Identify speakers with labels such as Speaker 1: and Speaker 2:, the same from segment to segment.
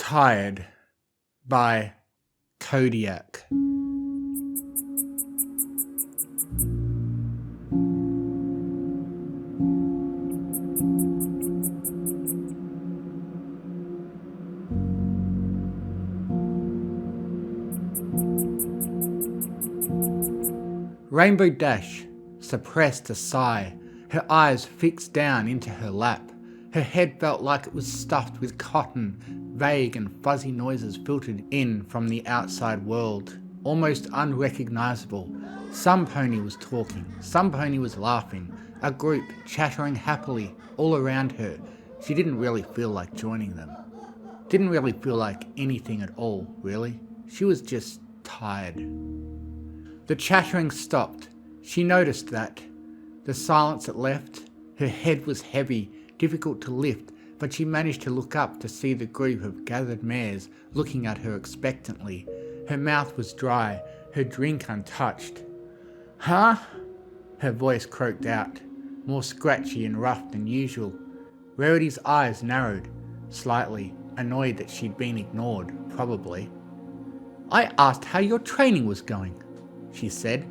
Speaker 1: Tired by Kodiak. Rainbow Dash suppressed a sigh, her eyes fixed down into her lap. Her head felt like it was stuffed with cotton. Vague and fuzzy noises filtered in from the outside world, almost unrecognisable. Some pony was talking, some pony was laughing, a group chattering happily all around her. She didn't really feel like joining them. Didn't really feel like anything at all, really. She was just tired. The chattering stopped. She noticed that. The silence it left. Her head was heavy, difficult to lift, but she managed to look up to see the group of gathered mares looking at her expectantly. Her mouth was dry, her drink untouched. Huh? Her voice croaked out, more scratchy and rough than usual. Rarity's eyes narrowed, slightly, annoyed that she'd been ignored, probably. I asked how your training was going, she said.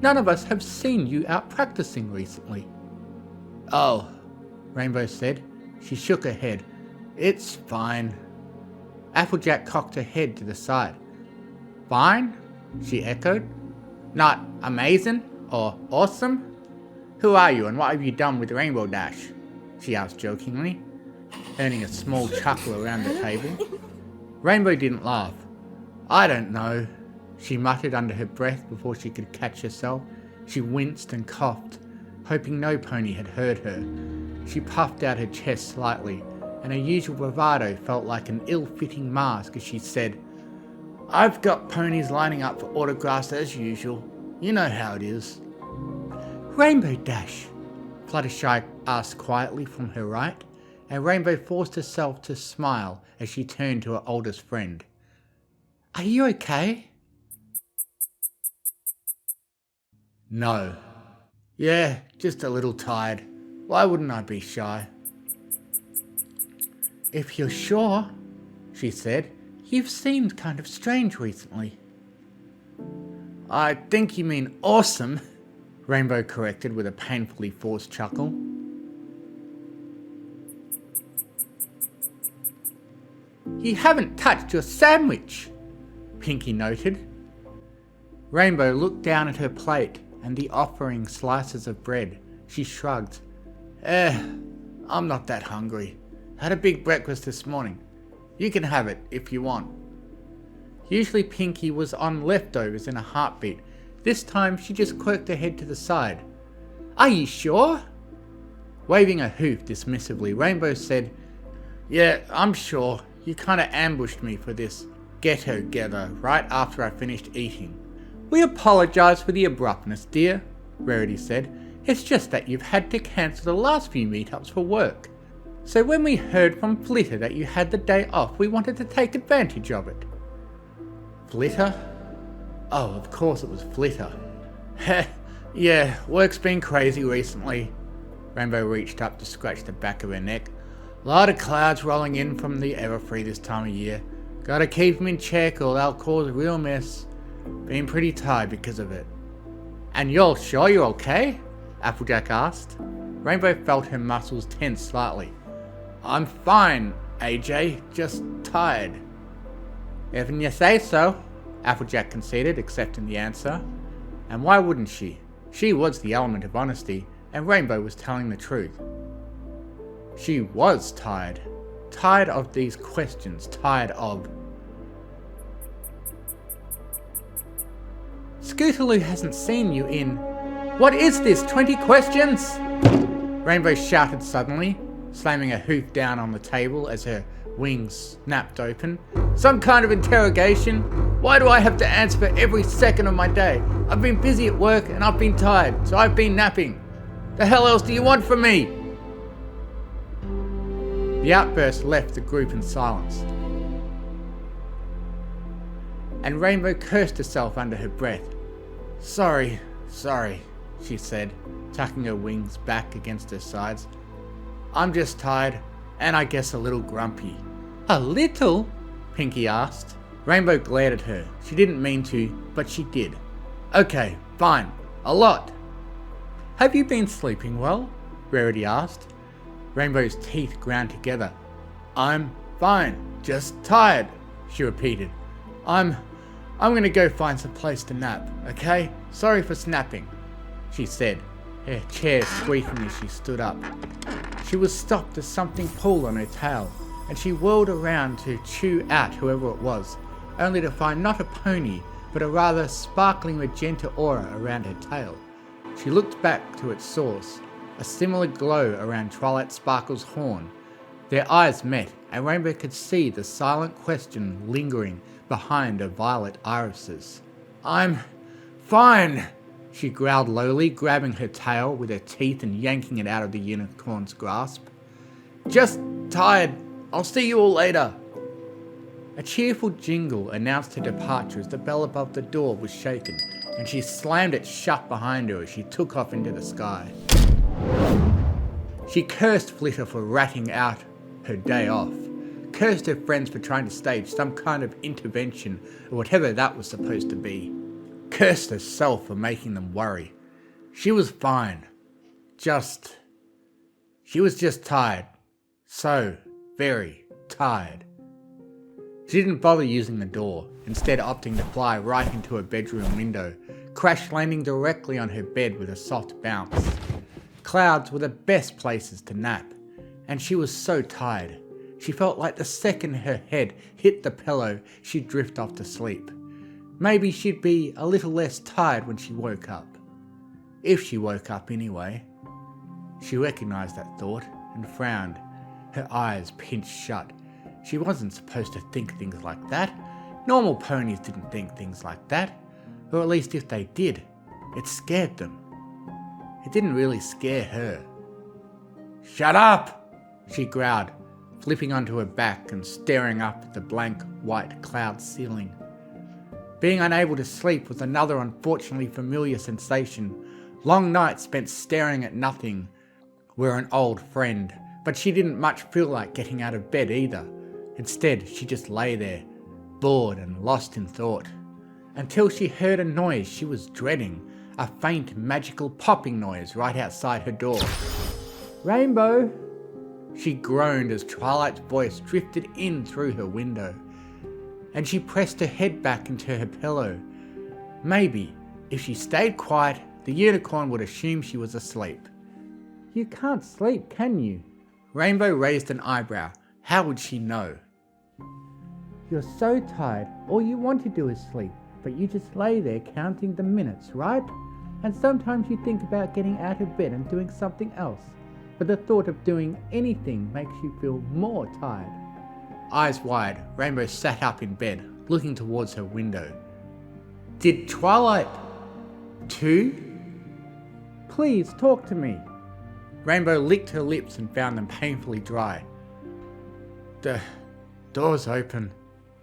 Speaker 1: None of us have seen you out practicing recently. Oh, Rainbow said. She shook her head. It's fine. Applejack cocked her head to the side. Fine? She echoed. Not amazing or awesome? Who are you and what have you done with Rainbow Dash? She asked jokingly, earning a small chuckle around the table. Rainbow didn't laugh. I don't know, she muttered under her breath before she could catch herself. She winced and coughed, hoping no pony had heard her. She puffed out her chest slightly, and her usual bravado felt like an ill-fitting mask as she said, I've got ponies lining up for autographs as usual. You know how it is. Rainbow Dash, Fluttershy asked quietly from her right, and Rainbow forced herself to smile as she turned to her oldest friend. Are you okay? No. Yeah, just a little tired. Why wouldn't I be shy? If you're sure, she said, you've seemed kind of strange recently. I think you mean awesome, Rainbow corrected with a painfully forced chuckle. You haven't touched your sandwich, Pinky noted. Rainbow looked down at her plate and the offering slices of bread. She shrugged. I'm not that hungry. Had a big breakfast this morning. You can have it if you want. Usually Pinky was on leftovers in a heartbeat. This time she just quirked her head to the side. Are you sure? Waving a hoof dismissively, Rainbow said, Yeah, I'm sure. You kinda ambushed me for this get-together right after I finished eating. We apologise for the abruptness, dear, Rarity said. It's just that you've had to cancel the last few meetups for work. So when we heard from Flitter that you had the day off, we wanted to take advantage of it. Flitter? Oh, of course it was Flitter. Heh, yeah, work's been crazy recently. Rainbow reached up to scratch the back of her neck. A lot of clouds rolling in from the Everfree this time of year. Gotta keep them in check or they'll cause a real mess. Been pretty tired because of it. And you're sure you're okay? Applejack asked. Rainbow felt her muscles tense slightly. I'm fine, AJ, just tired. If you say so, Applejack conceded, accepting the answer. And why wouldn't she? She was the element of honesty, and Rainbow was telling the truth. She was tired. Tired of these questions, tired of... Scootaloo hasn't seen you in... What is this, 20 questions? Rainbow shouted suddenly, slamming a hoof down on the table as her wings snapped open. Some kind of interrogation? Why do I have to answer for every second of my day? I've been busy at work and I've been tired, so I've been napping. The hell else do you want from me? The outburst left the group in silence. And Rainbow cursed herself under her breath. Sorry, she said, tucking her wings back against her sides. I'm just tired, and I guess a little grumpy. A little? Pinky asked. Rainbow glared at her. She didn't mean to, but she did. Okay, fine. A lot. Have you been sleeping well? Rarity asked. Rainbow's teeth ground together. I'm fine, just tired, she repeated. I'm gonna go find some place to nap, okay? Sorry for snapping, she said, her chair squeaking as she stood up. She was stopped as something pulled on her tail, and she whirled around to chew out whoever it was, only to find not a pony, but a rather sparkling magenta aura around her tail. She looked back to its source, a similar glow around Twilight Sparkle's horn. Their eyes met, and Rainbow could see the silent question lingering behind her violet irises. I'm fine, she growled lowly, grabbing her tail with her teeth and yanking it out of the unicorn's grasp. Just tired. I'll see you all later. A cheerful jingle announced her departure as the bell above the door was shaken, and she slammed it shut behind her as she took off into the sky. She cursed Flitter for ratting out her day off, cursed her friends for trying to stage some kind of intervention or whatever that was supposed to be, cursed herself for making them worry. She was fine. She was just tired. So very tired. She didn't bother using the door, instead opting to fly right into her bedroom window, crash landing directly on her bed with a soft bounce. Clouds were the best places to nap, and she was so tired. She felt like the second her head hit the pillow, she'd drift off to sleep. Maybe she'd be a little less tired when she woke up. If she woke up anyway. She recognized that thought and frowned, her eyes pinched shut. She wasn't supposed to think things like that. Normal ponies didn't think things like that. Or at least if they did, it scared them. It didn't really scare her. Shut up, she growled, flipping onto her back and staring up at the blank white cloud ceiling. Being unable to sleep was another unfortunately familiar sensation. Long nights spent staring at nothing were an old friend, but she didn't much feel like getting out of bed either. Instead, she just lay there, bored and lost in thought, until she heard a noise she was dreading, a faint magical popping noise right outside her door. Rainbow! She groaned as Twilight's voice drifted in through her window, and she pressed her head back into her pillow. Maybe, if she stayed quiet, the unicorn would assume she was asleep. You can't sleep, can you? Rainbow raised an eyebrow. How would she know? You're so tired, all you want to do is sleep, but you just lay there counting the minutes, right? And sometimes you think about getting out of bed and doing something else, but the thought of doing anything makes you feel more tired. Eyes wide, Rainbow sat up in bed, looking towards her window. Did Twilight too? Please talk to me. Rainbow licked her lips and found them painfully dry. The door's open,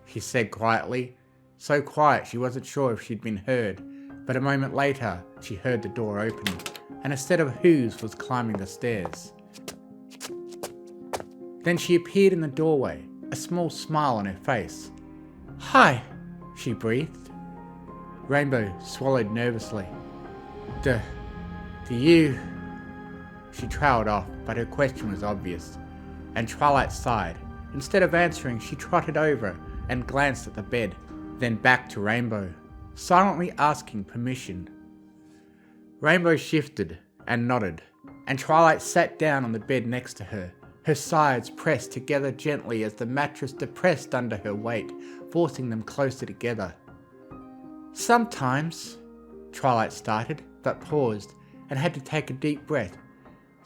Speaker 1: she said quietly. So quiet she wasn't sure if she'd been heard, but a moment later she heard the door opening, and a set of who's was climbing the stairs. Then she appeared in the doorway, a small smile on her face. Hi, she breathed. Rainbow swallowed nervously. Do you... She trailed off, but her question was obvious, and Twilight sighed. Instead of answering, she trotted over and glanced at the bed, then back to Rainbow, silently asking permission. Rainbow shifted and nodded, and Twilight sat down on the bed next to her, her sides pressed together gently as the mattress depressed under her weight, forcing them closer together. Sometimes, Twilight started, but paused and had to take a deep breath.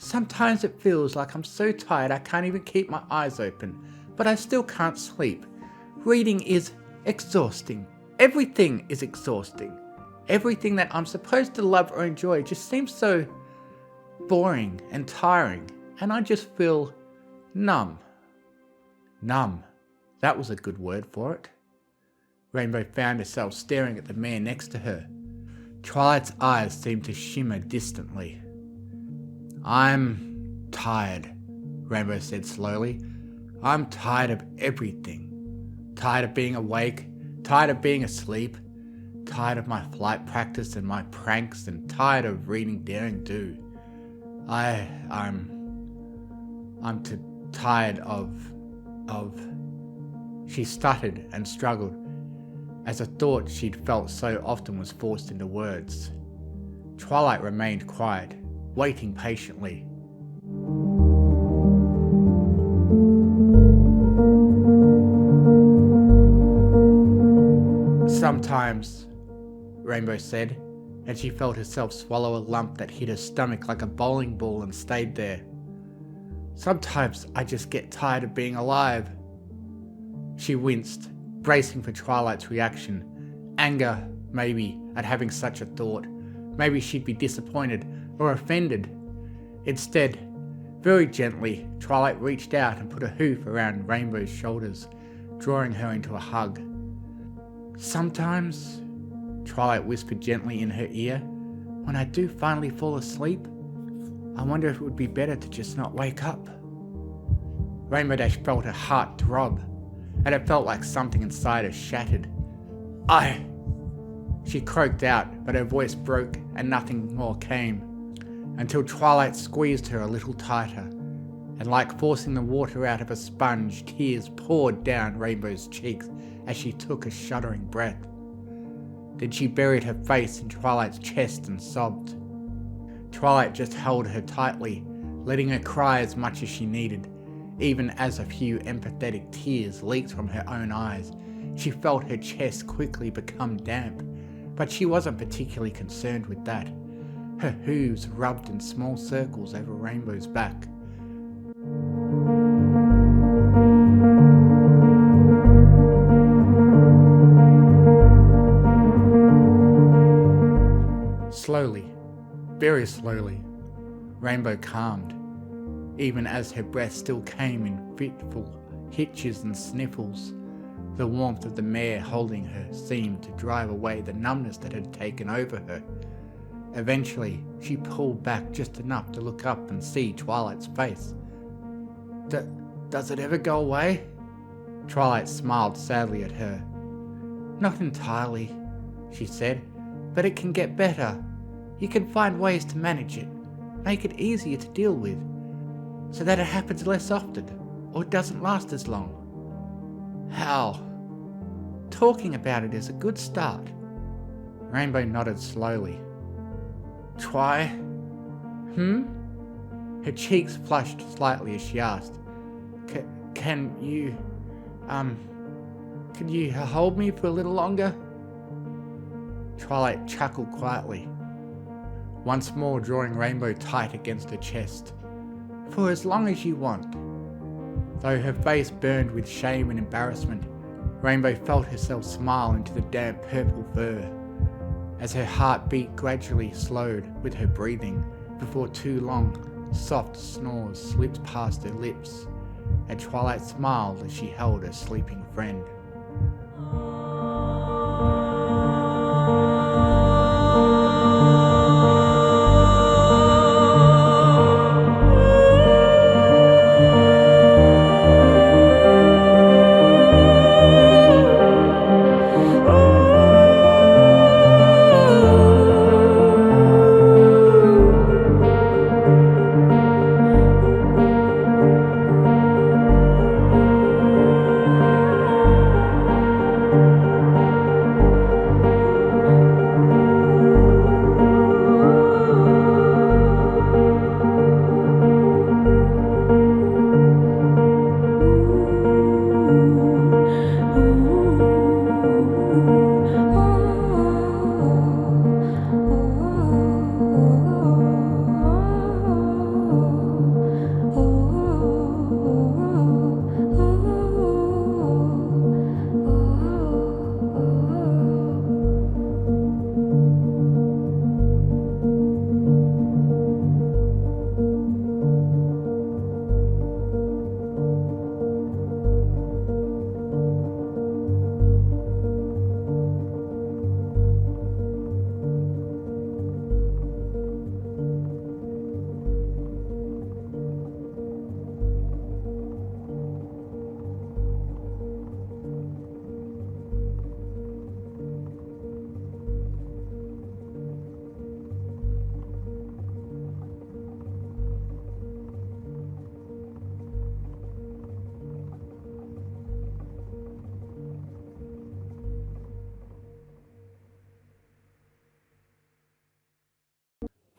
Speaker 1: Sometimes it feels like I'm so tired I can't even keep my eyes open, but I still can't sleep. Reading is exhausting. Everything is exhausting. Everything that I'm supposed to love or enjoy just seems so boring and tiring, and I just feel numb. Numb. That was a good word for it. Rainbow found herself staring at the man next to her. Twilight's eyes seemed to shimmer distantly. I'm tired, Rainbow said slowly. I'm tired of everything. Tired of being awake, tired of being asleep, tired of my flight practice and my pranks, and tired of reading Daring Do. I'm tired of... She stuttered and struggled, as a thought she'd felt so often was forced into words. Twilight remained quiet, waiting patiently. Sometimes, Rainbow said, and she felt herself swallow a lump that hit her stomach like a bowling ball and stayed there. Sometimes I just get tired of being alive. She winced, bracing for Twilight's reaction. Anger, maybe, at having such a thought. Maybe she'd be disappointed or offended. Instead, very gently, Twilight reached out and put a hoof around Rainbow's shoulders, drawing her into a hug. Sometimes, Twilight whispered gently in her ear, when I do finally fall asleep, I wonder if it would be better to just not wake up. Rainbow Dash felt her heart throb, and it felt like something inside her shattered. She croaked out, but her voice broke and nothing more came, until Twilight squeezed her a little tighter, and like forcing the water out of a sponge, tears poured down Rainbow's cheeks as she took a shuddering breath. Then she buried her face in Twilight's chest and sobbed. Twilight just held her tightly, letting her cry as much as she needed, even as a few empathetic tears leaked from her own eyes. She felt her chest quickly become damp, but she wasn't particularly concerned with that. Her hooves rubbed in small circles over Rainbow's back. Slowly, very slowly, Rainbow calmed, even as her breath still came in fitful hitches and sniffles. The warmth of the mare holding her seemed to drive away the numbness that had taken over her. Eventually, she pulled back just enough to look up and see Twilight's face. Does it ever go away? Twilight smiled sadly at her. Not entirely, she said, but it can get better. You can find ways to manage it, make it easier to deal with, so that it happens less often, or it doesn't last as long. How? Talking about it is a good start. Rainbow nodded slowly. Try? Her cheeks flushed slightly as she asked, Can you hold me for a little longer? Twilight chuckled quietly, once more drawing Rainbow tight against her chest. For as long as you want. Though her face burned with shame and embarrassment, Rainbow felt herself smile into the damp purple fur. As her heartbeat gradually slowed with her breathing, before too long, soft snores slipped past her lips, and Twilight smiled as she held her sleeping friend.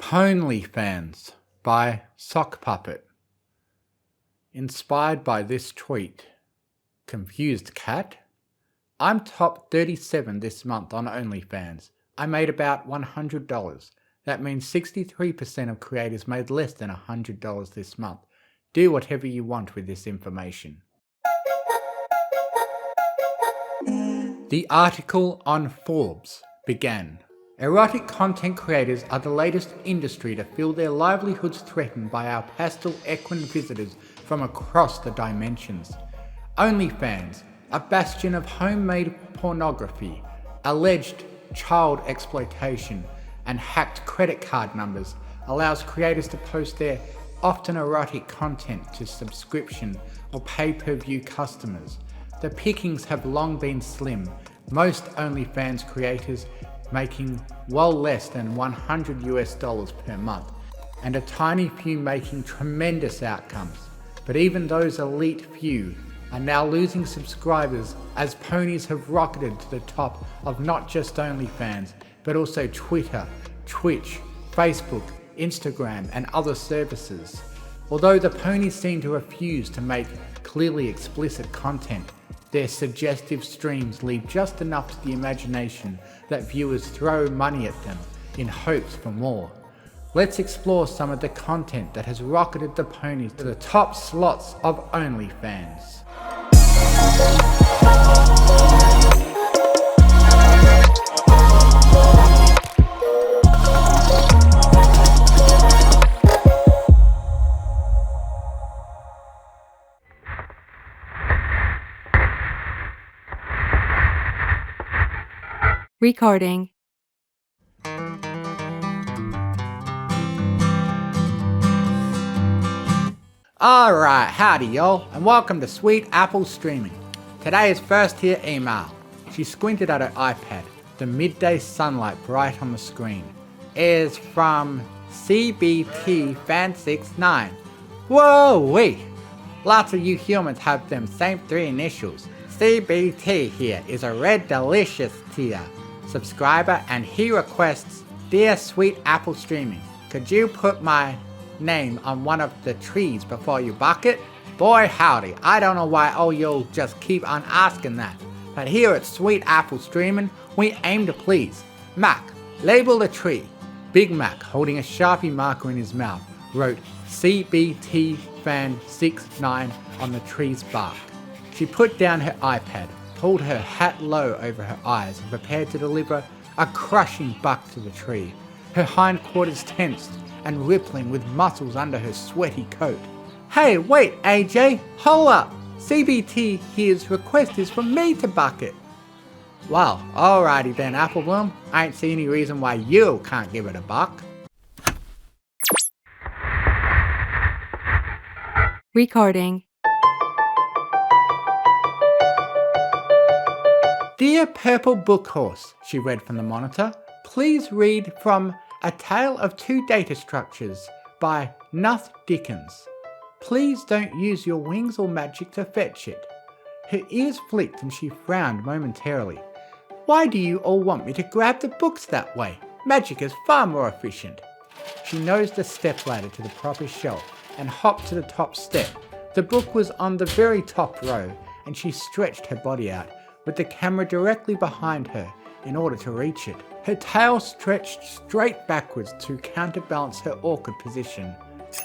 Speaker 1: OnlyFans by Sock Puppet. Inspired by this tweet. Confused cat? I'm top 37 this month on OnlyFans. I made about $100. That means 63% of creators made less than $100 this month. Do whatever you want with this information. The article on Forbes began. Erotic content creators are the latest industry to feel their livelihoods threatened by our pastel equine visitors from across the dimensions. OnlyFans, a bastion of homemade pornography, alleged child exploitation, and hacked credit card numbers, allows creators to post their often erotic content to subscription or pay-per-view customers. The pickings have long been slim, most OnlyFans creators making well less than $100 per month, and a tiny few making tremendous outcomes. But even those elite few are now losing subscribers as ponies have rocketed to the top of not just OnlyFans, but also Twitter, Twitch, Facebook, Instagram, and other services. Although the ponies seem to refuse to make clearly explicit content, their suggestive streams leave just enough to the imagination that viewers throw money at them in hopes for more. Let's explore some of the content that has rocketed the ponies to the top slots of OnlyFans.
Speaker 2: Recording.
Speaker 1: Alright, howdy y'all, and welcome to Sweet Apple Streaming. Today's first tier email. She squinted at her iPad, the midday sunlight bright on the screen. Is from CBT Fan69. Whoa-wee! Lots of you humans have them same three initials. CBT here is a red delicious tier subscriber, and he requests, Dear Sweet Apple Streaming, could you put my name on one of the trees before you buck it? Boy howdy, I don't know why all you'll just keep on asking that, but here at Sweet Apple Streaming, we aim to please. Mac, label the tree. Big Mac, holding a Sharpie marker in his mouth, wrote CBT Fan 69 on the tree's bark. She put down her iPad, pulled her hat low over her eyes, and prepared to deliver a crushing buck to the tree, her hindquarters tensed and rippling with muscles under her sweaty coat. Hey, wait, AJ, hold up. CBT here's request is for me to buck it. Well, alrighty then, Applebloom. I ain't see any reason why you can't give it a buck.
Speaker 2: Recording.
Speaker 1: Dear Purple Book Horse, she read from the monitor, please read from A Tale of Two Data Structures by Nuth Dickens. Please don't use your wings or magic to fetch it. Her ears flicked and she frowned momentarily. Why do you all want me to grab the books that way? Magic is far more efficient. She nosed the stepladder to the proper shelf and hopped to the top step. The book was on the very top row and she stretched her body out, with the camera directly behind her in order to reach it. Her tail stretched straight backwards to counterbalance her awkward position.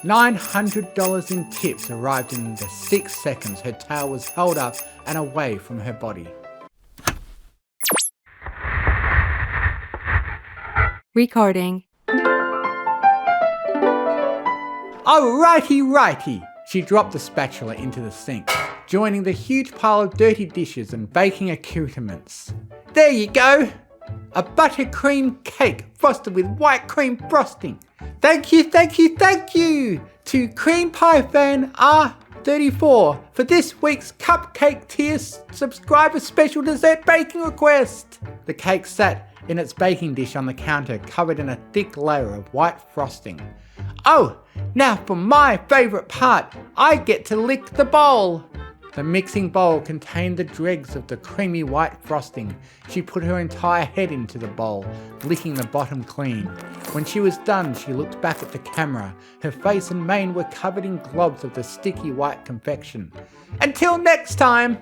Speaker 1: $900 in tips arrived in the 6 seconds her tail was held up and away from her body.
Speaker 2: Recording.
Speaker 1: Oh, righty. She dropped the spatula into the sink, joining the huge pile of dirty dishes and baking accoutrements. There you go! A buttercream cake frosted with white cream frosting. Thank you to Cream Pie Fan R34 for this week's Cupcake Tier subscriber special dessert baking request. The cake sat in its baking dish on the counter, covered in a thick layer of white frosting. Oh, now for my favourite part, I get to lick the bowl. The mixing bowl contained the dregs of the creamy white frosting. She put her entire head into the bowl, licking the bottom clean. When she was done, she looked back at the camera. Her face and mane were covered in globs of the sticky white confection. Until next time!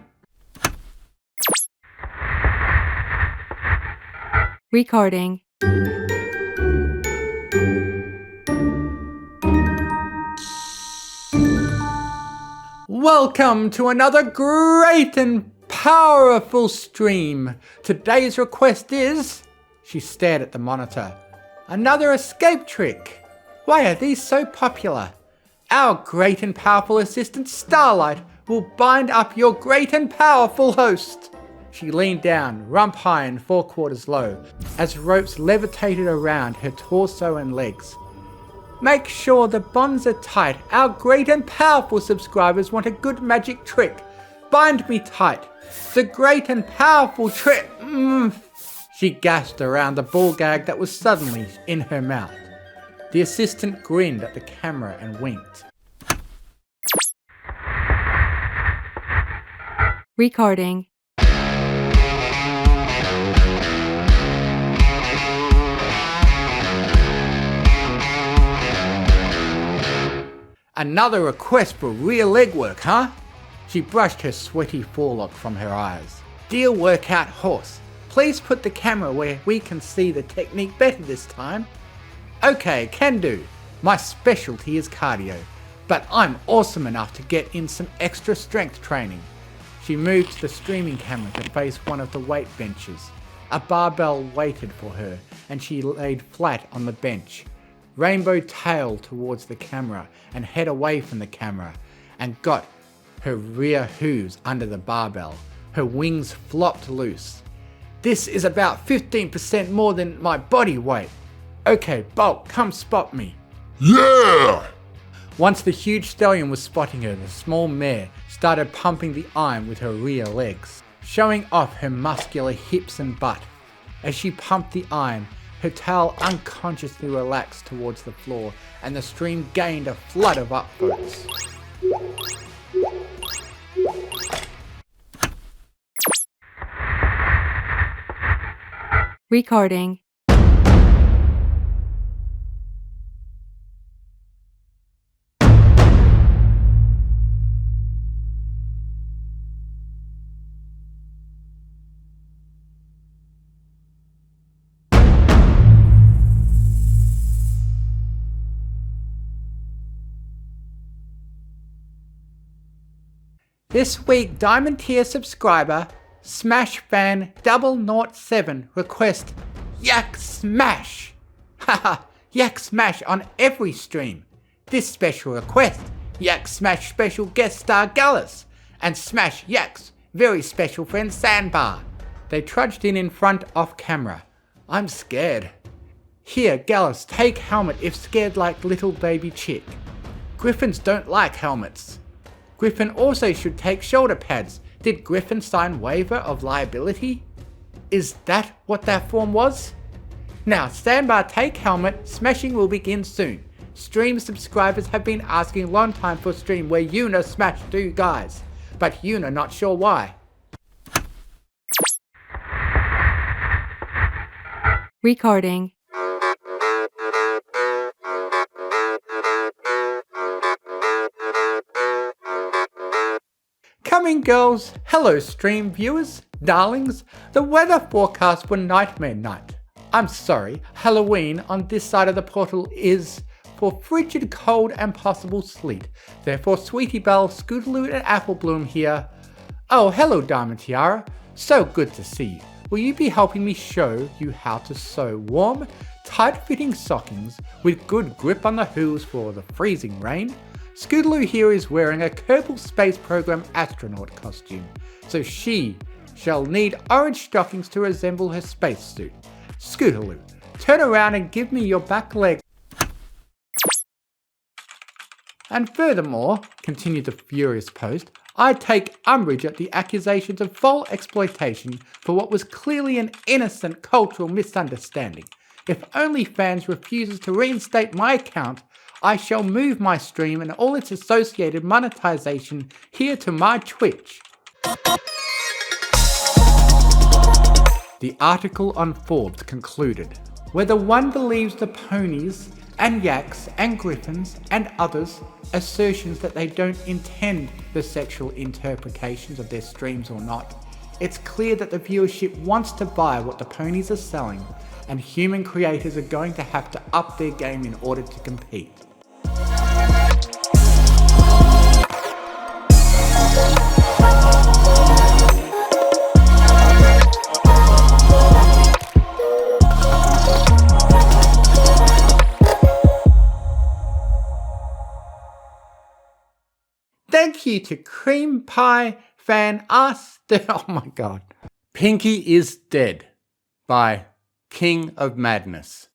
Speaker 2: Recording.
Speaker 1: Welcome to another great and powerful stream. Today's request is... She stared at the monitor. Another escape trick. Why are these so popular? Our great and powerful assistant Starlight will bind up your great and powerful host. She leaned down, rump high and 4/4 low, as ropes levitated around her torso and legs. Make sure the bonds are tight. Our great and powerful subscribers want a good magic trick. Bind me tight. The great and powerful trick. She gasped around the ball gag that was suddenly in her mouth. The assistant grinned at the camera and winked.
Speaker 2: Recording.
Speaker 1: Another request for rear leg work, huh? She brushed her sweaty forelock from her eyes. Dear workout horse, please put the camera where we can see the technique better this time. Okay, can do. My specialty is cardio, but I'm awesome enough to get in some extra strength training. She moved the streaming camera to face one of the weight benches. A barbell waited for her, and she laid flat on the bench. Rainbow tailed towards the camera and head away from the camera and got her rear hooves under the barbell. Her wings flopped loose. This is about 15% more than my body weight. Okay, Bolt, come spot me.
Speaker 3: Yeah!
Speaker 1: Once the huge stallion was spotting her, the small mare started pumping the iron with her rear legs, showing off her muscular hips and butt. As she pumped the iron, her tail unconsciously relaxed towards the floor, and the stream gained a flood of upvotes.
Speaker 2: Recording.
Speaker 1: This week, Diamond Tier subscriber, Smash Fan 007 request Yak Smash. Haha, Yak Smash on every stream. This special request, Yak Smash special guest star Gallus, and Smash Yak's very special friend Sandbar. They trudged in front off camera. I'm scared. Here, Gallus, take helmet if scared like little baby chick. Griffins don't like helmets. Griffin also should take shoulder pads. Did Griffin sign waiver of liability? Is that what that form was? Now, Sandbar, take helmet. Smashing will begin soon. Stream subscribers have been asking long time for a stream where Yuna smashed 2 guys, but Yuna not sure why.
Speaker 2: Recording.
Speaker 1: Coming girls, hello stream viewers, darlings. The weather forecast for Nightmare Night. I'm sorry, Halloween on this side of the portal is for frigid cold and possible sleet. Therefore Sweetie Belle, Scootaloo and Apple Bloom here. Oh, hello Diamond Tiara. So good to see you. Will you be helping me show you how to sew warm, tight-fitting stockings with good grip on the hooves for the freezing rain? Scootaloo here is wearing a Kerbal Space Program astronaut costume, so she shall need orange stockings to resemble her spacesuit. Scootaloo, turn around and give me your back leg. And furthermore, continued the furious post, I take umbrage at the accusations of foul exploitation for what was clearly an innocent cultural misunderstanding. If OnlyFans refuses to reinstate my account, I shall move my stream and all its associated monetization here to my Twitch. The article on Forbes concluded, whether one believes the ponies and yaks and griffins and others' assertions that they don't intend the sexual interpretations of their streams or not, it's clear that the viewership wants to buy what the ponies are selling, and human creators are going to have to up their game in order to compete. Thank you to Cream Pie Fan Us. Oh my god. Pinky is Dead by King of Madness.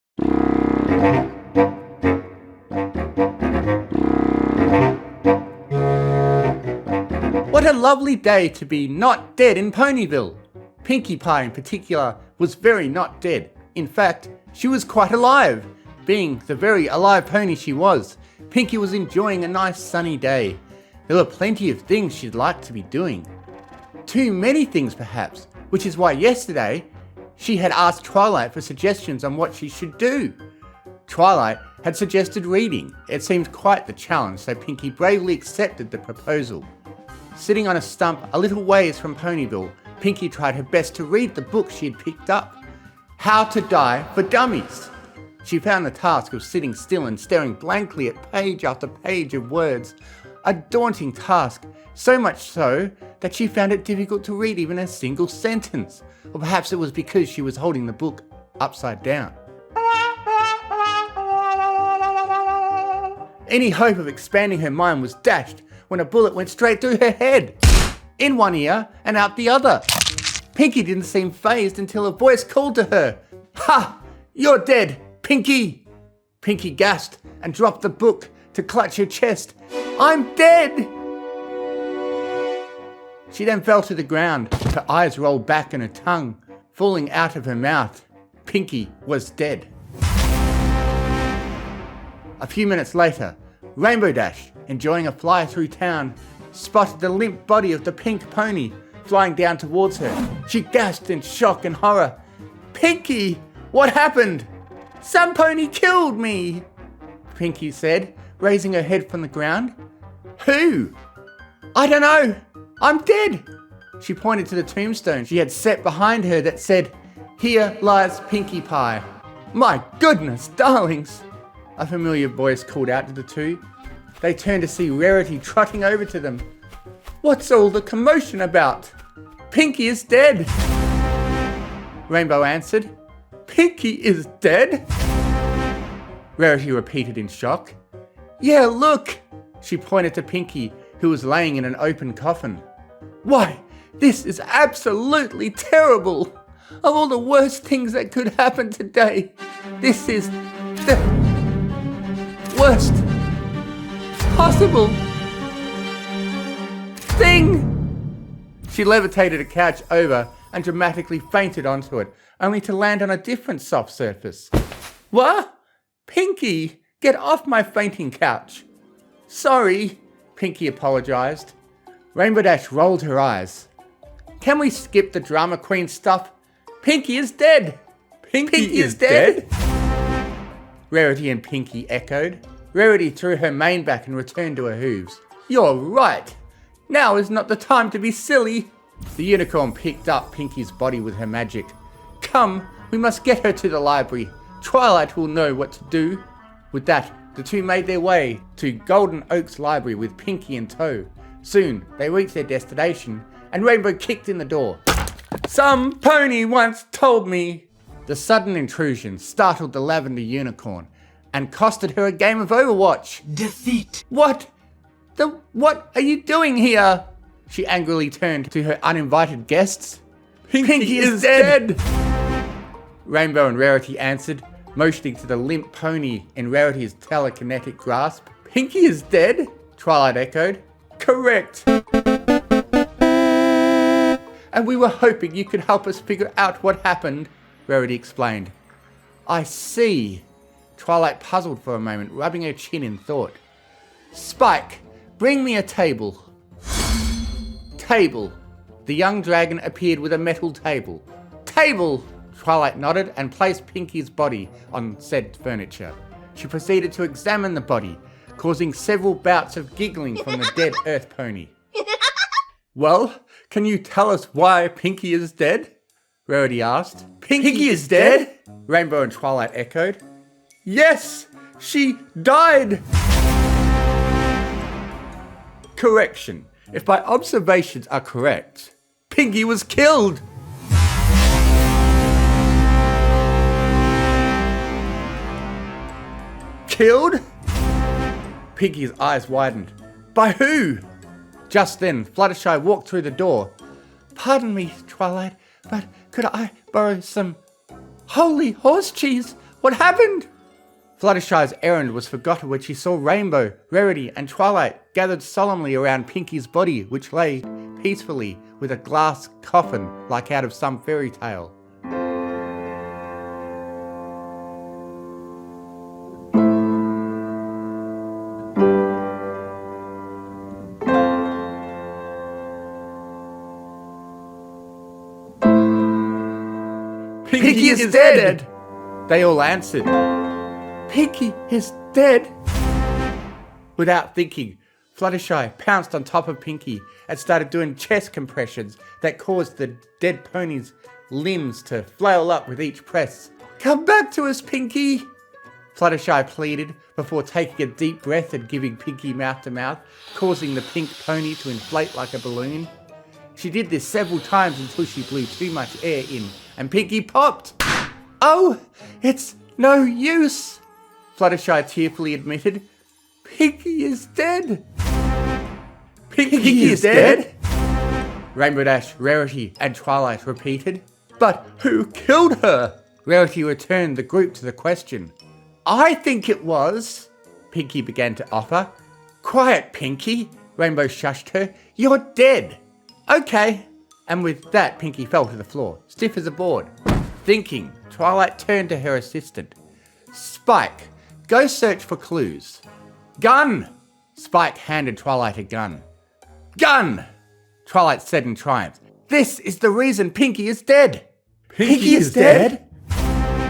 Speaker 1: What a lovely day to be not dead in Ponyville. Pinkie Pie in particular was very not dead. In fact, she was quite alive. Being the very alive pony she was, Pinkie was enjoying a nice sunny day. There were plenty of things she'd like to be doing. Too many things perhaps, which is why yesterday she had asked Twilight for suggestions on what she should do. Twilight had suggested reading. It seemed quite the challenge, so Pinkie bravely accepted the proposal. Sitting on a stump a little ways from Ponyville, Pinkie tried her best to read the book she had picked up, How to Die for Dummies. She found the task of sitting still and staring blankly at page after page of words a daunting task, so much so that she found it difficult to read even a single sentence. Or perhaps it was because she was holding the book upside down. Any hope of expanding her mind was dashed when a bullet went straight through her head, in one ear and out the other. Pinkie didn't seem fazed until a voice called to her, "Ha! You're dead, Pinkie!" Pinkie gasped and dropped the book to clutch her chest. "I'm dead!" She then fell to the ground, her eyes rolled back and her tongue falling out of her mouth. Pinkie was dead. A few minutes later, Rainbow Dash, enjoying a fly through town, spotted the limp body of the pink pony flying down towards her. She gasped in shock and horror. "Pinkie, what happened?" "Some pony killed me," Pinkie said, raising her head from the ground. "Who?" "I don't know. I'm dead." She pointed to the tombstone she had set behind her that said, "Here lies Pinkie Pie." "My goodness, darlings," a familiar voice called out to the two. They turned to see Rarity trotting over to them. "What's all the commotion about?" "Pinkie is dead," Rainbow answered. "Pinkie is dead?" Rarity repeated in shock. "Yeah, look." She pointed to Pinkie, who was laying in an open coffin. "Why, this is absolutely terrible. Of all the worst things that could happen today, this is the worst possible thing." She levitated a couch over and dramatically fainted onto it, only to land on a different soft surface. "What? Pinkie, get off my fainting couch." "Sorry," Pinkie apologised. Rainbow Dash rolled her eyes. "Can we skip the drama queen stuff? Pinkie is dead." Pinkie is dead? Rarity and Pinkie echoed. Rarity threw her mane back and returned to her hooves. "You're right. Now is not the time to be silly." The unicorn picked up Pinkie's body with her magic. "Come, we must get her to the library. Twilight will know what to do." With that, the two made their way to Golden Oaks Library with Pinkie in tow. Soon, they reached their destination, and Rainbow kicked in the door. "Some pony once told me." The sudden intrusion startled the lavender unicorn and costed her a game of Overwatch.
Speaker 3: Defeat.
Speaker 1: What are you doing here?" She angrily turned to her uninvited guests. Pinkie is dead!" Rainbow and Rarity answered, motioning to the limp pony in Rarity's telekinetic grasp. "Pinkie is dead?" Twilight echoed. "Correct. And we were hoping you could help us figure out what happened," Rarity explained. I see. Twilight puzzled for a moment, rubbing her chin in thought. Spike, bring me a table. Table. The young dragon appeared with a metal table. Table! Twilight nodded and placed Pinky's body on said furniture. She proceeded to examine the body, causing several bouts of giggling from the dead earth pony. Well, can you tell us why Pinky is dead? Rarity asked. Pinky is dead? Rainbow and Twilight echoed. Yes, she died! Correction. If my observations are correct, Pinky was killed! Killed? Pinky's eyes widened. By who? Just then, Fluttershy walked through the door. Pardon me, Twilight, but could I borrow some holy horse cheese? What happened? Fluttershy's errand was forgotten when she saw Rainbow, Rarity, and Twilight gathered solemnly around Pinky's body, which lay peacefully with a glass coffin like out of some fairy tale. Pinky is dead! They all answered. Pinky is dead! Without thinking, Fluttershy pounced on top of Pinky and started doing chest compressions that caused the dead pony's limbs to flail up with each press. Come back to us, Pinky! Fluttershy pleaded before taking a deep breath and giving Pinky mouth to mouth, causing the pink pony to inflate like a balloon. She did this several times until she blew too much air in and Pinky popped. Oh, it's no use, Fluttershy tearfully admitted. Pinky is dead. Pinky is dead? Rainbow Dash, Rarity, and Twilight repeated. But who killed her? Rarity returned the group to the question. I think it was, Pinky began to offer. Quiet, Pinky, Rainbow shushed her. You're dead. Okay. And with that, Pinky fell to the floor, stiff as a board. Thinking, Twilight turned to her assistant. Spike, go search for clues. Gun! Spike handed Twilight a gun. Gun! Twilight said in triumph. This is the reason Pinky is dead. Pinky is dead?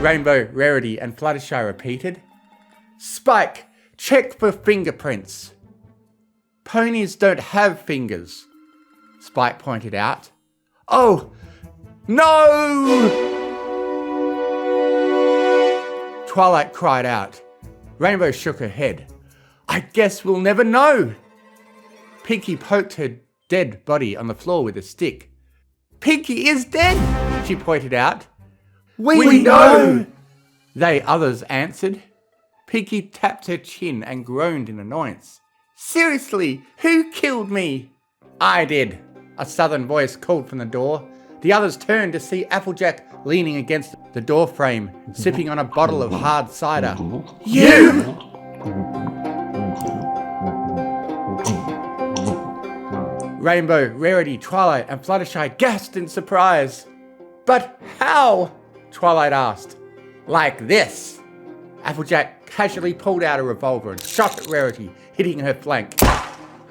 Speaker 1: Rainbow, Rarity, and Fluttershy repeated. Spike, check for fingerprints. Ponies don't have fingers, Spike pointed out. Oh, no! Twilight cried out. Rainbow shook her head. I guess we'll never know. Pinky poked her dead body on the floor with a stick. Pinky is dead, she pointed out. We know! They others answered. Pinky tapped her chin and groaned in annoyance. Seriously, who killed me? I did, a southern voice called from the door. The others turned to see Applejack leaning against the door frame, sipping on a bottle of hard cider. You! Rainbow, Rarity, Twilight, and Fluttershy gasped in surprise. But how? Twilight asked. Like this. Applejack casually pulled out a revolver and shot at Rarity, hitting her flank.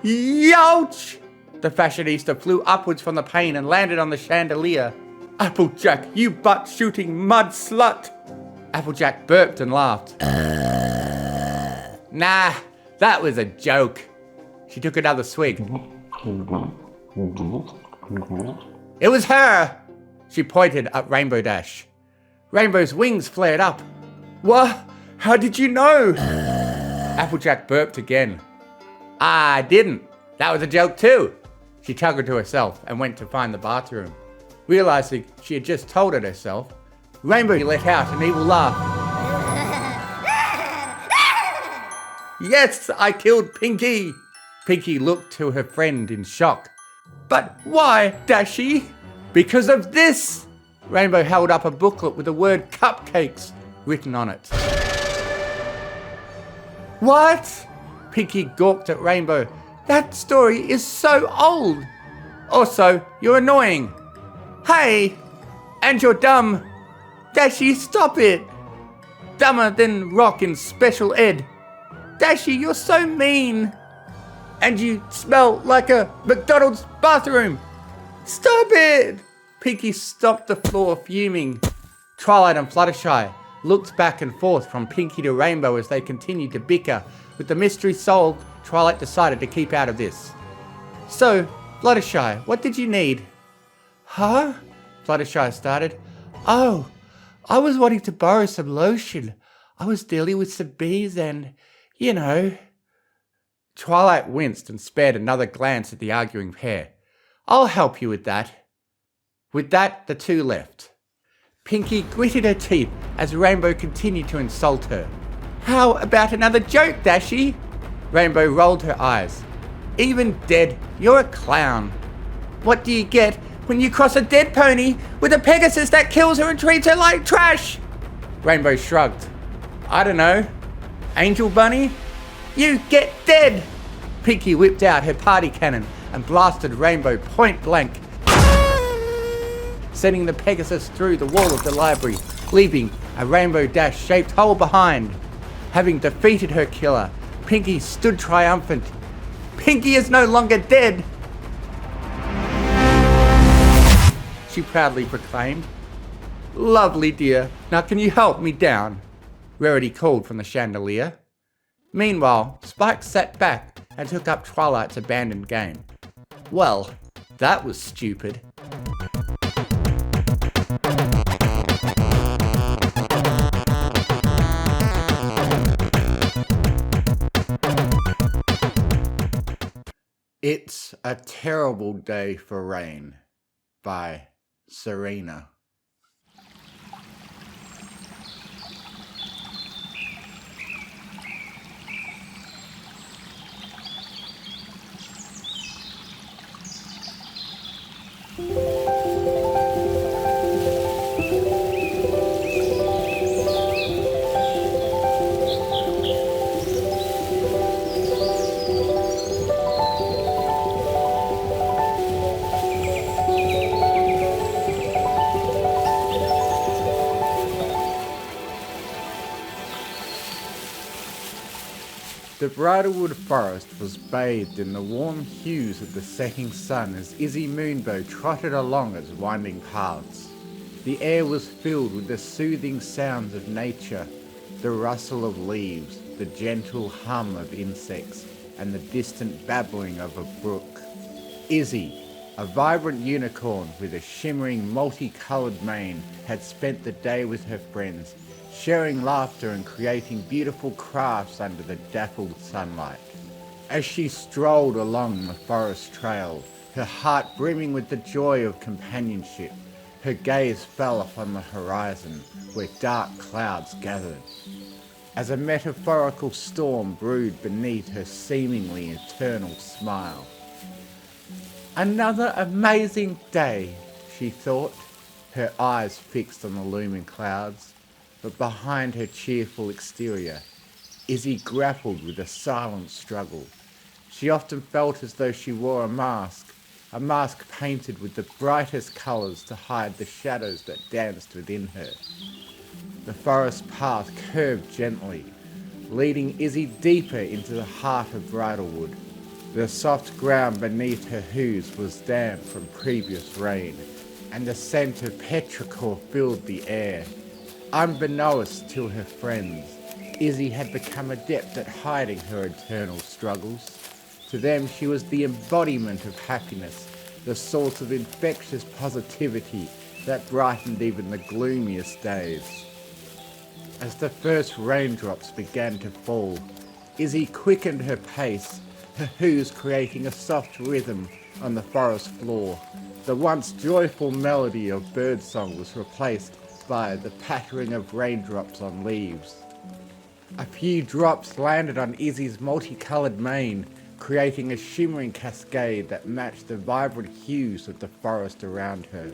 Speaker 1: Youch! The fashionista flew upwards from the pane and landed on the chandelier. Applejack, you butt-shooting mud slut! Applejack burped and laughed. Nah, that was a joke. She took another swig. It was her! She pointed at Rainbow Dash. Rainbow's wings flared up. What? How did you know? Applejack burped again. I didn't. That was a joke too. She chuckled to herself and went to find the bathroom. Realizing she had just told it herself, Rainbow let out an evil laugh. Yes, I killed Pinky! Pinky looked to her friend in shock. But why, Dashy? Because of this! Rainbow held up a booklet with the word cupcakes written on it. What? Pinky gawked at Rainbow. That story is so old. Also, you're annoying. Hey! And you're dumb. Dashy, stop it! dumber than rock in special ed. Dashy, you're so mean. And you smell like a McDonald's bathroom. Stop it! Pinky stomped the floor, fuming. Twilight and Fluttershy looked back and forth from Pinky to Rainbow as they continued to bicker. With the mystery solved, Twilight decided to keep out of this. So, Fluttershy, what did you need? Huh? Fluttershy started. Oh, I was wanting to borrow some lotion. I was dealing with some bees and, you know. Twilight winced and spared another glance at the arguing pair. I'll help you with that. With that, the two left. Pinky gritted her teeth as Rainbow continued to insult her. How about another joke, Dashy? Rainbow rolled her eyes. Even dead, you're a clown. What do you get when you cross a dead pony with a Pegasus that kills her and treats her like trash? Rainbow shrugged. I don't know. Angel Bunny? You get dead! Pinky whipped out her party cannon and blasted Rainbow point blank, sending the Pegasus through the wall of the library, leaving a Rainbow Dash shaped hole behind. Having defeated her killer, Pinky stood triumphant. Pinky is no longer dead! She proudly proclaimed. Lovely, dear. Now can you help me down? Rarity called from the chandelier. Meanwhile, Spike sat back and took up Twilight's abandoned game. Well, that was stupid. It's a Terrible Day for Rain by Serena. The Bridlewood Forest was bathed in the warm hues of the setting sun as Izzy Moonbow trotted along its winding paths. The air was filled with the soothing sounds of nature, the rustle of leaves, the gentle hum of insects, and the distant babbling of a brook. Izzy, a vibrant unicorn with a shimmering multicoloured mane, had spent the day with her friends, sharing laughter and creating beautiful crafts under the dappled sunlight. As she strolled along the forest trail, her heart brimming with the joy of companionship, her gaze fell upon the horizon where dark clouds gathered. As a metaphorical storm brewed beneath her seemingly eternal smile. Another amazing day, she thought, her eyes fixed on the looming clouds. But behind her cheerful exterior, Izzy grappled with a silent struggle. She often felt as though she wore a mask painted with the brightest colours to hide the shadows that danced within her. The forest path curved gently, leading Izzy deeper into the heart of Bridlewood. The soft ground beneath her hooves was damp from previous rain, and the scent of petrichor filled the air. Unbeknownst to her friends, Izzy had become adept at hiding her internal struggles. To them, she was the embodiment of happiness, the source of infectious positivity that brightened even the gloomiest days. As the first raindrops began to fall, Izzy quickened her pace, her hooves creating a soft rhythm on the forest floor. The once joyful melody of birdsong was replaced by the pattering of raindrops on leaves. A few drops landed on Izzy's multicoloured mane, creating a shimmering cascade that matched the vibrant hues of the forest around her.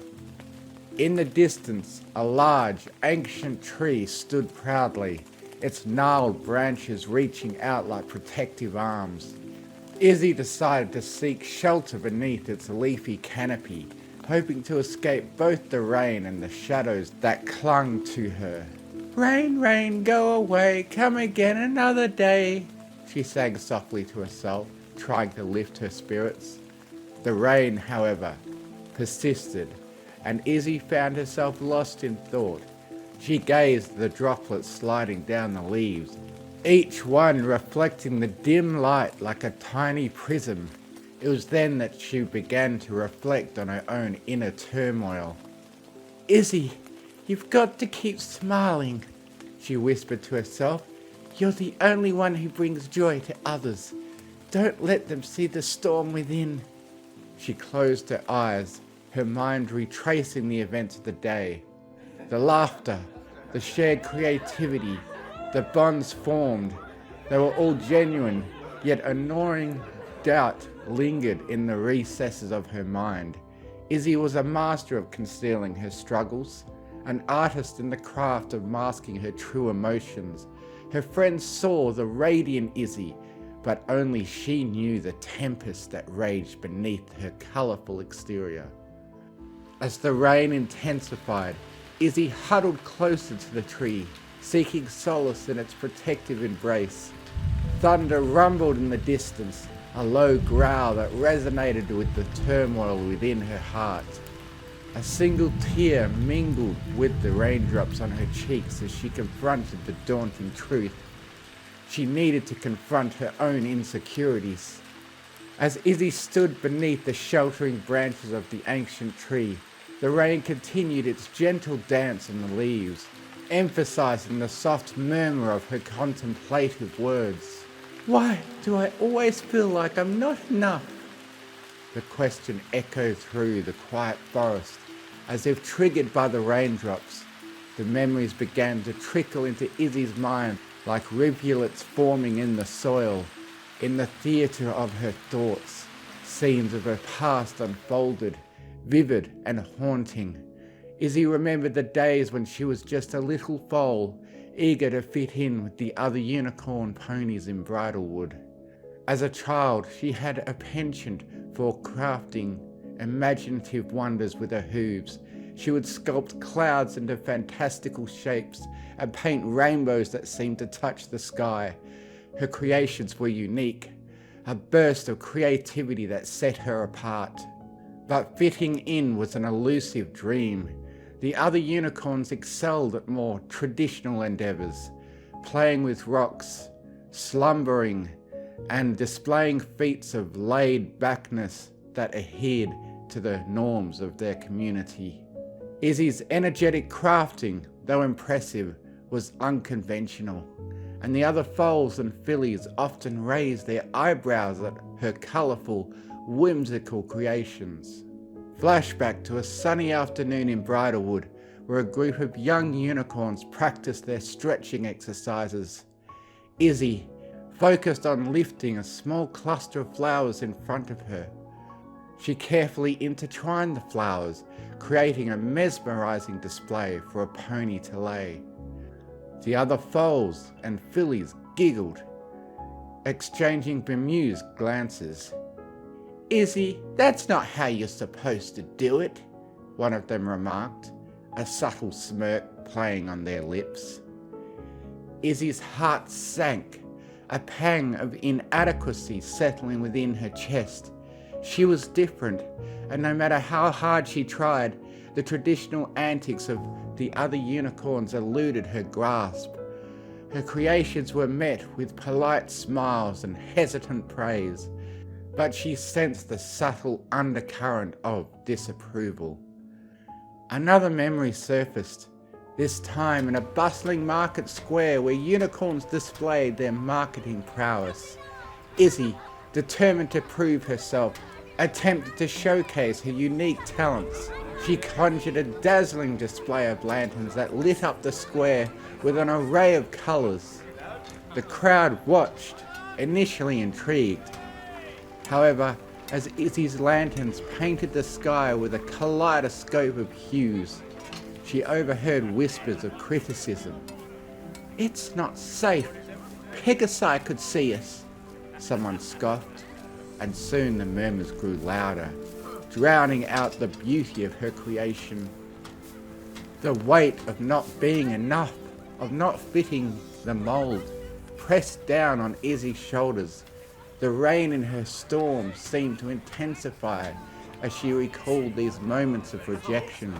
Speaker 1: In the distance, a large, ancient tree stood proudly, its gnarled branches reaching out like protective arms. Izzy decided to seek shelter beneath its leafy canopy, hoping to escape both the rain and the shadows that clung to her. Rain, rain, go away, come again another day, she sang softly to herself, trying to lift her spirits. The rain, however, persisted, and Izzy found herself lost in thought. She gazed at the droplets sliding down the leaves, each one reflecting the dim light like a tiny prism. It was then that she began to reflect on her own inner turmoil. Izzy, you've got to keep smiling, she whispered to herself. You're the only one who brings joy to others. Don't let them see the storm within. She closed her eyes, her mind retracing the events of the day. The laughter, the shared creativity, the bonds formed. They were all genuine, yet a gnawing doubt lingered in the recesses of her mind. Izzy was a master of concealing her struggles, an artist in the craft of masking her true emotions. Her friends saw the radiant Izzy, but only she knew the tempest that raged beneath her colourful exterior. As the rain intensified, Izzy huddled closer to the tree, seeking solace in its protective embrace. Thunder rumbled in the distance, a low growl that resonated with the turmoil within her heart. A single tear mingled with the raindrops on her cheeks as she confronted the daunting truth. She needed to confront her own insecurities. As Izzy stood beneath the sheltering branches of the ancient tree, the rain continued its gentle dance on the leaves, emphasizing the soft murmur of her contemplative words. Why do I always feel like I'm not enough? The question echoed through the quiet forest, as if triggered by the raindrops. The memories began to trickle into Izzy's mind like rivulets forming in the soil. In the theatre of her thoughts, scenes of her past unfolded, vivid and haunting. Izzy remembered the days when she was just a little foal, eager to fit in with the other unicorn ponies in Bridlewood. As a child, she had a penchant for crafting imaginative wonders with her hooves. She would sculpt clouds into fantastical shapes and paint rainbows that seemed to touch the sky. Her creations were unique, a burst of creativity that set her apart. But fitting in was an elusive dream. The other unicorns excelled at more traditional endeavours, playing with rocks, slumbering, and displaying feats of laid-backness that adhered to the norms of their community. Izzy's energetic crafting, though impressive, was unconventional, and the other foals and fillies often raised their eyebrows at her colourful, whimsical creations. Flashback to a sunny afternoon in Bridlewood, where a group of young unicorns practiced their stretching exercises. Izzy focused on lifting a small cluster of flowers in front of her. She carefully intertwined the flowers, creating a mesmerizing display for a pony to lay. The other foals and fillies giggled, exchanging bemused glances. Izzy, that's not how you're supposed to do it, one of them remarked, a subtle smirk playing on their lips. Izzy's heart sank, a pang of inadequacy settling within her chest. She was different, and no matter how hard she tried, the traditional antics of the other unicorns eluded her grasp. Her creations were met with polite smiles and hesitant praise, but she sensed the subtle undercurrent of disapproval. Another memory surfaced, this time in a bustling market square where unicorns displayed their marketing prowess. Izzy, determined to prove herself, attempted to showcase her unique talents. She conjured a dazzling display of lanterns that lit up the square with an array of colours. The crowd watched, initially intrigued. However, as Izzy's lanterns painted the sky with a kaleidoscope of hues, she overheard whispers of criticism. "It's not safe. Pegasi could see us," someone scoffed, and soon the murmurs grew louder, drowning out the beauty of her creation. The weight of not being enough, of not fitting the mould pressed down on Izzy's shoulders. The rain in her storm seemed to intensify as she recalled these moments of rejection.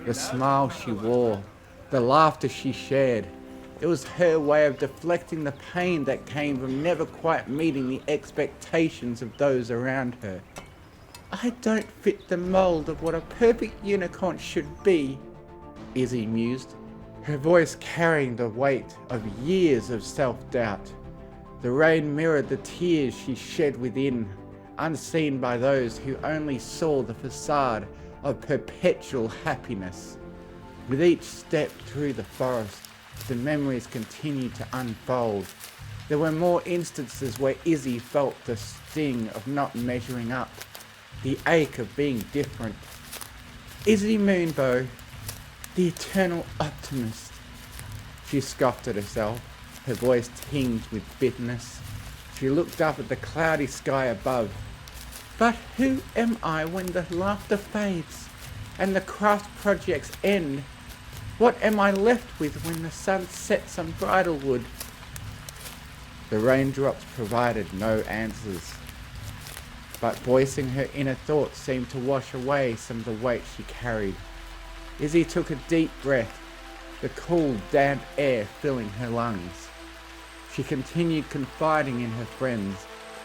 Speaker 1: The smile she wore, the laughter she shared, it was her way of deflecting the pain that came from never quite meeting the expectations of those around her. "I don't fit the mould of what a perfect unicorn should be," Izzy mused, her voice carrying the weight of years of self-doubt. The rain mirrored the tears she shed within, unseen by those who only saw the facade of perpetual happiness. With each step through the forest, the memories continued to unfold. There were more instances where Izzy felt the sting of not measuring up, the ache of being different. Izzy Moonbow, the eternal optimist. She scoffed at herself, her voice tinged with bitterness. She looked up at the cloudy sky above. But who am I when the laughter fades and the craft projects end? What am I left with when the sun sets on bridalwood? The raindrops provided no answers, but voicing her inner thoughts seemed to wash away some of the weight she carried. Izzy took a deep breath, the cool, damp air filling her lungs. She continued confiding in her friends,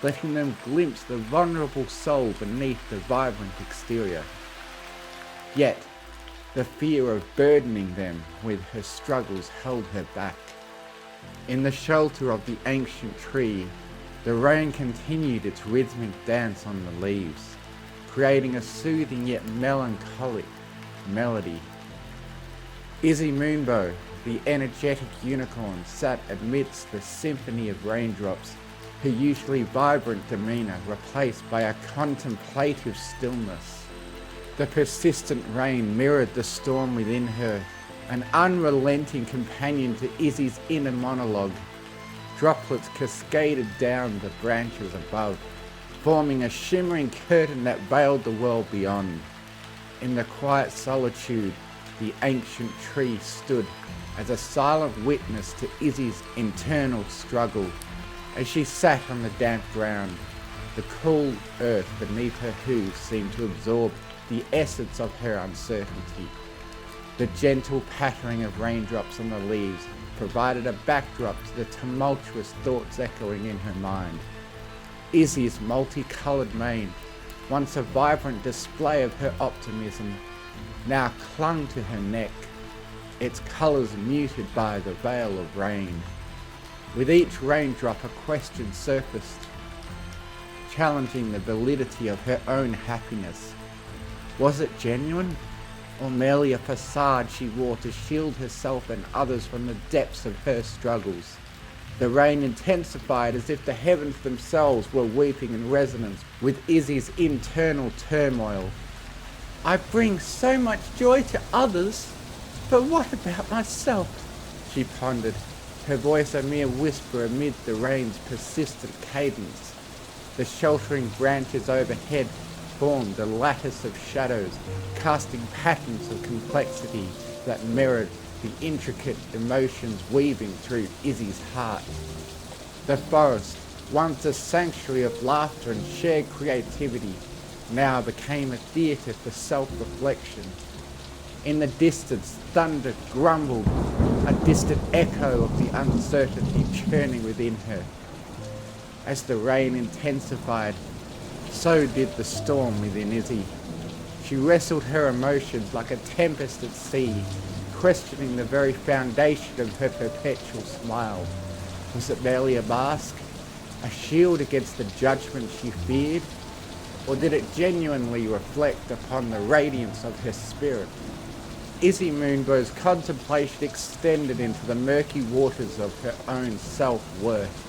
Speaker 1: letting them glimpse the vulnerable soul beneath the vibrant exterior. Yet, the fear of burdening them with her struggles held her back. In the shelter of the ancient tree, the rain continued its rhythmic dance on the leaves, creating a soothing yet melancholic melody. Izzy Moonbow, the energetic unicorn, sat amidst the symphony of raindrops, her usually vibrant demeanor replaced by a contemplative stillness. The persistent rain mirrored the storm within her, an unrelenting companion to Izzy's inner monologue. Droplets cascaded down the branches above, forming a shimmering curtain that veiled the world beyond. In the quiet solitude, the ancient tree stood as a silent witness to Izzy's internal struggle. As she sat on the damp ground, the cool earth beneath her hooves seemed to absorb the essence of her uncertainty. The gentle pattering of raindrops on the leaves provided a backdrop to the tumultuous thoughts echoing in her mind. Izzy's multicolored mane, once a vibrant display of her optimism, now clung to her neck, its colors muted by the veil of rain. With each raindrop a question surfaced, challenging the validity of her own happiness. Was it genuine, or merely a facade she wore to shield herself and others from the depths of her struggles? The rain intensified as if the heavens themselves were weeping in resonance with Izzy's internal turmoil. "I bring so much joy to others, but what about myself?" she pondered, her voice a mere whisper amid the rain's persistent cadence. The sheltering branches overhead formed a lattice of shadows, casting patterns of complexity that mirrored the intricate emotions weaving through Izzy's heart. The forest, once a sanctuary of laughter and shared creativity, now became a theatre for self-reflection. In the distance, thunder grumbled, a distant echo of the uncertainty churning within her. As the rain intensified, so did the storm within Izzy. She wrestled her emotions like a tempest at sea, questioning the very foundation of her perpetual smile. Was it merely a mask, a shield against the judgment she feared? Or did it genuinely reflect upon the radiance of her spirit? Izzy Moonbow's contemplation extended into the murky waters of her own self-worth.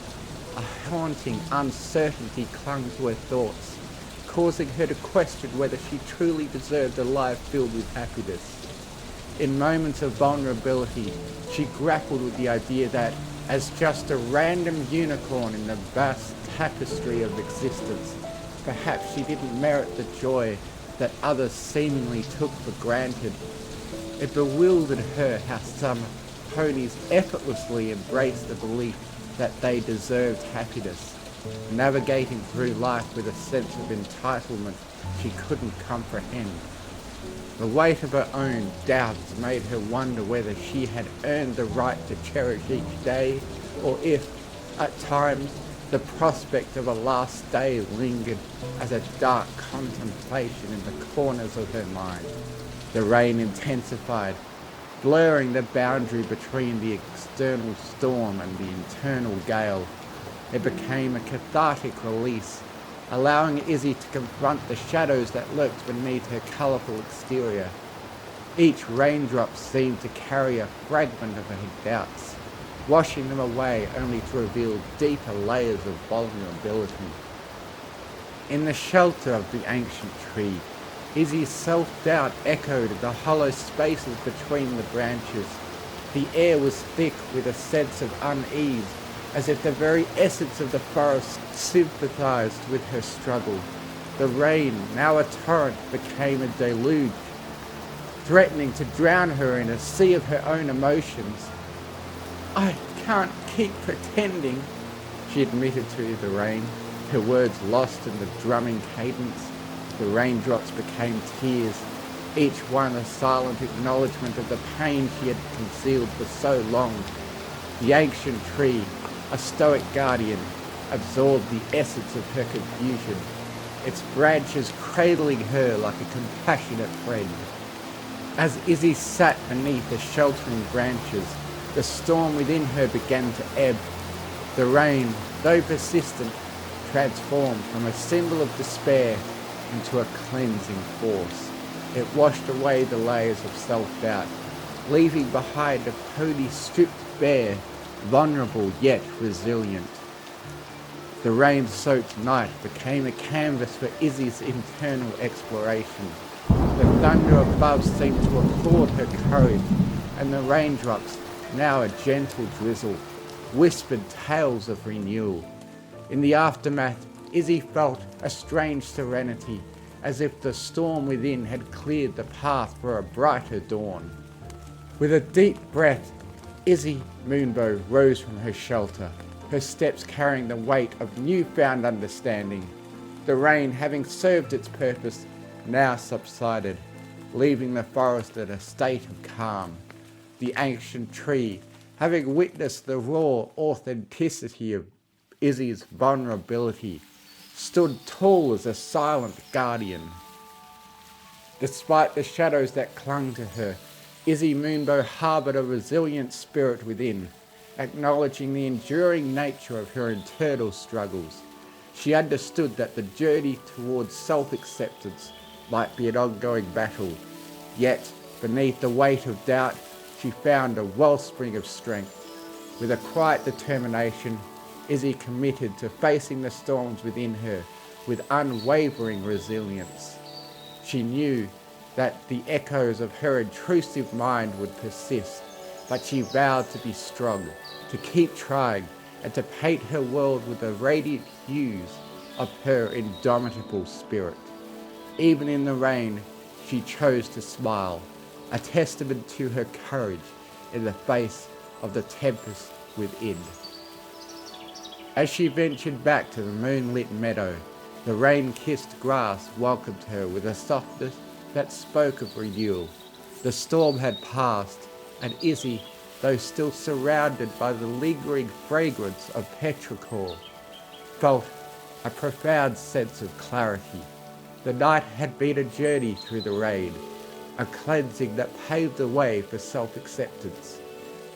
Speaker 1: A haunting uncertainty clung to her thoughts, causing her to question whether she truly deserved a life filled with happiness. In moments of vulnerability, she grappled with the idea that, as just a random unicorn in the vast tapestry of existence, perhaps she didn't merit the joy that others seemingly took for granted. It bewildered her how some ponies effortlessly embraced the belief that they deserved happiness, navigating through life with a sense of entitlement she couldn't comprehend. The weight of her own doubts made her wonder whether she had earned the right to cherish each day, or if, at times, the prospect of a last day lingered as a dark contemplation in the corners of her mind. The rain intensified, blurring the boundary between the external storm and the internal gale. It became a cathartic release, allowing Izzy to confront the shadows that lurked beneath her colourful exterior. Each raindrop seemed to carry a fragment of her doubts, washing them away only to reveal deeper layers of vulnerability. In the shelter of the ancient tree, Izzy's self-doubt echoed in the hollow spaces between the branches. The air was thick with a sense of unease, as if the very essence of the forest sympathized with her struggle. The rain, now a torrent, became a deluge, threatening to drown her in a sea of her own emotions. "I can't keep pretending," she admitted to the rain, her words lost in the drumming cadence. The raindrops became tears, each one a silent acknowledgement of the pain she had concealed for so long. The ancient tree, a stoic guardian, absorbed the essence of her confusion, its branches cradling her like a compassionate friend. As Izzy sat beneath the sheltering branches, the storm within her began to ebb. The rain, though persistent, transformed from a symbol of despair into a cleansing force. It washed away the layers of self-doubt, leaving behind a pony stripped bare, vulnerable yet resilient. The rain-soaked night became a canvas for Izzy's internal exploration. The thunder above seemed to applaud her courage, and the raindrops, now a gentle drizzle, whispered tales of renewal. In the aftermath, Izzy felt a strange serenity, as if the storm within had cleared the path for a brighter dawn. With a deep breath, Izzy Moonbow rose from her shelter, her steps carrying the weight of newfound understanding. The rain, having served its purpose, now subsided, leaving the forest in a state of calm. The ancient tree, having witnessed the raw authenticity of Izzy's vulnerability, stood tall as a silent guardian. Despite the shadows that clung to her, Izzy Moonbow harboured a resilient spirit within, acknowledging the enduring nature of her internal struggles. She understood that the journey towards self-acceptance might be an ongoing battle, yet beneath the weight of doubt, she found a wellspring of strength. With a quiet determination, Izzy committed to facing the storms within her with unwavering resilience. She knew that the echoes of her intrusive mind would persist, but she vowed to be strong, to keep trying, and to paint her world with the radiant hues of her indomitable spirit. Even in the rain, she chose to smile, a testament to her courage in the face of the tempest within. As she ventured back to the moonlit meadow, the rain-kissed grass welcomed her with a softness that spoke of renewal. The storm had passed, and Izzy, though still surrounded by the lingering fragrance of petrichor, felt a profound sense of clarity. The night had been a journey through the rain, a cleansing that paved the way for self-acceptance,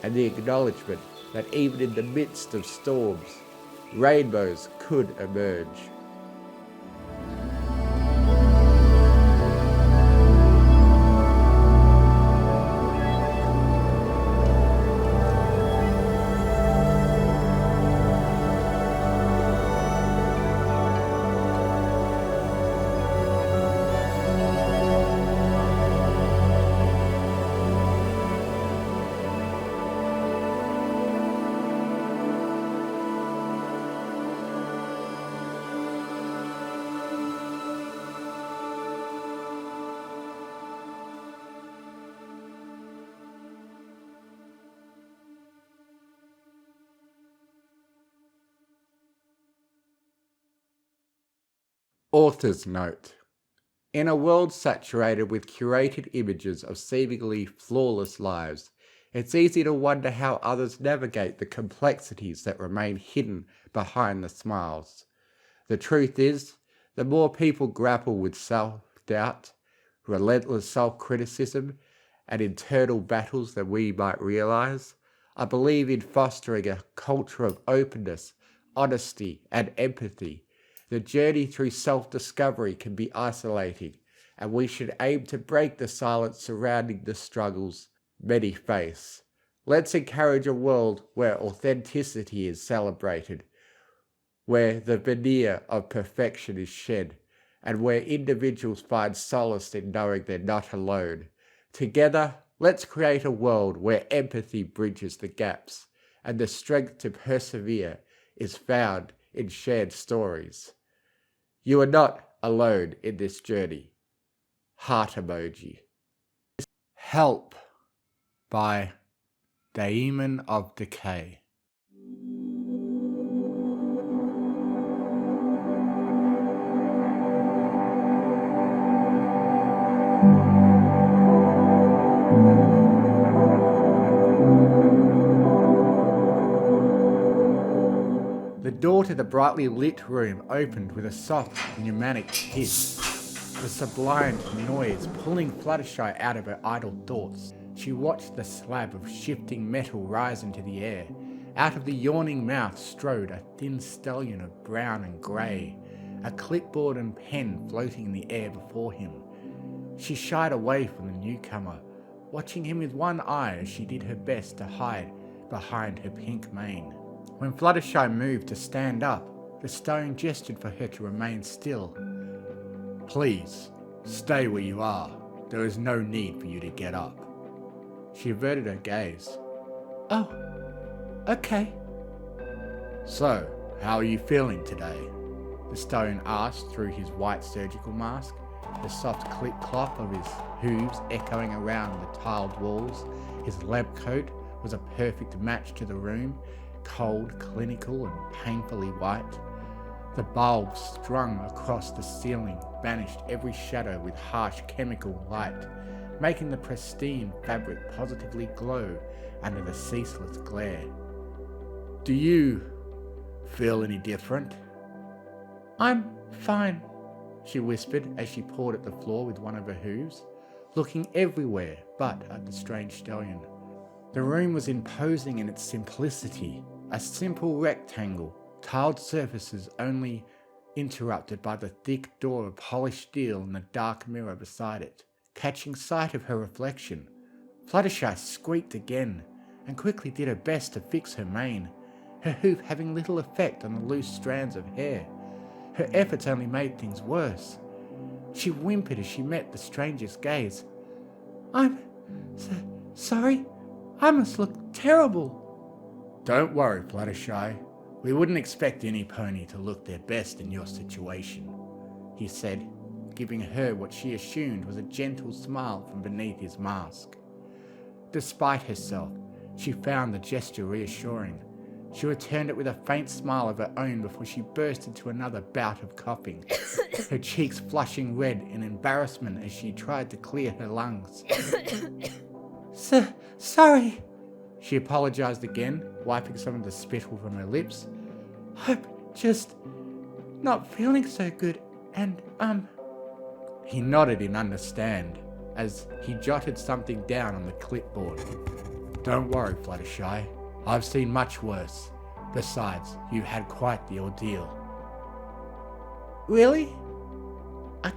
Speaker 1: and the acknowledgement that even in the midst of storms, rainbows could emerge. Author's note. In a world saturated with curated images of seemingly flawless lives, it's easy to wonder how others navigate the complexities that remain hidden behind the smiles. The truth is, the more people grapple with self-doubt, relentless self-criticism, and internal battles than we might realize, I believe in fostering a culture of openness, honesty, and empathy. The journey through self-discovery can be isolating, and we should aim to break the silence surrounding the struggles many face. Let's encourage a world where authenticity is celebrated, where the veneer of perfection is shed, and where individuals find solace in knowing they're not alone. Together, let's create a world where empathy bridges the gaps, and the strength to persevere is found in shared stories. You are not alone in this journey. Heart emoji. Help by Daemon of Decay. The door to the brightly lit room opened with a soft, pneumatic hiss, the sublime noise pulling Fluttershy out of her idle thoughts. She watched the slab of shifting metal rise into the air. Out of the yawning mouth strode a thin stallion of brown and grey, a clipboard and pen floating in the air before him. She shied away from the newcomer, watching him with one eye as she did her best to hide behind her pink mane. When Fluttershy moved to stand up, the stone gestured for her to remain still. Please, stay where you are. There is no need for you to get up. She averted her gaze. Oh, okay. So, how are you feeling today? The stone asked through his white surgical mask, the soft clip-clop of his hooves echoing around the tiled walls. His lab coat was a perfect match to the room, cold, clinical, and painfully white. The bulbs strung across the ceiling banished every shadow with harsh chemical light, making the pristine fabric positively glow under the ceaseless glare. Do you feel any different? I'm fine, she whispered as she pawed at the floor with one of her hooves, looking everywhere but at the strange stallion. The room was imposing in its simplicity, a simple rectangle, tiled surfaces only interrupted by the thick door of polished steel and the dark mirror beside it. Catching sight of her reflection, Fluttershy squeaked again and quickly did her best to fix her mane, her hoof having little effect on the loose strands of hair. Her efforts only made things worse. She whimpered as she met the stranger's gaze. I'm sorry. I must look terrible. Don't worry, Fluttershy. We wouldn't expect any pony to look their best in your situation, he said, giving her what she assumed was a gentle smile from beneath his mask. Despite herself, she found the gesture reassuring. She returned it with a faint smile of her own before she burst into another bout of coughing, her cheeks flushing red in embarrassment as she tried to clear her lungs. Sorry, she apologized again, wiping some of the spittle from her lips. I'm just not feeling so good, and He nodded in understand as he jotted something down on the clipboard. Don't worry, Fluttershy. I've seen much worse. Besides, you had quite the ordeal. Really? I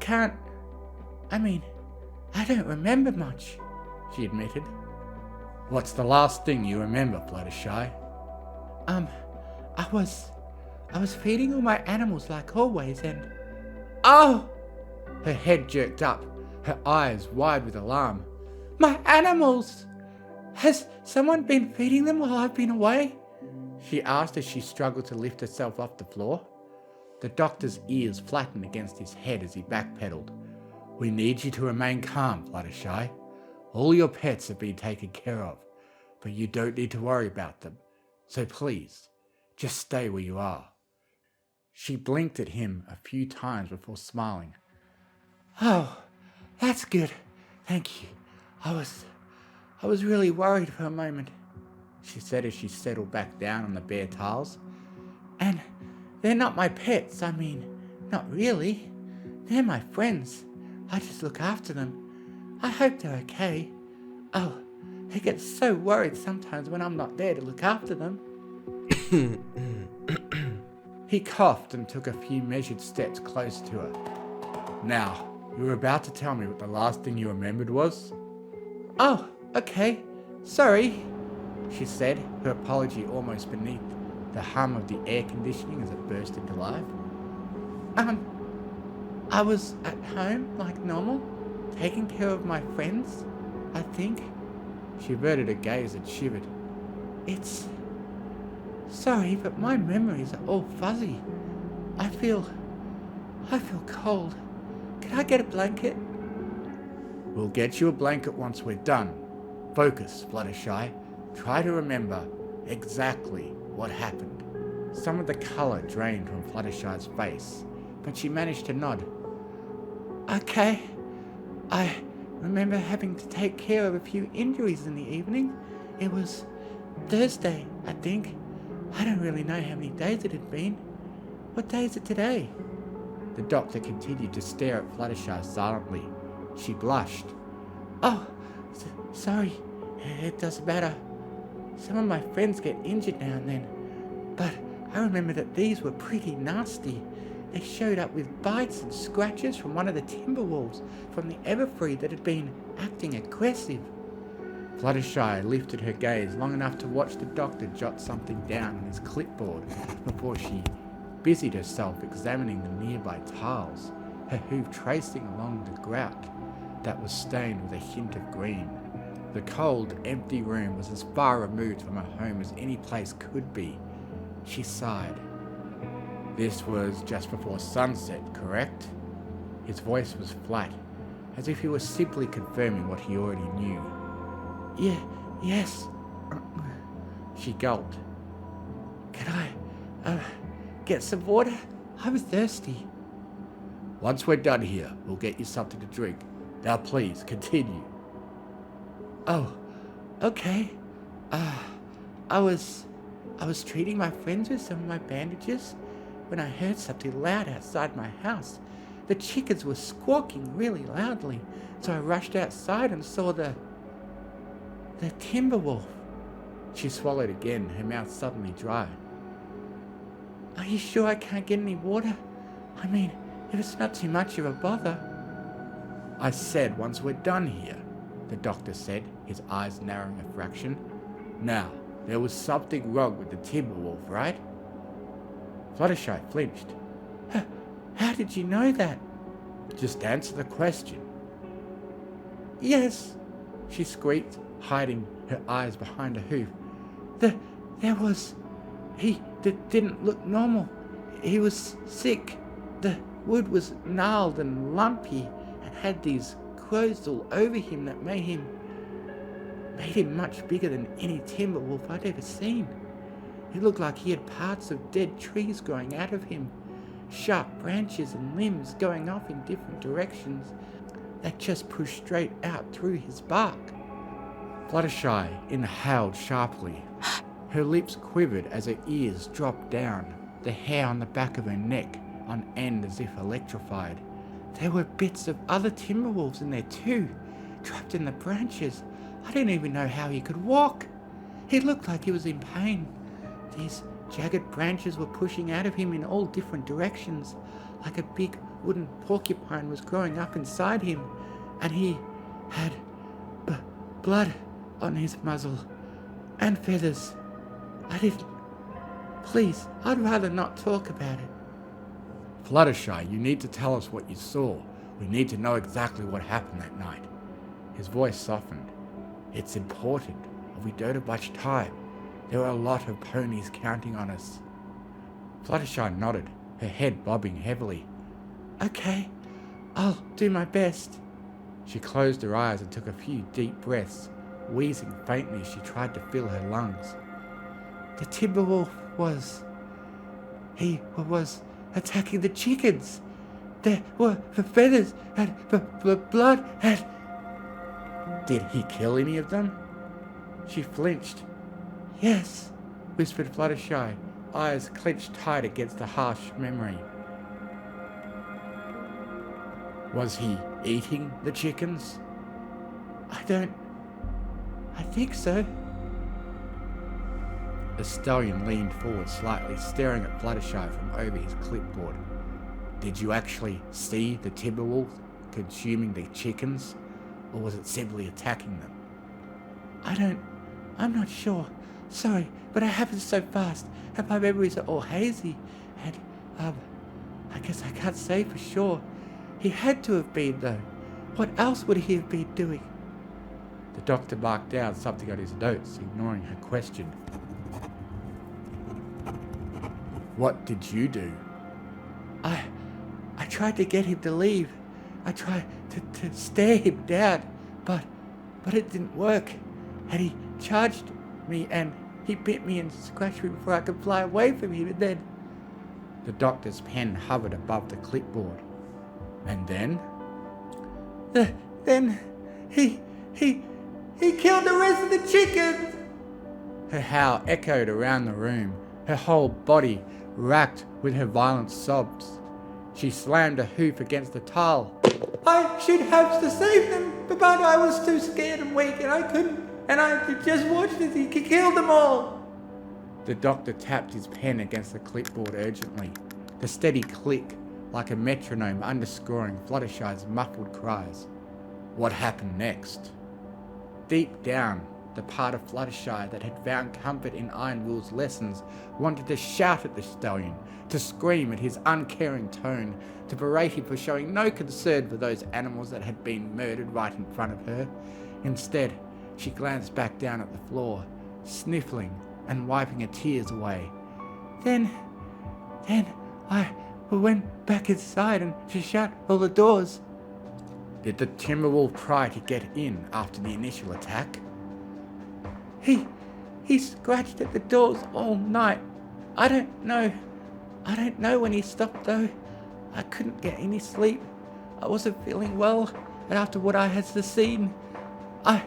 Speaker 1: don't remember much, she admitted. What's the last thing you remember, Fluttershy? I was feeding all my animals like always and... Oh! Her head jerked up, her eyes wide with alarm. My animals! Has someone been feeding them while I've been away? She asked as she struggled to lift herself off the floor. The doctor's ears flattened against his head as he backpedaled. We need you to remain calm, Fluttershy. All your pets have been taken care of, but you don't need to worry about them. So please, just stay where you are. She blinked at him a few times before smiling. "Oh, that's good. Thank you. I was really worried for a moment," she said as she settled back down on the bare tiles. "And they're not my pets, I mean, not really. They're my friends. I just look after them. I hope they're okay. Oh, I get so worried sometimes when I'm not there to look after them." He coughed and took a few measured steps closer to her. "Now, you were about to tell me what the last thing you remembered was?" "Oh, okay. Sorry," she said, her apology almost beneath the hum of the air conditioning as it burst into life. I was at home like normal, taking care of my friends, I think." She averted her gaze and shivered. "It's... Sorry, but my memories are all fuzzy. I feel cold. Can I get a blanket?" "We'll get you a blanket once we're done. Focus, Fluttershy. Try to remember exactly what happened." Some of the colour drained from Fluttershy's face, but she managed to nod. "Okay. I remember having to take care of a few injuries in the evening. It was Thursday, I think. I don't really know how many days it had been. What day is it today?" The doctor continued to stare at Fluttershy silently. She blushed. "Oh, sorry. It doesn't matter. Some of my friends get injured now and then, but I remember that these were pretty nasty. They showed up with bites and scratches from one of the timber wolves from the Everfree that had been acting aggressive." Fluttershy lifted her gaze long enough to watch the doctor jot something down on his clipboard before she busied herself examining the nearby tiles, her hoof tracing along the grout that was stained with a hint of green. The cold, empty room was as far removed from her home as any place could be. She sighed. "This was just before sunset, correct?" His voice was flat, as if he were simply confirming what he already knew. Yes. She gulped. "Can I get some water? I'm thirsty." "Once we're done here, we'll get you something to drink. Now please, continue." "Oh, okay. I was treating my friends with some of my bandages when I heard something loud outside my house. The chickens were squawking really loudly, so I rushed outside and saw the timber wolf." She swallowed again, her mouth suddenly dry. "Are you sure I can't get any water? I mean, if it's not too much of a bother." "I said once we're done here," the doctor said, his eyes narrowing a fraction. "Now, there was something wrong with the timber wolf, right?" Fluttershy flinched. How did you know that?" "Just answer the question." "Yes," she squeaked, hiding her eyes behind a hoof. He didn't look normal. He was sick. The wood was gnarled and lumpy and had these growths all over him that made him much bigger than any timber wolf I'd ever seen. It looked like he had parts of dead trees growing out of him, sharp branches and limbs going off in different directions that just pushed straight out through his bark." Fluttershy inhaled sharply. Her lips quivered as her ears dropped down, the hair on the back of her neck on end as if electrified. There were bits of other timber wolves in there too, trapped in the branches. I didn't even know how he could walk. He looked like he was in pain. These jagged branches were pushing out of him in all different directions, like a big wooden porcupine was growing up inside him, and he had blood on his muzzle and feathers. Please, I'd rather not talk about it." "Fluttershy, you need to tell us what you saw. We need to know exactly what happened that night." His voice softened. "It's important, or we don't have much time. There are a lot of ponies counting on us." Fluttershy nodded, her head bobbing heavily. "Okay, I'll do my best." She closed her eyes and took a few deep breaths, wheezing faintly as she tried to fill her lungs. "The timber wolf was attacking the chickens. There were feathers and blood and... Did he kill any of them? She flinched. Yes, whispered Fluttershy, eyes clenched tight against the harsh memory. Was he eating the chickens? I think so. The stallion leaned forward slightly, staring at Fluttershy from over his clipboard. Did you actually see the Timberwolf consuming the chickens, or was it simply attacking them? I'm not sure. Sorry, but it happened so fast, and my memories are all hazy, and, I guess I can't say for sure. He had to have been, though. What else would he have been doing? The doctor marked down something on his notes, ignoring her question. What did you do? I tried to get him to leave. I tried to stare him down, but it didn't work. And he charged me and he bit me and scratched me before I could fly away from him, and then... The doctor's pen hovered above the clipboard. And then? Then he killed the rest of the chickens! Her howl echoed around the room, her whole body racked with her violent sobs. She slammed a hoof against the tile. I should have saved them, but I was too scared and weak, and I couldn't, and I just watched as he killed them all. The doctor tapped his pen against the clipboard urgently, the steady click like a metronome underscoring Fluttershy's muffled cries. What happened next? Deep down, the part of Fluttershy that had found comfort in Ironwool's lessons wanted to shout at the stallion, to scream at his uncaring tone, to berate him for showing no concern for those animals that had been murdered right in front of her. Instead, she glanced back down at the floor, sniffling and wiping her tears away. Then I went back inside and she shut all the doors. Did the Timberwolf try to get in after the initial attack? He scratched at the doors all night. I don't know when he stopped, though. I couldn't get any sleep. I wasn't feeling well, and after what I had seen, I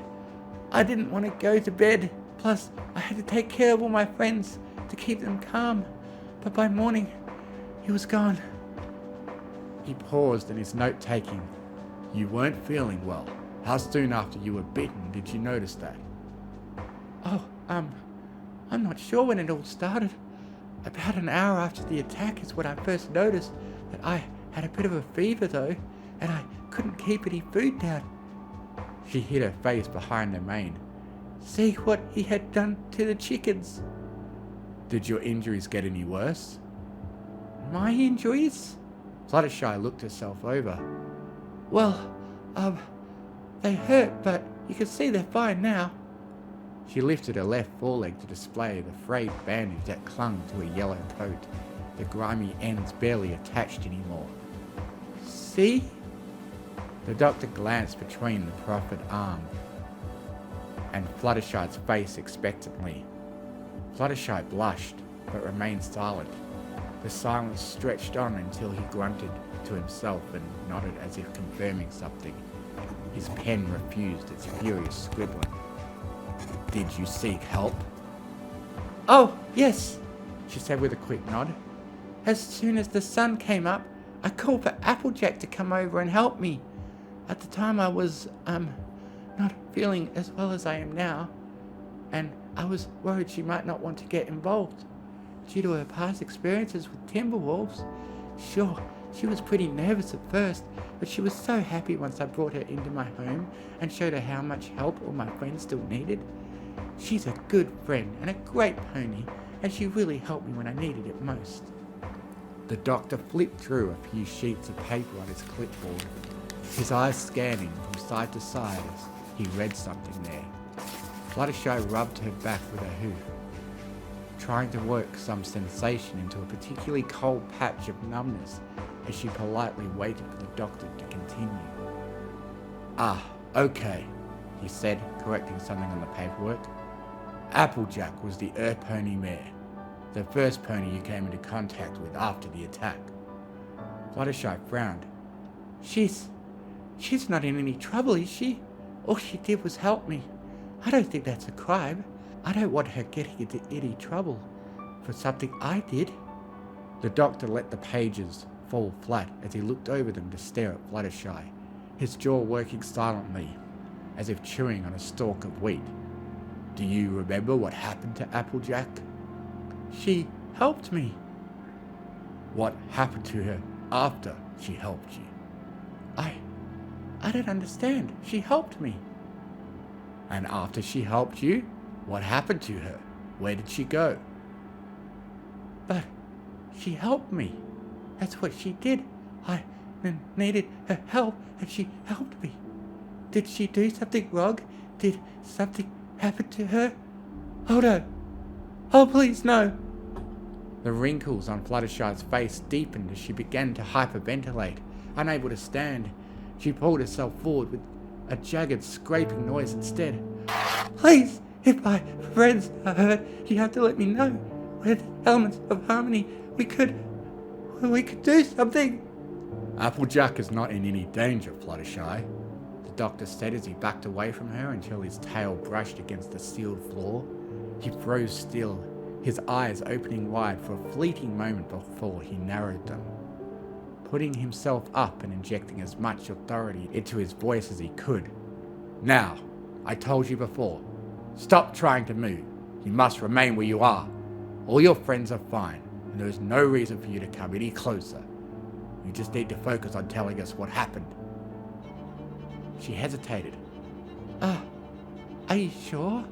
Speaker 1: didn't want to go to bed. Plus, I had to take care of all my friends to keep them calm. But by morning, he was gone. He paused in his note-taking. You weren't feeling well. How soon after you were bitten did you notice that? Oh, I'm not sure when it all started. About an hour after the attack is when I first noticed that I had a bit of a fever, though, and I couldn't keep any food down. She hid her face behind her mane. See what he had done to the chickens. Did your injuries get any worse? My injuries? Fluttershy looked herself over. Well, they hurt, but you can see they're fine now. She lifted her left foreleg to display the frayed bandage that clung to her yellow coat, the grimy ends barely attached anymore. See? The doctor glanced between the proffered arm and Fluttershy's face expectantly. Fluttershy blushed, but remained silent. The silence stretched on until he grunted to himself and nodded as if confirming something. His pen refused its furious scribbling. Did you seek help? Oh, yes, she said with a quick nod. As soon as the sun came up, I called for Applejack to come over and help me. At the time I was, not feeling as well as I am now, and I was worried she might not want to get involved. Due to her past experiences with Timberwolves, sure, she was pretty nervous at first, but she was so happy once I brought her into my home and showed her how much help all my friends still needed. She's a good friend and a great pony, and she really helped me when I needed it most. The doctor flipped through a few sheets of paper on his clipboard, his eyes scanning from side to side as he read something there. Fluttershy rubbed her back with her hoof, trying to work some sensation into a particularly cold patch of numbness as she politely waited for the doctor to continue. Ah, okay, he said, correcting something on the paperwork. Applejack was the pony mare, the first pony you came into contact with after the attack. Fluttershy frowned. She's not in any trouble, is she? All she did was help me. I don't think that's a crime. I don't want her getting into any trouble for something I did. The doctor let the pages fall flat as he looked over them to stare at Fluttershy, his jaw working silently, as if chewing on a stalk of wheat. Do you remember what happened to Applejack? She helped me. What happened to her after she helped you? I don't understand. She helped me. And after she helped you, what happened to her? Where did she go? But she helped me. That's what she did. I needed her help and she helped me. Did she do something wrong? Did something happen to her? Oh no. Oh please no. The wrinkles on Fluttershy's face deepened as she began to hyperventilate. Unable to stand, she pulled herself forward with a jagged scraping noise instead. Please, if my friends are hurt, you have to let me know. With elements of harmony, we could do something. Applejack is not in any danger, Fluttershy, the doctor said as he backed away from her until his tail brushed against the sealed floor. He froze still, his eyes opening wide for a fleeting moment before he narrowed them, putting himself up and injecting as much authority into his voice as he could. Now, I told you before, stop trying to move. You must remain where you are. All your friends are fine, and there is no reason for you to come any closer. You just need to focus on telling us what happened. She hesitated. Are you sure?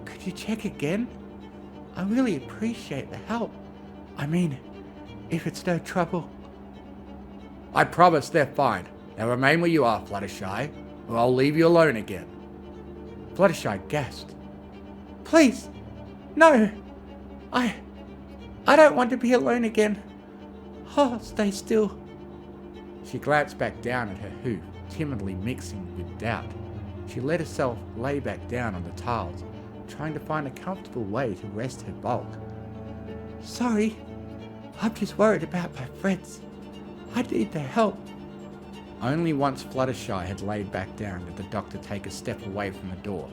Speaker 1: Could you check again? I really appreciate the help. I mean, if it's no trouble. I promise they're fine. Now remain where you are, Fluttershy, or I'll leave you alone again. Fluttershy gasped. Please, no. I don't want to be alone again. Oh, stay still. She glanced back down at her hoof, timidly mixing with doubt. She let herself lay back down on the tiles, trying to find a comfortable way to rest her bulk. Sorry, I'm just worried about my friends. I need their help. Only once Fluttershy had laid back down did the doctor take a step away from the door.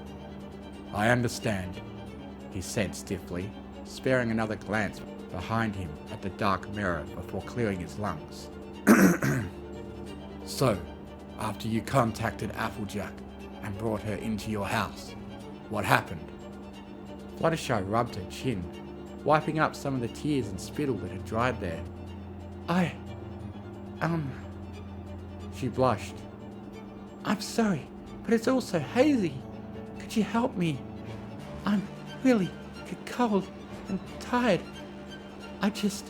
Speaker 1: I understand, he said stiffly, sparing another glance behind him at the dark mirror before clearing his lungs. So, after you contacted Applejack and brought her into your house, what happened? Fluttershy rubbed her chin, wiping up some of the tears and spittle that had dried there. She blushed. I'm sorry, but it's all so hazy. Could you help me? I'm really cold and tired. If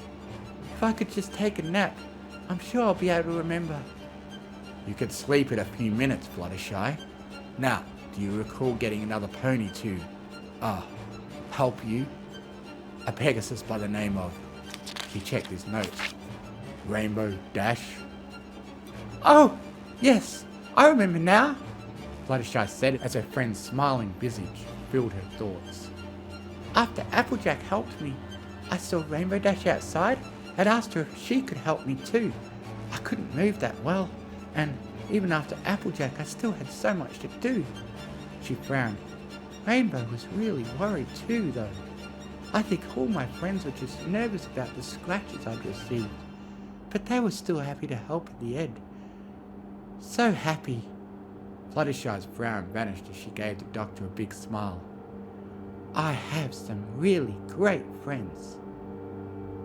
Speaker 1: I could just take a nap, I'm sure I'll be able to remember. You could sleep in a few minutes, Fluttershy. Now, do you recall getting another pony to, help you? A Pegasus by the name of, he checked his notes, Rainbow Dash? Oh, yes, I remember now, Fluttershy said as her friend's smiling visage filled her thoughts. After Applejack helped me, I saw Rainbow Dash outside and asked her if she could help me too. I couldn't move that well, and even after Applejack I still had so much to do. She frowned. Rainbow was really worried too though. I think all my friends were just nervous about the scratches I'd received, but they were still happy to help at the end. So happy. Fluttershy's frown vanished as she gave the doctor a big smile. I have some really great friends.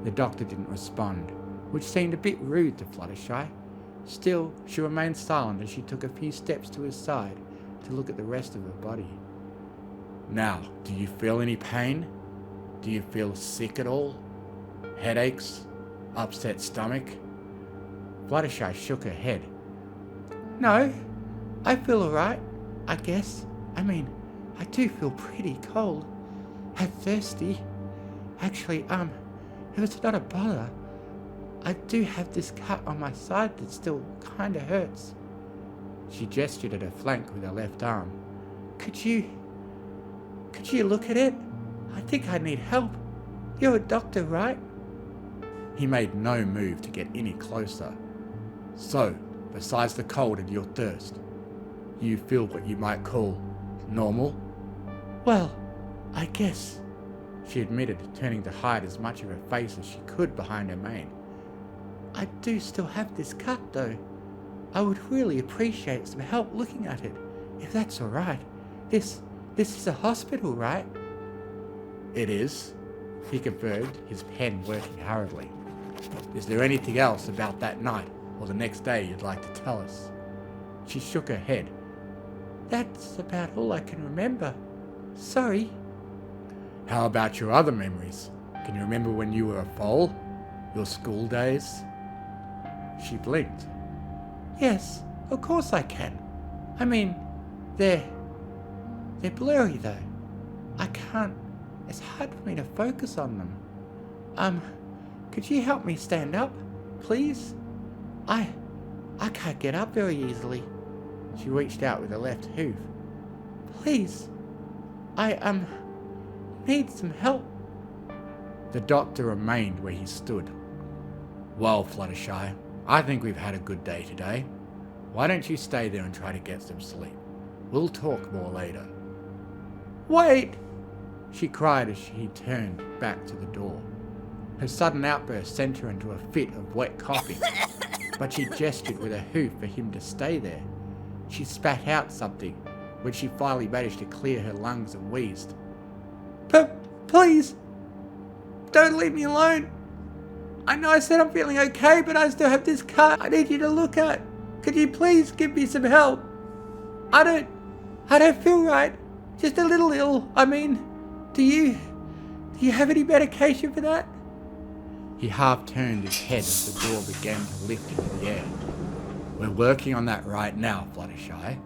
Speaker 1: The doctor didn't respond, which seemed a bit rude to Fluttershy. Still, she remained silent as she took a few steps to his side to look at the rest of her body. Now, do you feel any pain? Do you feel sick at all? Headaches? Upset stomach? Fluttershy shook her head. No, I feel alright, I guess. I mean, I do feel pretty cold and thirsty. Actually, if it's not a bother, I do have this cut on my side that still kinda hurts. She gestured at her flank with her left arm. Could you look at it? I think I need help. You're a doctor, right? He made no move to get any closer. So, besides the cold and your thirst, you feel what you might call normal? Well, I guess, she admitted, turning to hide as much of her face as she could behind her mane. I do still have this cut though. I would really appreciate some help looking at it, if that's all right. This is a hospital, right? It is, he confirmed, his pen working hurriedly. Is there anything else about that night or the next day you'd like to tell us? She shook her head. That's about all I can remember. Sorry. How about your other memories? Can you remember when you were a foal? Your school days? She blinked. Yes, of course I can. I mean, they're blurry though. I can't. It's hard for me to focus on them. Could you help me stand up, please? I can't get up very easily. She reached out with her left hoof. Please, I need some help. The doctor remained where he stood. Well, Fluttershy, I think we've had a good day today. Why don't you stay there and try to get some sleep? We'll talk more later. Wait! She cried as she turned back to the door. Her sudden outburst sent her into a fit of wet coughing, but she gestured with her hoof for him to stay there. She spat out something when she finally managed to clear her lungs and wheezed. Please, don't leave me alone. I know I said I'm feeling okay, but I still have this cut I need you to look at. Could you please give me some help? I don't feel right. Just a little ill. I mean, do you have any medication for that? He half turned his head as the door began to lift into the air. We're working on that right now, Fluttershy.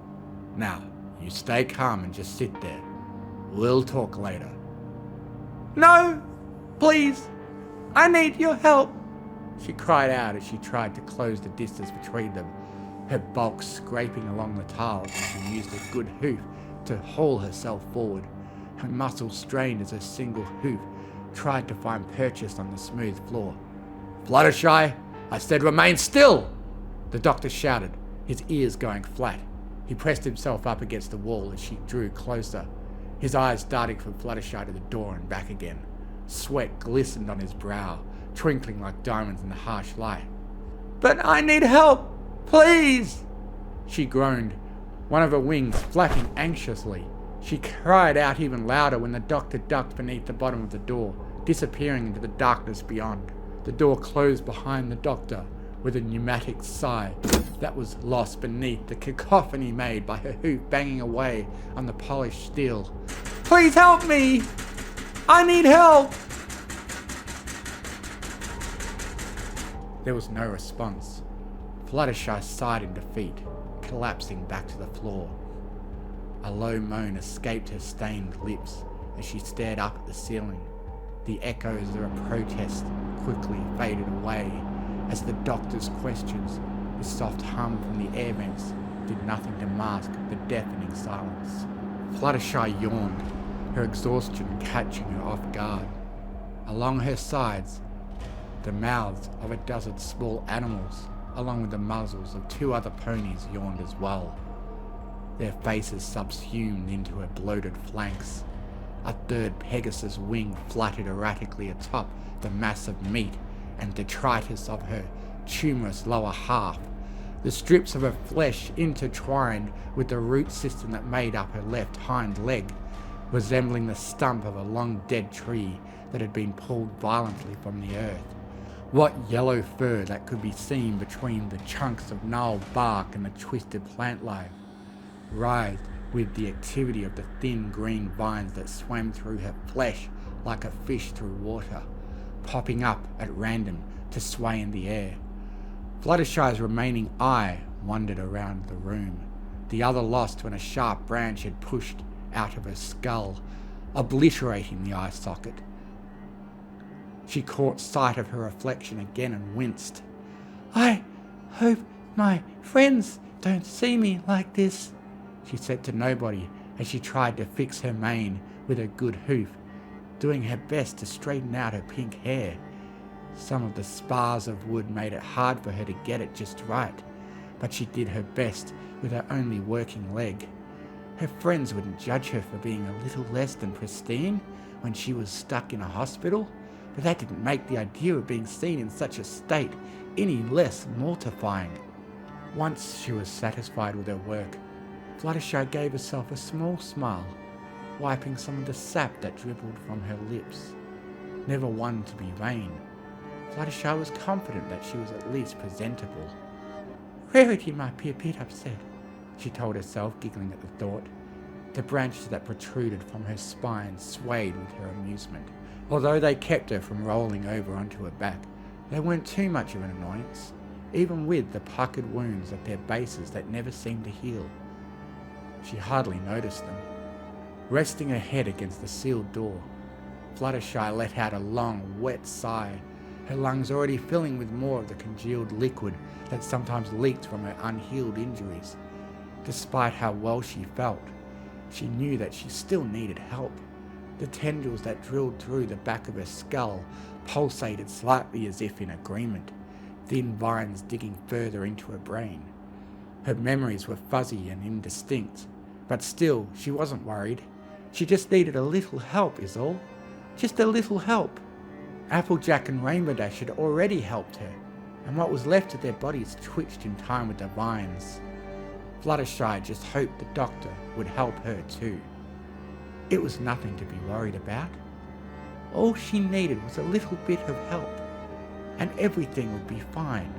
Speaker 1: Now, you stay calm and just sit there. We'll talk later. No! Please! I need your help! She cried out as she tried to close the distance between them, her bulk scraping along the tiles as she used a good hoof to haul herself forward. Her muscles strained as her single hoof tried to find purchase on the smooth floor. Fluttershy, I said remain still! The doctor shouted, his ears going flat. He pressed himself up against the wall as she drew closer, his eyes darting from Fluttershy to the door and back again. Sweat glistened on his brow, twinkling like diamonds in the harsh light. But I need help! Please! She groaned, one of her wings flapping anxiously. She cried out even louder when the doctor ducked beneath the bottom of the door, disappearing into the darkness beyond. The door closed behind the doctor with a pneumatic sigh that was lost beneath the cacophony made by her hoof banging away on the polished steel. Please help me! I need help! There was no response. Fluttershy sighed in defeat, collapsing back to the floor. A low moan escaped her stained lips as she stared up at the ceiling. The echoes of her protest quickly faded away as the doctor's questions, the soft hum from the air vents, did nothing to mask the deafening silence. Fluttershy yawned, her exhaustion catching her off guard. Along her sides, the mouths of a dozen small animals, along with the muzzles of 2 other ponies, yawned as well, their faces subsumed into her bloated flanks. A third Pegasus wing fluttered erratically atop the mass of meat and detritus of her tumorous lower half, the strips of her flesh intertwined with the root system that made up her left hind leg, resembling the stump of a long dead tree that had been pulled violently from the earth. What yellow fur that could be seen between the chunks of gnarled bark and the twisted plant life writhed with the activity of the thin green vines that swam through her flesh like a fish through water, popping up at random to sway in the air. Fluttershy's remaining eye wandered around the room, the other lost when a sharp branch had pushed out of her skull, obliterating the eye socket. She caught sight of her reflection again and winced. I hope my friends don't see me like this, she said to nobody as she tried to fix her mane with her good hoof, doing her best to straighten out her pink hair. Some of the spars of wood made it hard for her to get it just right, but she did her best with her only working leg. Her friends wouldn't judge her for being a little less than pristine when she was stuck in a hospital, but that didn't make the idea of being seen in such a state any less mortifying. Once she was satisfied with her work, Fluttershy gave herself a small smile, wiping some of the sap that dribbled from her lips. Never one to be vain, Fluttershy was confident that she was at least presentable. Rarity might be a bit upset, she told herself, giggling at the thought. The branches that protruded from her spine swayed with her amusement. Although they kept her from rolling over onto her back, they weren't too much of an annoyance, even with the puckered wounds at their bases that never seemed to heal. She hardly noticed them. Resting her head against the sealed door, Fluttershy let out a long, wet sigh, her lungs already filling with more of the congealed liquid that sometimes leaked from her unhealed injuries. Despite how well she felt, she knew that she still needed help. The tendrils that drilled through the back of her skull pulsated slightly as if in agreement, thin vines digging further into her brain. Her memories were fuzzy and indistinct, but still, she wasn't worried. She just needed a little help is all. Just a little help. Applejack and Rainbow Dash had already helped her, and what was left of their bodies twitched in time with the vines. Fluttershy just hoped the doctor would help her too. It was nothing to be worried about. All she needed was a little bit of help, and everything would be fine.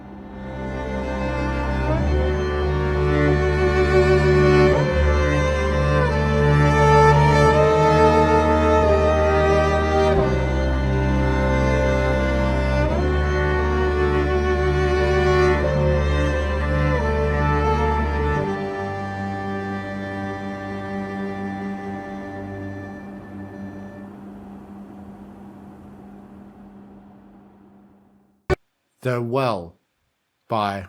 Speaker 1: The Well by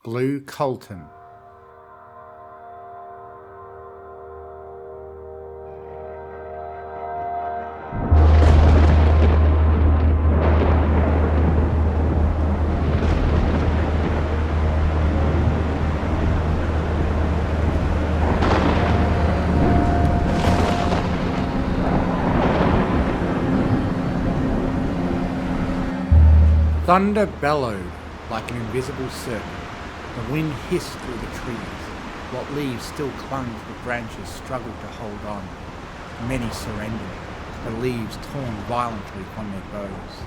Speaker 1: Blue Colton. Thunder bellowed like an invisible serpent. The wind hissed through the trees. What leaves still clung to the branches struggled to hold on. Many surrendered, the leaves torn violently from their bows.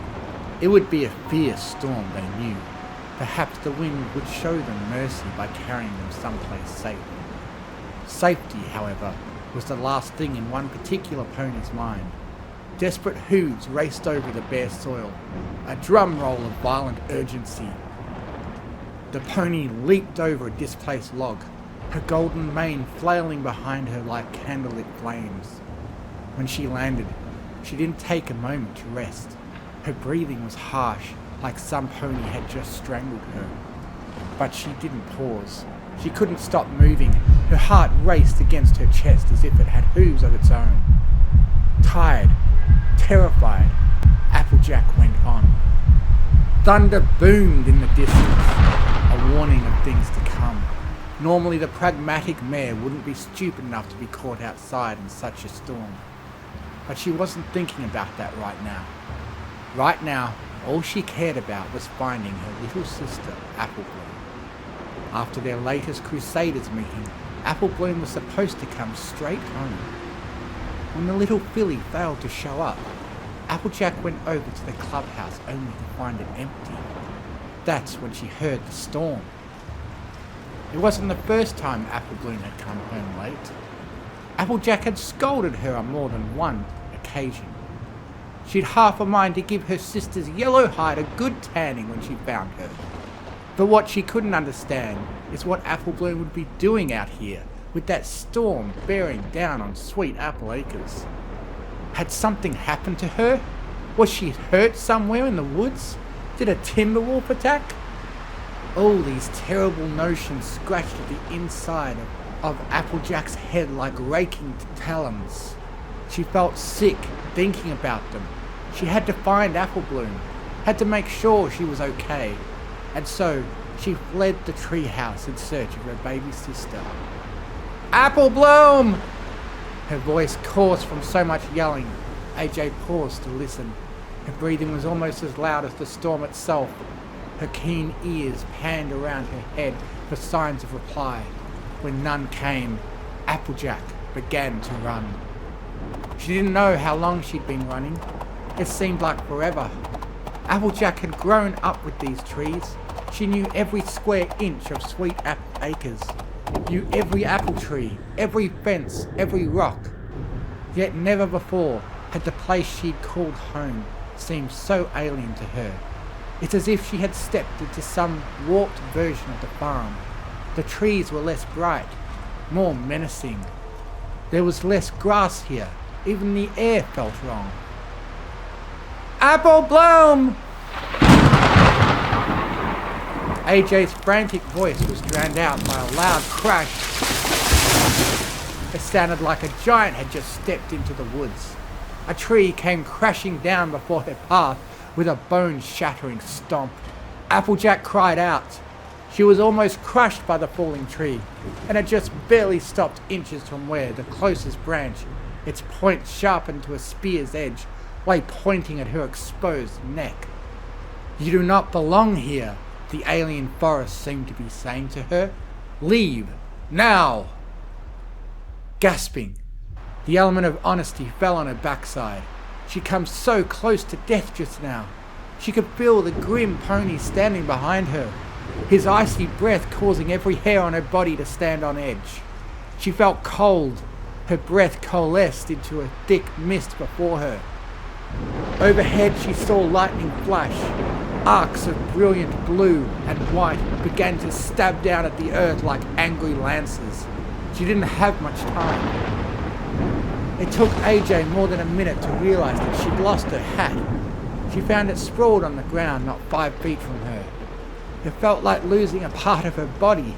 Speaker 1: It would be a fierce storm, they knew. Perhaps the wind would show them mercy by carrying them someplace safe. Safety, however, was the last thing in one particular pony's mind. Desperate hooves raced over the bare soil, a drum roll of violent urgency. The pony leaped over a displaced log, her golden mane flailing behind her like candlelit flames. When she landed, she didn't take a moment to rest. Her breathing was harsh, like some pony had just strangled her. But she didn't pause. She couldn't stop moving. Her heart raced against her chest as if it had hooves of its own. Tired, terrified, Applejack went on. Thunder boomed in the distance, a warning of things to come. Normally the pragmatic mare wouldn't be stupid enough to be caught outside in such a storm. But she wasn't thinking about that right now. Right now, all she cared about was finding her little sister, Applebloom. After their latest Crusaders meeting, Applebloom was supposed to come straight home. When the little filly failed to show up, Applejack went over to the clubhouse only to find it empty. That's when she heard the storm. It wasn't the first time Applebloom had come home late. Applejack had scolded her on more than one occasion. She'd half a mind to give her sister's yellow hide a good tanning when she found her. But what she couldn't understand is what Applebloom would be doing out here with that storm bearing down on Sweet Apple Acres. Had something happened to her? Was she hurt somewhere in the woods? Did a timber wolf attack? All these terrible notions scratched at the inside of Applejack's head like raking talons. She felt sick thinking about them. She had to find Applebloom. had to make sure she was okay, and so she fled the treehouse in search of her baby sister. Apple Bloom! Her voice coarse from so much yelling. AJ paused to listen. Her breathing was almost as loud as the storm itself. Her keen ears panned around her head for signs of reply. When none came, Applejack began to run. She didn't know how long she'd been running. It seemed like forever. Applejack had grown up with these trees. She knew every square inch of Sweet Apple Acres. Knew every apple tree, every fence, every rock. Yet never before had the place she'd called home seemed so alien to her. It's as if she had stepped into some warped version of the farm. The trees were less bright, more menacing. There was less grass here. Even the air felt wrong. Apple Bloom! AJ's frantic voice was drowned out by a loud crash. It sounded like a giant had just stepped into the woods. A tree came crashing down before her path with a bone-shattering stomp. Applejack cried out. She was almost crushed by the falling tree, and had just barely stopped inches from where the closest branch, its point sharpened to a spear's edge, lay pointing at her exposed neck. You do not belong here, the alien forest seemed to be saying to her. Leave, now! Gasping, the element of honesty fell on her backside. She'd come so close to death just now. She could feel the grim pony standing behind her, his icy breath causing every hair on her body to stand on edge. She felt cold. Her breath coalesced into a thick mist before her. Overhead she saw lightning flash. Arcs of brilliant blue and white began to stab down at the earth like angry lances. She didn't have much time. It took AJ more than a minute to realize that she'd lost her hat. She found it sprawled on the ground not 5 feet from her. It felt like losing a part of her body.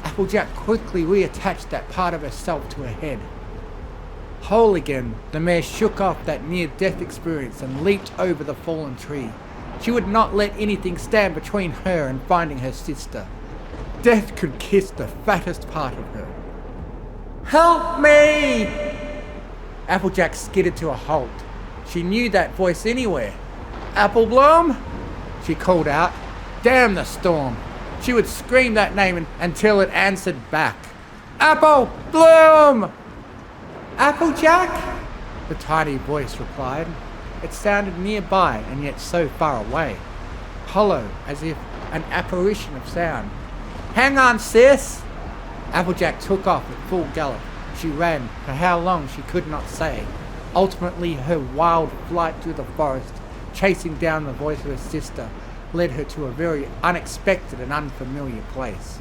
Speaker 1: Applejack quickly reattached that part of herself to her head. Whole again, the mare shook off that near-death experience and leaped over the fallen tree. She would not let anything stand between her and finding her sister. Death could kiss the fattest part of her. Help me! Applejack skidded to a halt. She knew that voice anywhere. Apple Bloom? She called out. Damn the storm. She would scream that name until it answered back. Apple Bloom! Applejack? The tiny voice replied. It sounded nearby and yet so far away. Hollow, as if an apparition of sound. Hang on, sis! Applejack took off at full gallop. She ran for how long she could not say. Ultimately, her wild flight through the forest, chasing down the voice of her sister, led her to a very unexpected and unfamiliar place.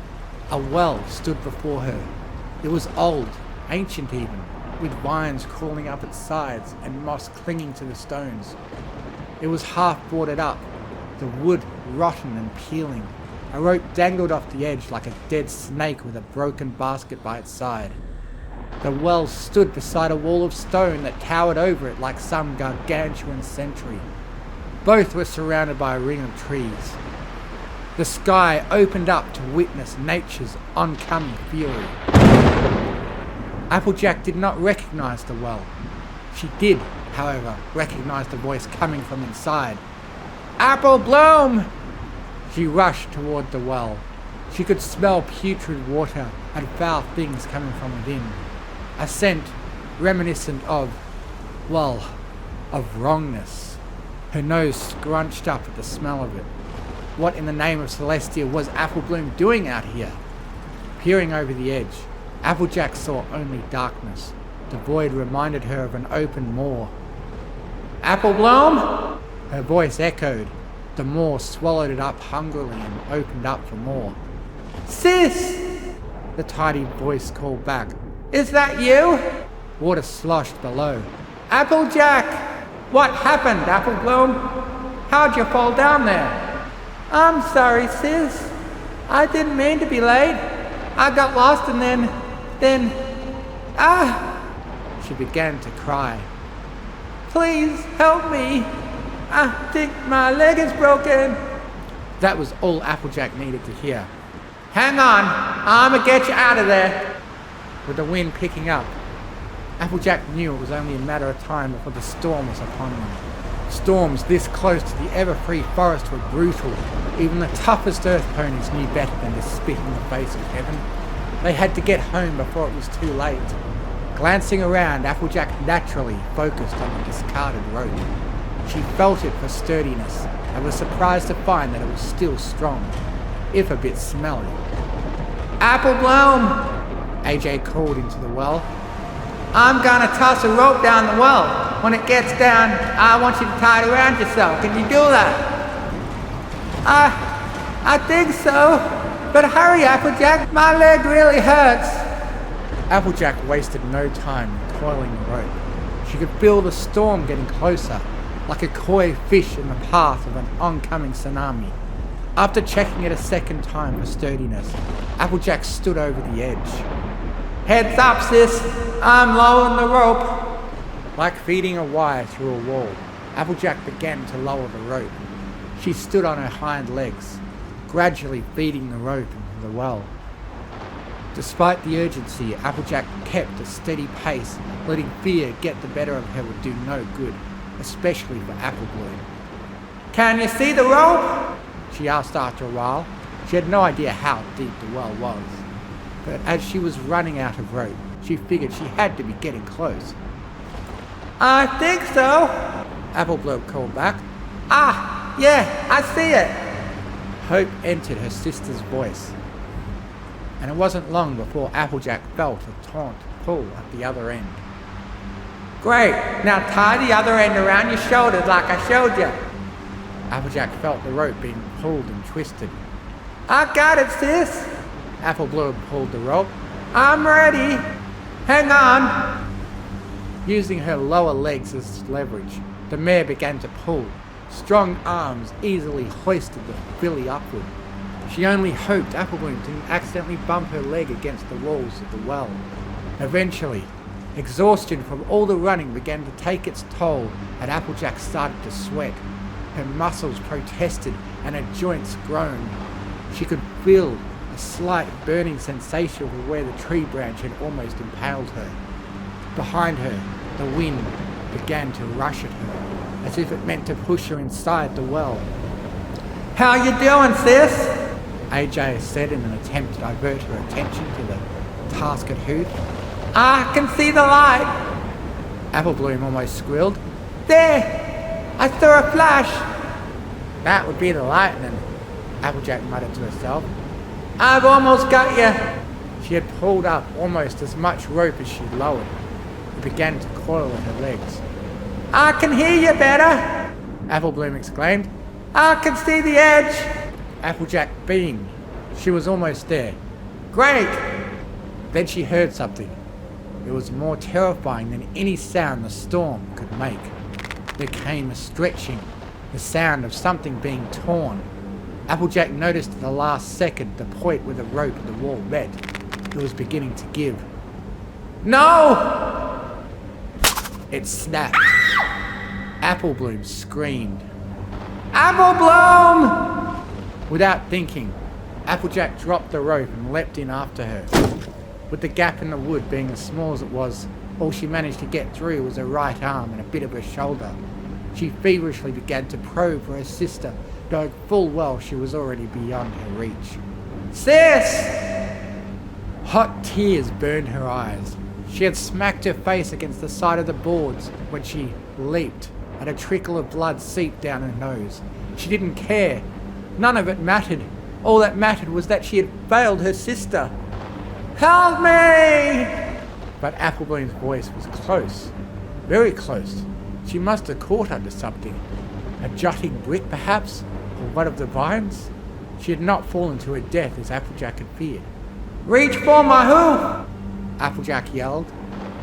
Speaker 1: A well stood before her. It was old, ancient even, with vines crawling up its sides and moss clinging to the stones. It was half boarded up, the wood rotten and peeling. A rope dangled off the edge like a dead snake with a broken basket by its side. The well stood beside a wall of stone that towered over it like some gargantuan sentry. Both were surrounded by a ring of trees. The sky opened up to witness nature's oncoming fury. Applejack did not recognize the well. She did, however, recognize the voice coming from inside. Apple Bloom! She rushed toward the well. She could smell putrid water and foul things coming from within. A scent reminiscent of wrongness. Her nose scrunched up at the smell of it. What in the name of Celestia was Apple Bloom doing out here? Peering over the edge, Applejack saw only darkness. The void reminded her of an open maw. Apple Bloom? Her voice echoed. The maw swallowed it up hungrily and opened up for more. Sis! The tiny voice called back. Is that you? Water sloshed below. Applejack! What happened, Apple Bloom? How'd you fall down there? I'm sorry, sis. I didn't mean to be late. I got lost and then... She began to cry. Please help me. I think my leg is broken. That was all Applejack needed to hear. Hang on, I'ma get you out of there. With the wind picking up, Applejack knew it was only a matter of time before the storm was upon them. Storms this close to the ever-free forest were brutal. Even the toughest earth ponies knew better than to spit in the face of heaven. They had to get home before it was too late. Glancing around, Applejack naturally focused on the discarded rope. She felt it for sturdiness and was surprised to find that it was still strong, if a bit smelly. Apple Bloom! AJ called into the well. I'm gonna toss a rope down the well. When it gets down, I want you to tie it around yourself. Can you do that? I think so. But hurry, Applejack. My leg really hurts. Applejack wasted no time coiling the rope. She could feel the storm getting closer, like a koi fish in the path of an oncoming tsunami. After checking it a second time for sturdiness, Applejack stood over the edge. Heads up, sis. I'm lowering the rope. Like feeding a wire through a wall, Applejack began to lower the rope. She stood on her hind legs, gradually feeding the rope into the well. Despite the urgency, Applejack kept a steady pace. Letting fear get the better of her would do no good, especially for Apple Bloom. Can you see the rope? She asked after a while. She had no idea how deep the well was. But as she was running out of rope, she figured she had to be getting close. I think so, Apple Bloom called back. Yeah, I see it. Hope entered her sister's voice. And it wasn't long before Applejack felt a taut pull at the other end. Great, now tie the other end around your shoulders like I showed you. Applejack felt the rope being pulled and twisted. I got it, sis. Apple Bloom pulled the rope. I'm ready. Hang on. Using her lower legs as leverage, the mare began to pull. Strong arms easily hoisted the filly upward. She only hoped Apple Bloom didn't accidentally bump her leg against the walls of the well. Eventually, exhaustion from all the running began to take its toll, and Applejack started to sweat. Her muscles protested and her joints groaned. She could feel a slight burning sensation from where the tree branch had almost impaled her. Behind her, the wind began to rush at her, as if it meant to push her inside the well. How you doing, sis? AJ said in an attempt to divert her attention to the task at hand. I can see the light. Apple Bloom almost squealed. There! I saw a flash! That would be the lightning, Applejack muttered to herself. I've almost got you. She had pulled up almost as much rope as she'd lowered. It began to coil at her legs. I can hear you better, Apple Bloom exclaimed. I can see the edge. Applejack beamed. She was almost there. Great! Then she heard something. It was more terrifying than any sound the storm could make. There came a stretching, the sound of something being torn. Applejack noticed at the last second the point where the rope and the wall met. It was beginning to give. No! It snapped. Apple Bloom screamed. Apple Bloom! Without thinking, Applejack dropped the rope and leapt in after her. With the gap in the wood being as small as it was, all she managed to get through was her right arm and a bit of her shoulder. She feverishly began to probe for her sister, knowing full well she was already beyond her reach. Sis! Hot tears burned her eyes. She had smacked her face against the side of the boards when she leaped, and a trickle of blood seeped down her nose. She didn't care. None of it mattered. All that mattered was that she had failed her sister. Help me! But Apple Bloom's voice was close. Very close. She must have caught under something. A jutting brick, perhaps? Or one of the vines? She had not fallen to her death as Applejack had feared. Reach for my hoof! Applejack yelled.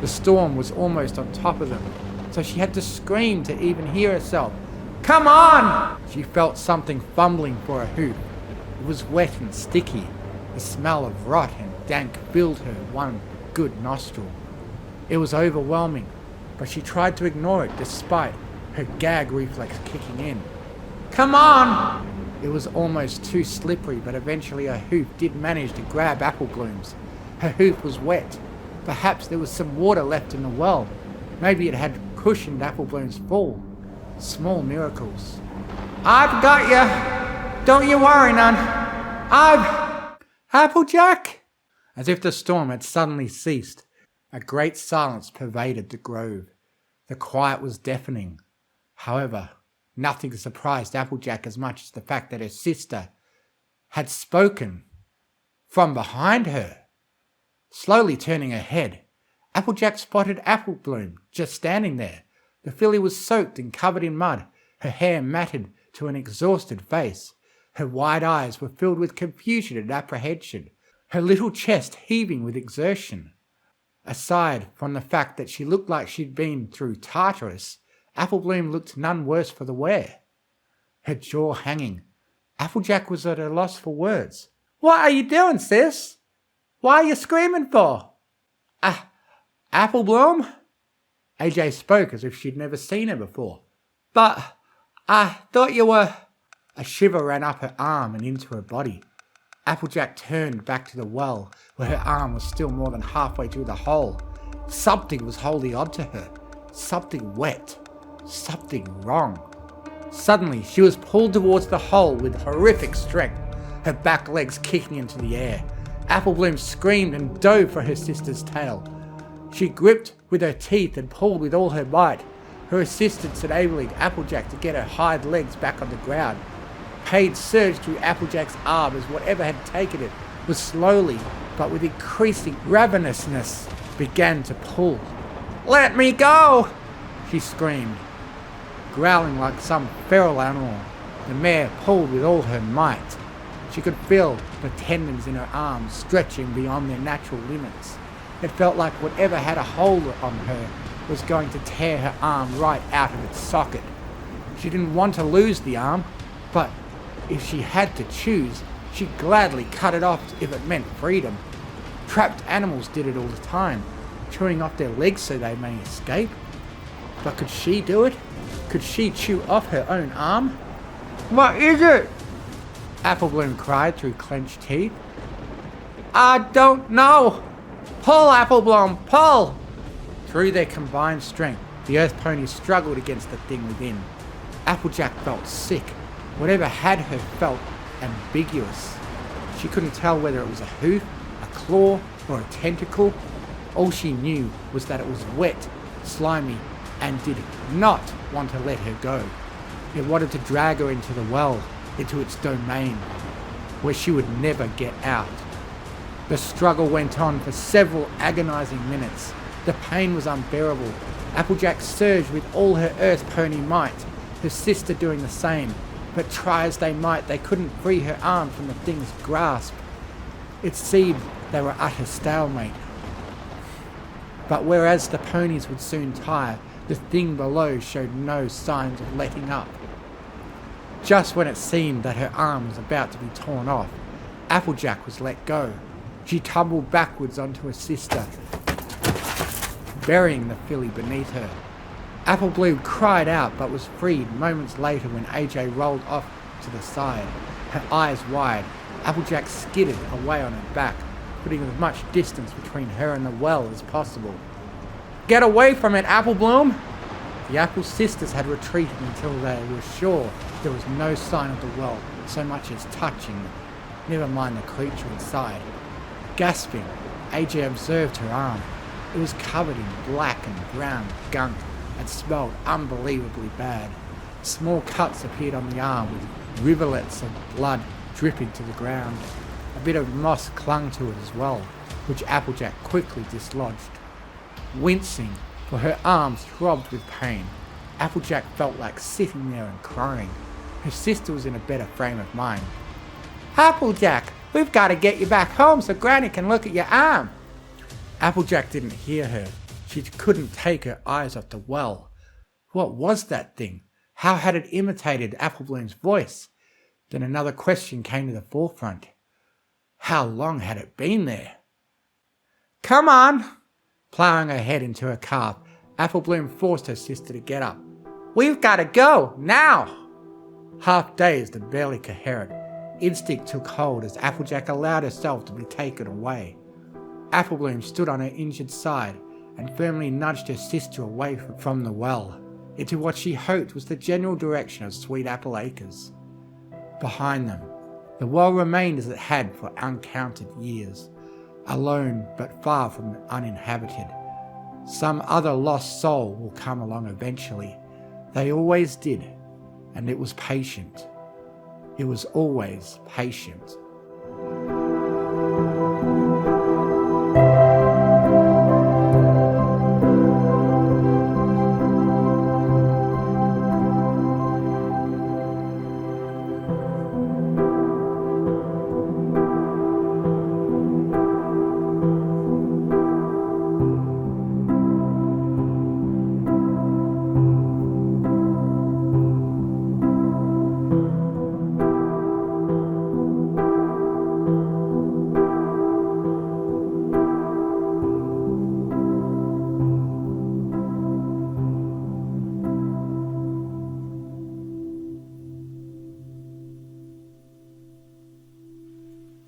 Speaker 1: The storm was almost on top of them, so she had to scream to even hear herself. Come on! She felt something fumbling for her hoof. It was wet and sticky. The smell of rot and dank filled her one good nostril. It was overwhelming, but she tried to ignore it despite her gag reflex kicking in. "Come on!" It was almost too slippery, but eventually her hoof did manage to grab Apple Bloom's. Her hoof was wet. Perhaps there was some water left in the well. Maybe it had cushioned Apple Bloom's fall. Small miracles. "I've got you! Don't you worry none! Applejack!" As if the storm had suddenly ceased, a great silence pervaded the grove. The quiet was deafening. However, nothing surprised Applejack as much as the fact that her sister had spoken from behind her. Slowly turning her head, Applejack spotted Apple Bloom just standing there. The filly was soaked and covered in mud, her hair matted to an exhausted face. Her wide eyes were filled with confusion and apprehension, her little chest heaving with exertion. Aside from the fact that she looked like she'd been through Tartarus, Apple Bloom looked none worse for the wear. Her jaw hanging, Applejack was at a loss for words. "What are you doing, sis? Why are you screaming for?" Apple Bloom?" AJ spoke as if she'd never seen her before. "But I thought you were..." A shiver ran up her arm and into her body. Applejack turned back to the well, where her arm was still more than halfway through the hole. Something was holding on to her. Something wet. Something wrong. Suddenly, she was pulled towards the hole with horrific strength, her back legs kicking into the air. Apple Bloom screamed and dove for her sister's tail. She gripped with her teeth and pulled with all her might, her assistance enabling Applejack to get her hind legs back on the ground. Pain surged through Applejack's arm as whatever had taken it was slowly, but with increasing ravenousness, began to pull. "Let me go!" she screamed. Growling like some feral animal, the mare pulled with all her might. She could feel the tendons in her arms stretching beyond their natural limits. It felt like whatever had a hold on her was going to tear her arm right out of its socket. She didn't want to lose the arm, but if she had to choose, she'd gladly cut it off if it meant freedom. Trapped animals did it all the time, chewing off their legs so they may escape. But could she do it? Could she chew off her own arm? "What is it?" Apple Bloom cried through clenched teeth. "I don't know. Pull, Apple Bloom, pull!" Through their combined strength, the earth ponies struggled against the thing within. Applejack felt sick. Whatever had her felt ambiguous. She couldn't tell whether it was a hoof, a claw, or a tentacle. All she knew was that it was wet, slimy, and did not want to let her go. It wanted to drag her into the well, into its domain, where she would never get out. The struggle went on for several agonizing minutes. The pain was unbearable. Applejack surged with all her earth pony might, her sister doing the same. But try as they might, they couldn't free her arm from the thing's grasp. It seemed they were at a stalemate. But whereas the ponies would soon tire, the thing below showed no signs of letting up. Just when it seemed that her arm was about to be torn off, Applejack was let go. She tumbled backwards onto her sister, burying the filly beneath her. Apple Bloom cried out but was freed moments later when AJ rolled off to the side, her eyes wide. Applejack skidded away on her back, putting as much distance between her and the well as possible. "Get away from it, Apple Bloom!" The Apple sisters had retreated until they were sure there was no sign of the well so much as touching them, never mind the creature inside. Gasping, AJ observed her arm. It was covered in black and brown gunk and smelled unbelievably bad. Small cuts appeared on the arm with rivulets of blood dripping to the ground. A bit of moss clung to it as well, which Applejack quickly dislodged. Wincing, for her arms throbbed with pain, Applejack felt like sitting there and crying. Her sister was in a better frame of mind. "Applejack, we've got to get you back home so Granny can look at your arm." Applejack didn't hear her. She couldn't take her eyes off the well. What was that thing? How had it imitated Apple Bloom's voice? Then another question came to the forefront. How long had it been there? "Come on!" Ploughing her head into her calf, Apple Bloom forced her sister to get up. We've got to go, now! Half dazed and barely coherent, instinct took hold as Applejack allowed herself to be taken away. Applebloom stood on her injured side and firmly nudged her sister away from the well, into what she hoped was the general direction of Sweet Apple Acres. Behind them, the well remained as it had for uncounted years, alone but far from uninhabited. Some other lost soul will come along eventually. They always did, and it was patient. It was always patient.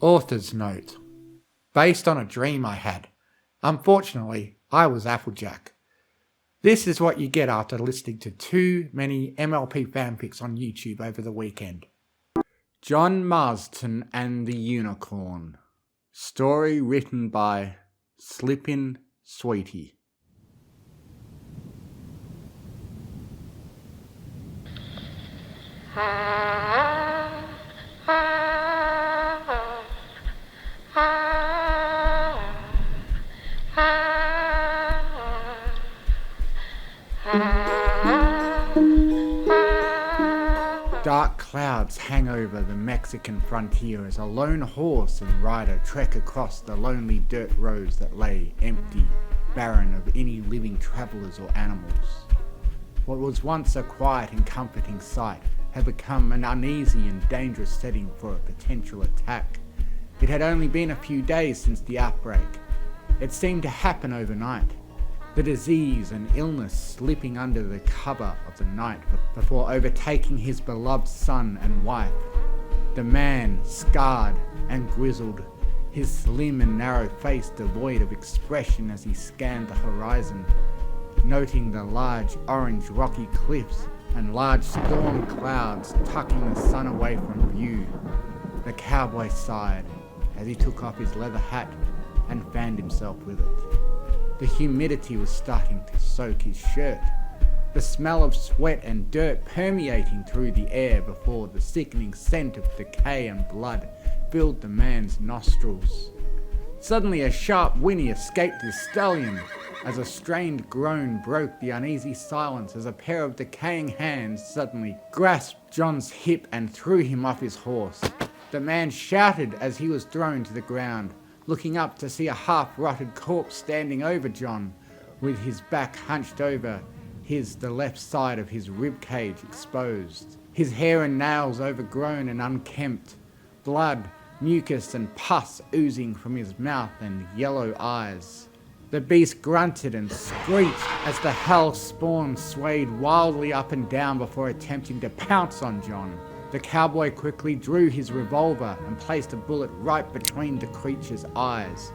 Speaker 1: Author's note. Based on a dream I had. Unfortunately, I was Applejack. This is what you get after listening to too many MLP fanfics on YouTube over the weekend. John Marston and the Unicorn. Story written by Slippin' Sweetie. Dark clouds hang over the Mexican frontier as a lone horse and rider trek across the lonely dirt roads that lay empty, barren of any living travellers or animals. What was once a quiet and comforting sight had become an uneasy and dangerous setting for a potential attack. It had only been a few days since the outbreak. It seemed to happen overnight. The disease and illness slipping under the cover of the night before overtaking his beloved son and wife. The man, scarred and grizzled, his slim and narrow face devoid of expression as he scanned the horizon, noting the large orange rocky cliffs and large storm clouds tucking the sun away from view. The cowboy sighed as he took off his leather hat and fanned himself with it. The humidity was starting to soak his shirt, the smell of sweat and dirt permeating through the air before the sickening scent of decay and blood filled the man's nostrils. Suddenly a sharp whinny escaped his stallion as a strained groan broke the uneasy silence as a pair of decaying hands suddenly grasped John's hip and threw him off his horse. The man shouted as he was thrown to the ground, looking up to see a half-rotted corpse standing over John, with his back hunched over the left side of his rib cage exposed, his hair and nails overgrown and unkempt, blood, mucus and pus oozing from his mouth and yellow eyes. The beast grunted and screeched as the hell spawn swayed wildly up and down before attempting to pounce on John. The cowboy quickly drew his revolver and placed a bullet right between the creature's eyes.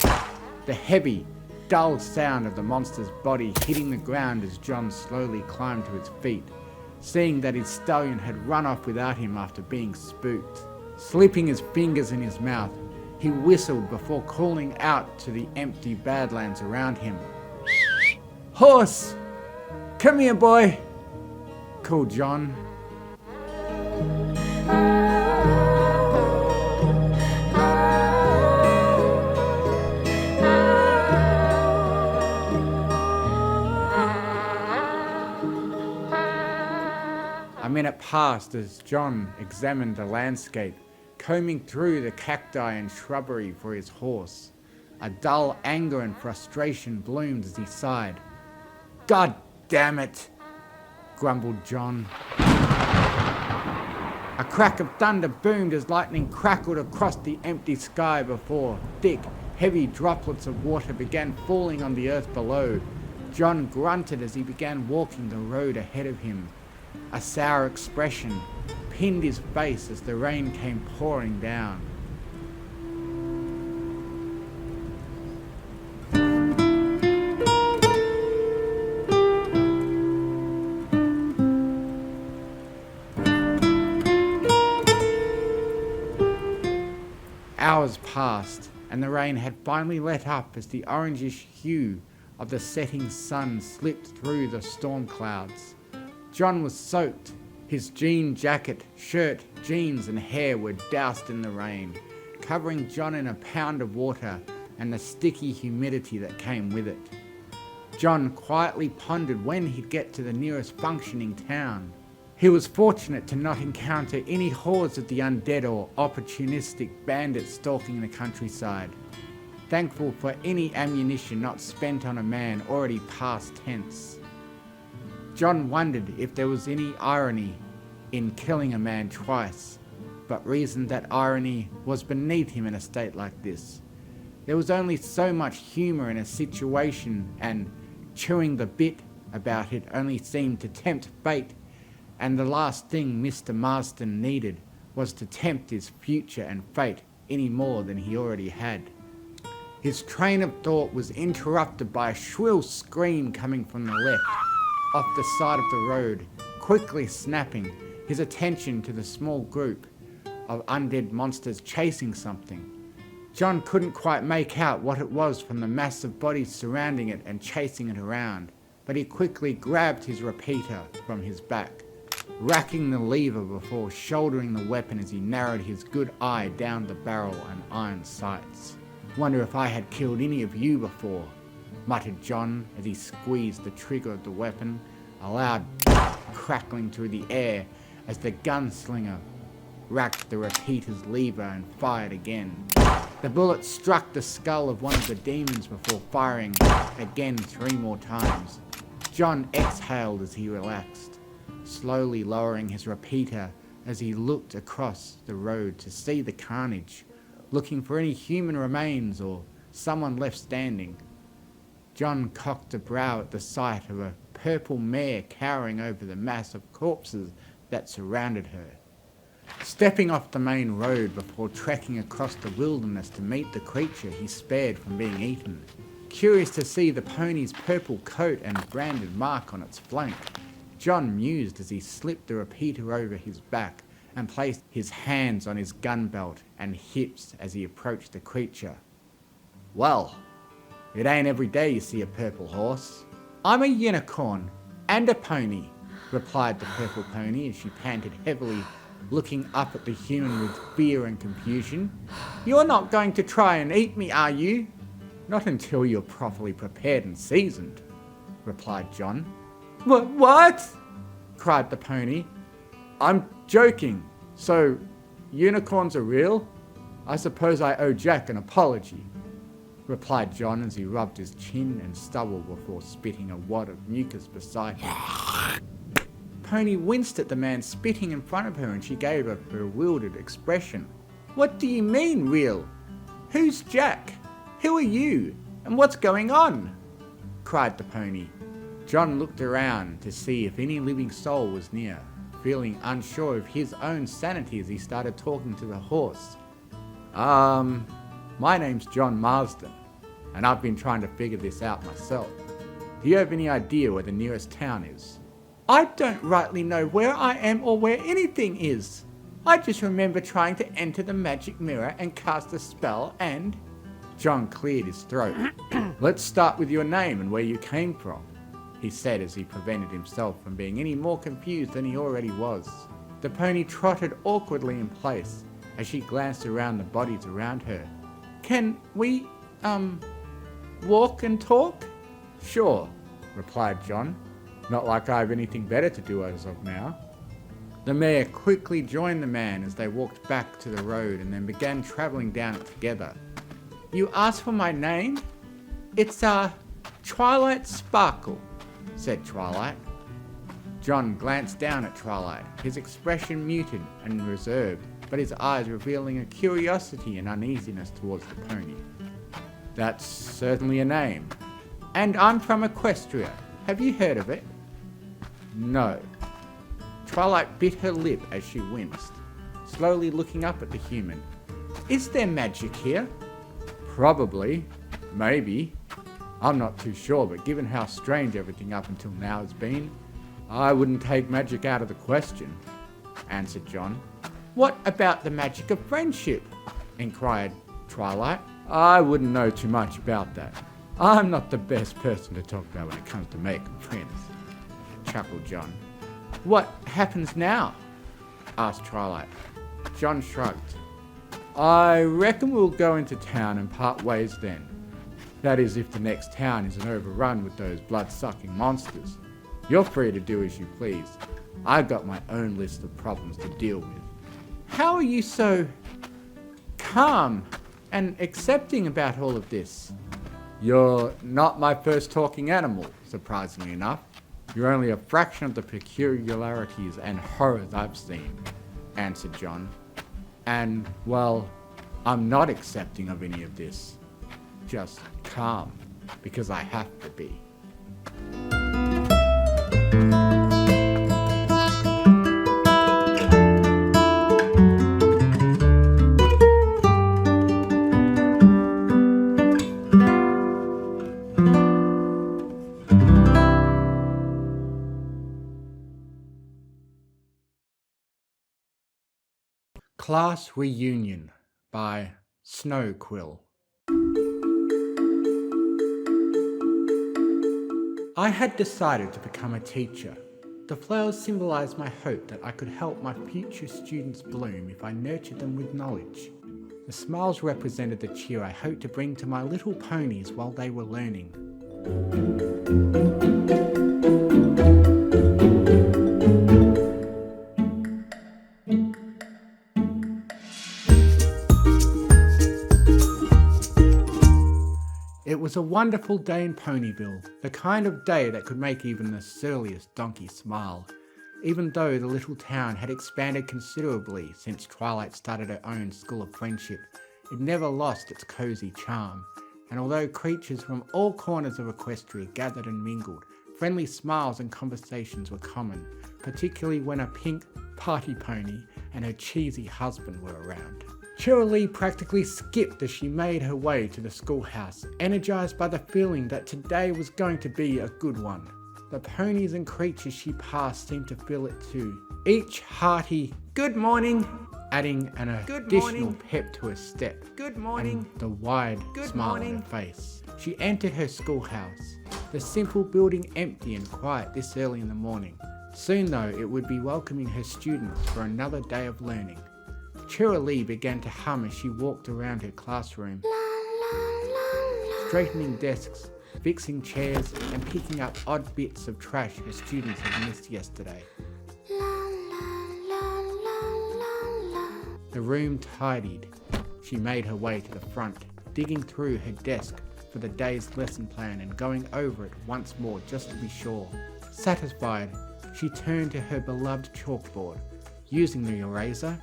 Speaker 1: The heavy, dull sound of the monster's body hitting the ground as John slowly climbed to his feet, seeing that his stallion had run off without him after being spooked. Slipping his fingers in his mouth, he whistled before calling out to the empty badlands around him. "Horse! Come here, boy!" called John. A minute passed as John examined the landscape, combing through the cacti and shrubbery for his horse. A dull anger and frustration bloomed as he sighed. "God damn it," grumbled John. A crack of thunder boomed as lightning crackled across the empty sky before thick, heavy droplets of water began falling on the earth below. John grunted as he began walking the road ahead of him, A sour expression pinned his face as the rain came pouring down. Hours passed, and the rain had finally let up as the orangish hue of the setting sun slipped through the storm clouds. John was soaked. His jean jacket, shirt, jeans and hair were doused in the rain, covering John in a pound of water and the sticky humidity that came with it. John quietly pondered when he'd get to the nearest functioning town. He was fortunate to not encounter any hordes of the undead or opportunistic bandits stalking the countryside. Thankful for any ammunition not spent on a man already past tense. John wondered if there was any irony in killing a man twice, but reasoned that irony was beneath him in a state like this. There was only so much humour in a situation, and chewing the bit about it only seemed to tempt fate, and the last thing Mr. Marston needed was to tempt his future and fate any more than he already had. His train of thought was interrupted by a shrill scream coming from the left, off the side of the road, quickly snapping his attention to the small group of undead monsters chasing something. John couldn't quite make out what it was from the mass of bodies surrounding it and chasing it around, but he quickly grabbed his repeater from his back, racking the lever before shouldering the weapon as he narrowed his good eye down the barrel and iron sights. "Wonder if I had killed any of you before," muttered John as he squeezed the trigger of the weapon, a loud crackling through the air as the gunslinger racked the repeater's lever and fired again. The bullet struck the skull of one of the demons before firing again 3 more times. John exhaled as he relaxed, slowly lowering his repeater as he looked across the road to see the carnage, looking for any human remains or someone left standing. John cocked a brow at the sight of a purple mare cowering over the mass of corpses that surrounded her. Stepping off the main road before trekking across the wilderness to meet the creature he spared from being eaten, curious to see the pony's purple coat and branded mark on its flank, John mused as he slipped the repeater over his back and placed his hands on his gun belt and hips as he approached the creature. "Well, it ain't every day you see a purple horse. I'm a unicorn and a pony," replied the purple pony as she panted heavily, looking up at the human with fear and confusion. "You're not going to try and eat me, are you?" "Not until you're properly prepared and seasoned," replied John. What? Cried the pony. "I'm joking. So, unicorns are real? I suppose I owe Jack an apology," replied John as he rubbed his chin and stubble before spitting a wad of mucus beside him. Pony winced at the man spitting in front of her, and she gave a bewildered expression. "What do you mean, real? Who's Jack? Who are you? And what's going on?" cried the pony. John looked around to see if any living soul was near, feeling unsure of his own sanity as he started talking to the horse. My name's John Marsden, and I've been trying to figure this out myself. Do you have any idea where the nearest town is?" "I don't rightly know where I am or where anything is. I just remember trying to enter the magic mirror and cast a spell and..." John cleared his throat. "Let's start with your name and where you came from," he said as he prevented himself from being any more confused than he already was. The pony trotted awkwardly in place as she glanced around the bodies around her. "Can we, walk and talk?" "Sure," replied John. "Not like I have anything better to do as of now." The mare quickly joined the man as they walked back to the road and then began travelling down it together. "You asked for my name? It's, Twilight Sparkle," said Twilight. John glanced down at Twilight, his expression muted and reserved, but his eyes revealing a curiosity and uneasiness towards the pony. "That's certainly a name. And I'm from Equestria. Have you heard of it?" "No." Twilight bit her lip as she winced, slowly looking up at the human. Is there magic here? Probably. Maybe. I'm not too sure, but given how strange everything up until now has been, I wouldn't take magic out of the question, answered John. What about the magic of friendship? Inquired Twilight. I wouldn't know too much about that. I'm not the best person to talk about when it comes to making friends, chuckled John. What happens now? Asked Twilight. John shrugged. I reckon we'll go into town and part ways then. That is, if the next town isn't overrun with those blood-sucking monsters. You're free to do as you please. I've got my own list of problems to deal with. How are you so calm and accepting about all of this? You're not my first talking animal, surprisingly enough. You're only a fraction of the peculiarities and horrors I've seen, answered John. And, well, I'm not accepting of any of this. Just calm, because I have to be. Class Reunion by Snow Quill. I had decided to become a teacher. The flowers symbolized my hope that I could help my future students bloom if I nurtured them with knowledge. The smiles represented the cheer I hoped to bring to my little ponies while they were learning. It was a wonderful day in Ponyville, the kind of day that could make even the surliest donkey smile. Even though the little town had expanded considerably since Twilight started her own school of friendship, it never lost its cozy charm. And although creatures from all corners of Equestria gathered and mingled, friendly smiles and conversations were common, particularly when a pink party pony and her cheesy husband were around. Cheerilee practically skipped as she made her way to the schoolhouse, energized by the feeling that today was going to be a good one. The ponies and creatures she passed seemed to feel it too, each hearty "Good morning," adding an additional pep to her step, and the wide smile on her face. She entered her schoolhouse, the simple building empty and quiet this early in the morning. Soon though, it would be welcoming her students for another day of learning. Cheerilee began to hum as she walked around her classroom, straightening desks, fixing chairs, and picking up odd bits of trash her students had missed yesterday. The room tidied. She made her way to the front, digging through her desk for the day's lesson plan and going over it once more just to be sure. Satisfied, she turned to her beloved chalkboard. Using the eraser,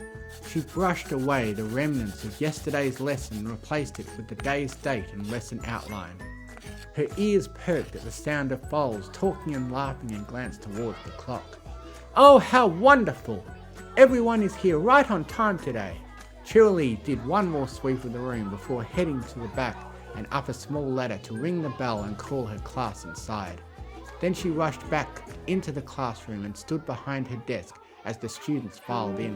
Speaker 1: she brushed away the remnants of yesterday's lesson and replaced it with the day's date and lesson outline. Her ears perked at the sound of foals talking and laughing and glanced towards the clock. Oh, how wonderful! Everyone is here right on time today. Cheerilee did one more sweep of the room before heading to the back and up a small ladder to ring the bell and call her class inside. Then she rushed back into the classroom and stood behind her desk as the students filed in.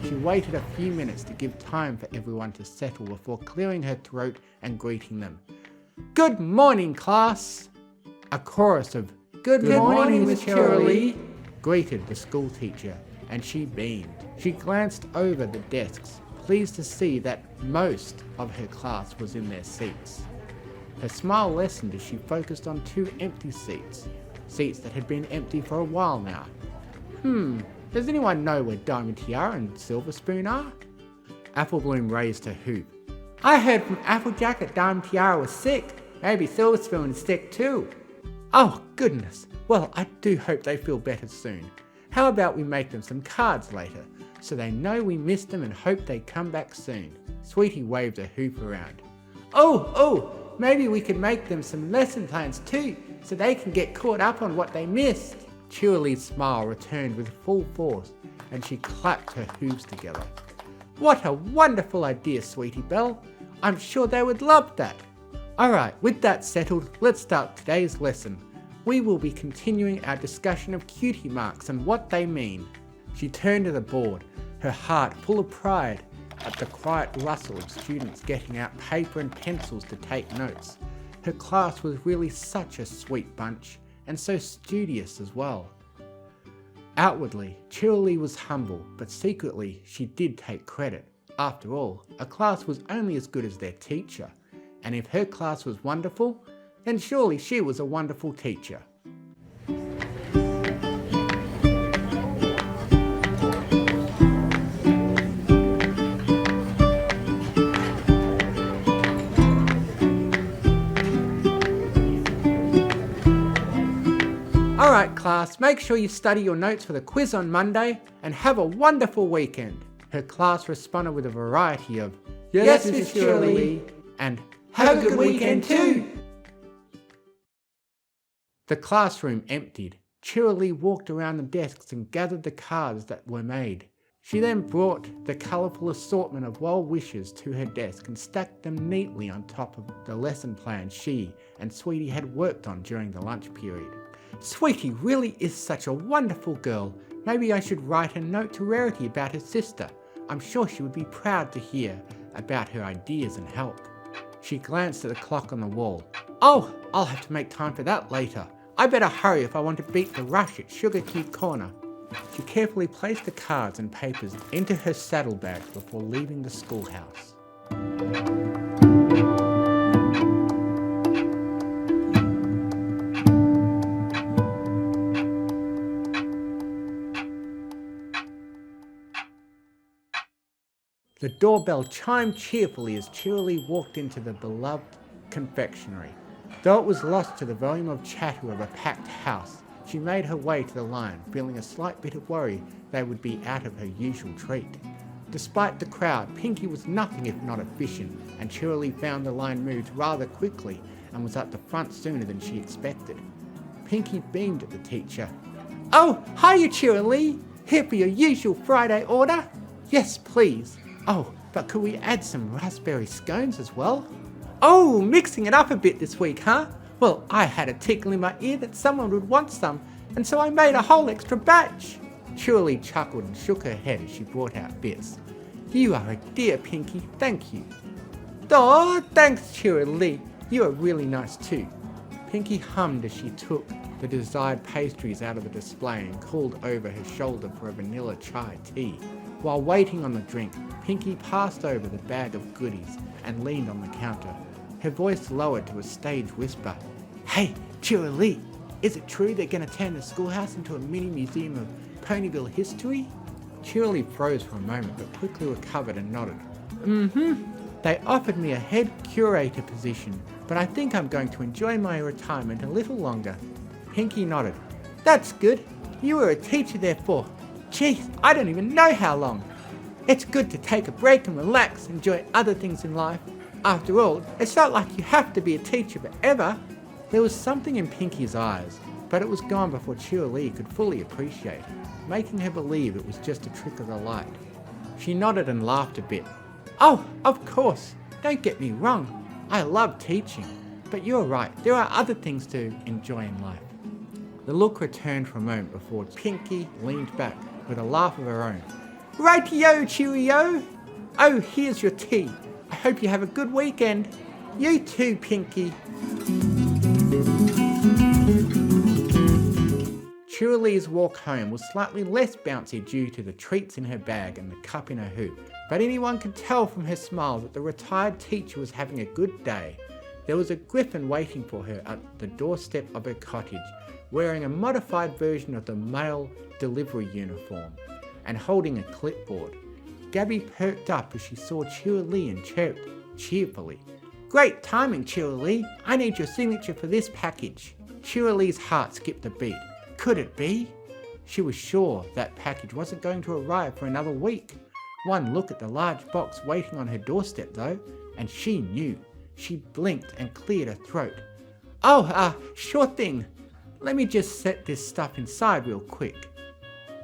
Speaker 1: She waited a few minutes to give time for everyone to settle before clearing her throat and greeting them. Good morning, class! A chorus of Good morning, Miss Cheerilee, greeted the school teacher, and she beamed. She glanced over the desks, pleased to see that most of her class was in their seats. Her smile lessened as she focused on 2 empty seats that had been empty for a while now. Does anyone know where Diamond Tiara and Silver Spoon are? Applebloom raised her hoop. I heard from Applejack that Diamond Tiara was sick. Maybe Silver Spoon is sick too. Oh, goodness. Well, I do hope they feel better soon. How about we make them some cards later, so they know we missed them and hope they come back soon. Sweetie waved her hoop around. Oh, maybe we could make them some lesson plans too, so they can get caught up on what they missed. Cheerilee's smile returned with full force, and she clapped her hooves together. What a wonderful idea, Sweetie Belle. I'm sure they would love that. Alright, with that settled, let's start today's lesson. We will be continuing our discussion of cutie marks and what they mean. She turned to the board, her heart full of pride at the quiet rustle of students getting out paper and pencils to take notes. Her class was really such a sweet bunch, and so studious as well. Outwardly, Cheerilee was humble, but secretly she did take credit. After all, a class was only as good as their teacher, and if her class was wonderful, then surely she was a wonderful teacher. Alright class, make sure you study your notes for the quiz on Monday and have a wonderful weekend. Her class responded with a variety of "Yes, Miss Cheerilee," and "Have a good weekend too." The classroom emptied. Cheerilee walked around the desks and gathered the cards that were made. She then brought the colourful assortment of well wishes to her desk and stacked them neatly on top of the lesson plans she and Sweetie had worked on during the lunch period. Sweetie really is such a wonderful girl. Maybe I should write a note to Rarity about her sister. I'm sure she would be proud to hear about her ideas and help. She glanced at the clock on the wall. Oh, I'll have to make time for that later. I better hurry if I want to beat the rush at Sugar Cube Corner. She carefully placed the cards and papers into her saddlebag before leaving the schoolhouse. The doorbell chimed cheerfully as Cheerilee walked into the beloved confectionery. Though it was lost to the volume of chatter of a packed house, she made her way to the line, feeling a slight bit of worry they would be out of her usual treat. Despite the crowd, Pinky was nothing if not efficient, and Cheerilee found the line moved rather quickly and was at the front sooner than she expected. Pinky beamed at the teacher. Oh, hiya Cheerilee! Here for your usual Friday order? Yes, please. Oh, but could we add some raspberry scones as well? Oh, mixing it up a bit this week, huh? Well, I had a tickle in my ear that someone would want some, and so I made a whole extra batch. Cheerilee chuckled and shook her head as she brought out bits. You are a dear, Pinky, thank you. Oh, thanks, Cheerilee. You are really nice too. Pinky hummed as she took the desired pastries out of the display and called over her shoulder for a vanilla chai tea. While waiting on the drink, Pinky passed over the bag of goodies and leaned on the counter. Her voice lowered to a stage whisper. Hey, Cheerilee, is it true they're going to turn the schoolhouse into a mini museum of Ponyville history? Cheerilee froze for a moment but quickly recovered and nodded. They offered me a head curator position, but I think I'm going to enjoy my retirement a little longer. Pinky nodded. That's good. You were a teacher there for, geez, I don't even know how long. It's good to take a break and relax, enjoy other things in life. After all, it's not like you have to be a teacher forever. There was something in Pinky's eyes, but it was gone before Cheerilee could fully appreciate it, making her believe it was just a trick of the light. She nodded and laughed a bit. Oh, of course. Don't get me wrong. I love teaching. But you're right, there are other things to enjoy in life. The look returned for a moment before Pinky leaned back with a laugh of her own. Rightio, Cheerio! Oh, here's your tea. I hope you have a good weekend. You too, Pinky. Cheerilee's walk home was slightly less bouncy due to the treats in her bag and the cup in her hoop, but anyone could tell from her smile that the retired teacher was having a good day. There was a griffin waiting for her at the doorstep of her cottage, wearing a modified version of the mail delivery uniform and holding a clipboard. Gabby perked up as she saw Cheerilee and chirped cheerfully. Great timing, Cheerilee. I need your signature for this package. Cheerilee's heart skipped a beat. Could it be? She was sure that package wasn't going to arrive for another week. One look at the large box waiting on her doorstep though, and she knew. She blinked and cleared her throat. Oh, sure thing. Let me just set this stuff inside real quick.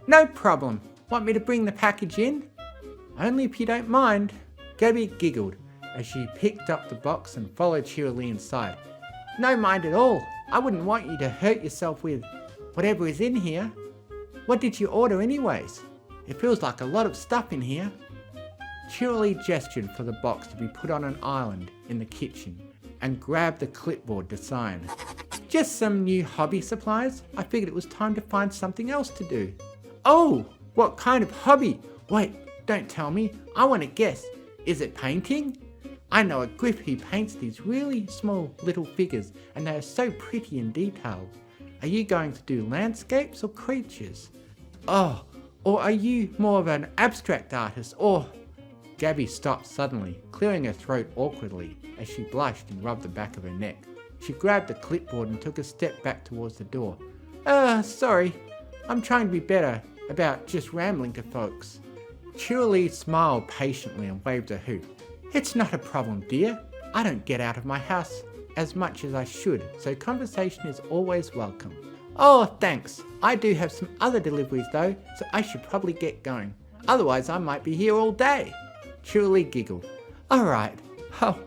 Speaker 1: No problem. Want me to bring the package in? Only if you don't mind. Gabby giggled as she picked up the box and followed Cheerilee inside. No mind at all. I wouldn't want you to hurt yourself with whatever is in here. What did you order anyways? It feels like a lot of stuff in here. Cheerilee gestured for the box to be put on an island in the kitchen and grabbed the clipboard to sign. Just some new hobby supplies. I figured it was time to find something else to do. Oh, what kind of hobby? Wait, don't tell me. I want to guess. Is it painting? I know a Griff who paints these really small little figures and they are so pretty and detailed. Are you going to do landscapes or creatures? Oh, or are you more of an abstract artist or... Gabby stopped suddenly, clearing her throat awkwardly as she blushed and rubbed the back of her neck. She grabbed the clipboard and took a step back towards the door. Sorry. I'm trying to be better about just rambling to folks. Cheerilee smiled patiently and waved her hoop. It's not a problem, dear. I don't get out of my house as much as I should, so conversation is always welcome. Oh, thanks. I do have some other deliveries though, so I should probably get going. Otherwise I might be here all day. Cheerilee giggled. Alright. Oh,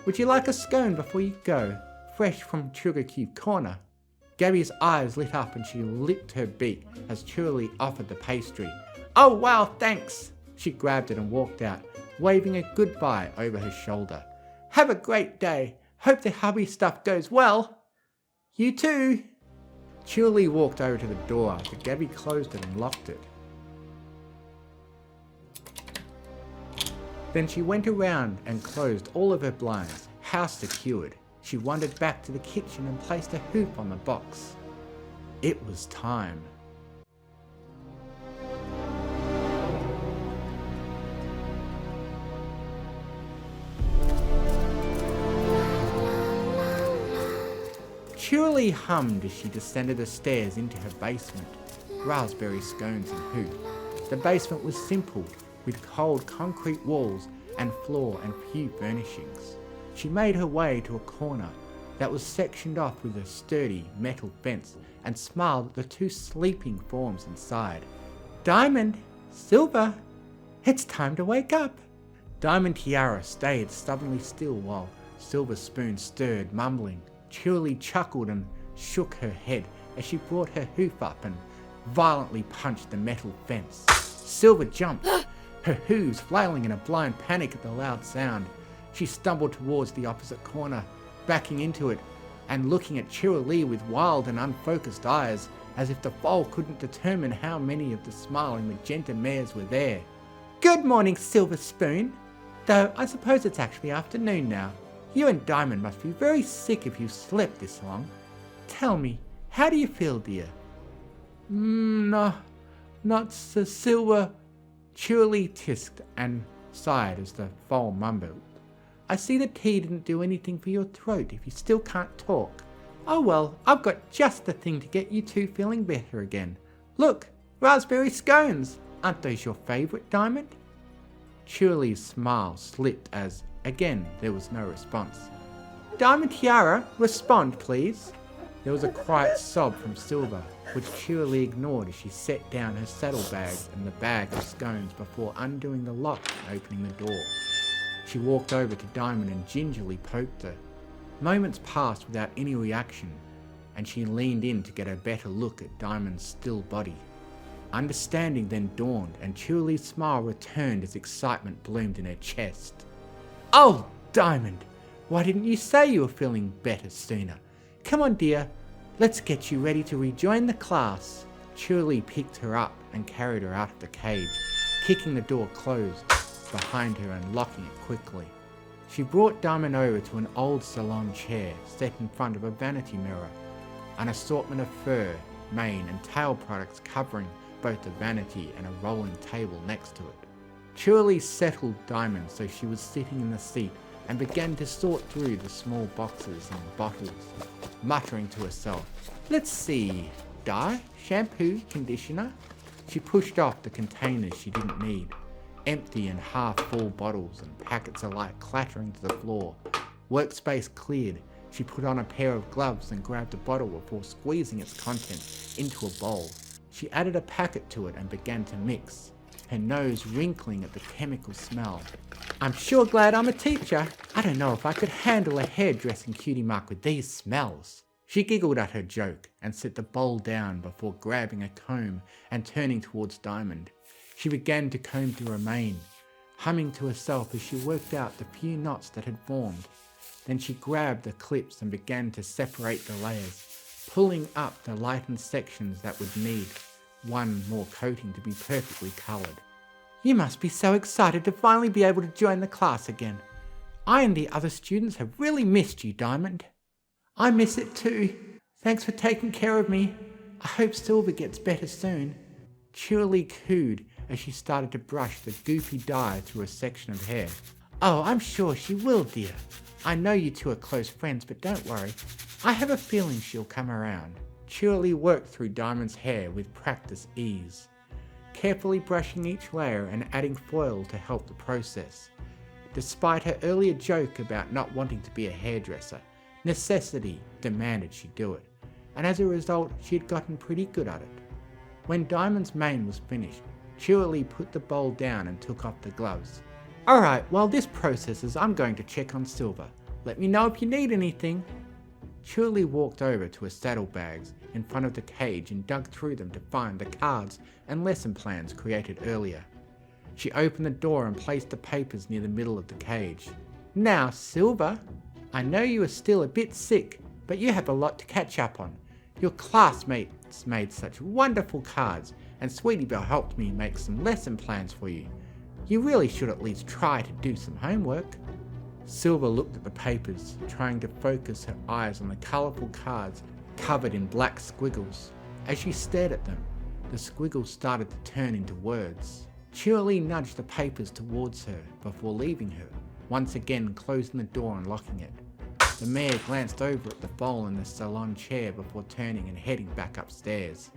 Speaker 1: would you like a scone before you go? Fresh from Sugar Cube Corner. Gabby's eyes lit up and she licked her beak as Cheerilee offered the pastry. Oh wow, thanks! She grabbed it and walked out, waving a goodbye over her shoulder. Have a great day. Hope the hubby stuff goes well. You too. Cheerilee walked over to the door after Gabby closed it and locked it. Then she went around and closed all of her blinds, house secured. She wandered back to the kitchen and placed a hoop on the box. It was time. Cheerilee hummed as she descended the stairs into her basement. Raspberry scones and hoop. The basement was simple, with cold concrete walls and floor and few furnishings. She made her way to a corner that was sectioned off with a sturdy metal fence and smiled at the two sleeping forms inside. Diamond! Silver! It's time to wake up! Diamond Tiara stayed stubbornly still while Silver Spoon stirred, mumbling. Cheerilee chuckled and shook her head as she brought her hoof up and violently punched the metal fence. Silver jumped, her hooves flailing in a blind panic at the loud sound. She stumbled towards the opposite corner, backing into it and looking at Cheerilee with wild and unfocused eyes, as if the foal couldn't determine how many of the smiling magenta mares were there. Good morning, Silver Spoon. Though I suppose it's actually afternoon now. You and Diamond must be very sick if you slept this long. Tell me, how do you feel, dear? No, not so Silver. Cheerilee tisked and sighed as the foal mumbled. I see the tea didn't do anything for your throat if you still can't talk. Oh well, I've got just the thing to get you two feeling better again. Look, raspberry scones! Aren't those your favourite, Diamond? Cheerilee's smile slipped as, again, there was no response. Diamond Tiara, respond please. There was a quiet sob from Silver, which Cheerilee ignored as she set down her saddlebag and the bag of scones before undoing the lock and opening the door. She walked over to Diamond and gingerly poked her. Moments passed without any reaction, and she leaned in to get a better look at Diamond's still body. Understanding then dawned, and Cheerilee's smile returned as excitement bloomed in her chest. Oh, Diamond! Why didn't you say you were feeling better sooner? Come on, dear. Let's get you ready to rejoin the class. Cheerilee picked her up and carried her out of the cage, kicking the door closed behind her and locking it quickly. She brought Diamond over to an old salon chair set in front of a vanity mirror, an assortment of fur, mane and tail products covering both the vanity and a rolling table next to it. Cheerilee settled Diamond so she was sitting in the seat and began to sort through the small boxes and bottles, muttering to herself, Let's see, dye, shampoo, conditioner. She pushed off the containers she didn't need, empty and half full bottles and packets alike clattering to the floor. Workspace cleared. She put on a pair of gloves and grabbed a bottle before squeezing its contents into a bowl. She added a packet to it and began to mix, her nose wrinkling at the chemical smell. I'm sure glad I'm a teacher. I don't know if I could handle a hairdressing cutie mark with these smells. She giggled at her joke and set the bowl down before grabbing a comb and turning towards Diamond. She began to comb through her mane, humming to herself as she worked out the few knots that had formed. Then she grabbed the clips and began to separate the layers, pulling up the lightened sections that would need one more coating to be perfectly coloured. You must be so excited to finally be able to join the class again. I and the other students have really missed you, Diamond. I miss it too. Thanks for taking care of me. I hope Silver gets better soon. Cheerily cooed as she started to brush the goopy dye through a section of hair. Oh, I'm sure she will, dear. I know you two are close friends, but don't worry. I have a feeling she'll come around. Cheerily worked through Diamond's hair with practiced ease, carefully brushing each layer and adding foil to help the process. Despite her earlier joke about not wanting to be a hairdresser, necessity demanded she do it, and as a result she had gotten pretty good at it. When Diamond's mane was finished, Cheerily put the bowl down and took off the gloves. Alright, while this processes, I'm going to check on Silver. Let me know if you need anything. Cheerily walked over to her saddlebags in front of the cage and dug through them to find the cards and lesson plans created earlier. She opened the door and placed the papers near the middle of the cage. Now, Silver, I know you are still a bit sick, but you have a lot to catch up on. Your classmates made such wonderful cards, and Sweetie Belle helped me make some lesson plans for you. You really should at least try to do some homework. Silver looked at the papers, trying to focus her eyes on the colourful cards covered in black squiggles. As she stared at them, the squiggles started to turn into words. Cheerily nudged the papers towards her before leaving her, once again closing the door and locking it. The mayor glanced over at the bowl in the salon chair before turning and heading back upstairs.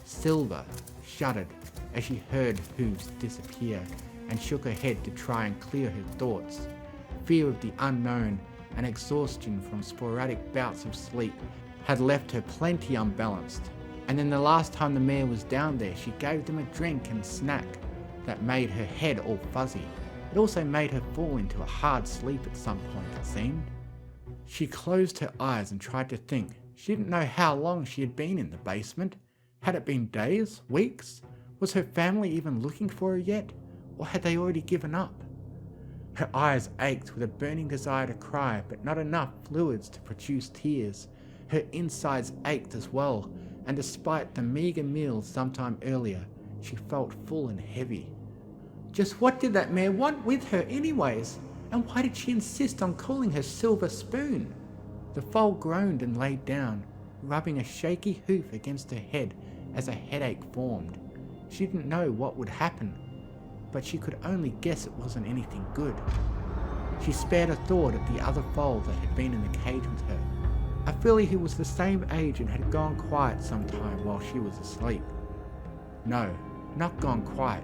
Speaker 1: Silver shuddered as she heard hooves disappear and shook her head to try and clear her thoughts. Fear of the unknown and exhaustion from sporadic bouts of sleep had left her plenty unbalanced. And then the last time the mayor was down there, she gave them a drink and snack that made her head all fuzzy. It also made her fall into a hard sleep at some point, it seemed. She closed her eyes and tried to think. She didn't know how long she had been in the basement. Had it been days? Weeks? Was her family even looking for her yet? Or had they already given up? Her eyes ached with a burning desire to cry, but not enough fluids to produce tears. Her insides ached as well, and despite the meagre meal sometime earlier, she felt full and heavy. Just what did that mayor want with her anyways? And why did she insist on calling her Silver Spoon? The foal groaned and laid down, rubbing a shaky hoof against her head as a headache formed. She didn't know what would happen, but she could only guess it wasn't anything good. She spared a thought at the other foal that had been in the cage with her, a filly who was the same age and had gone quiet sometime while she was asleep. No, not gone quiet.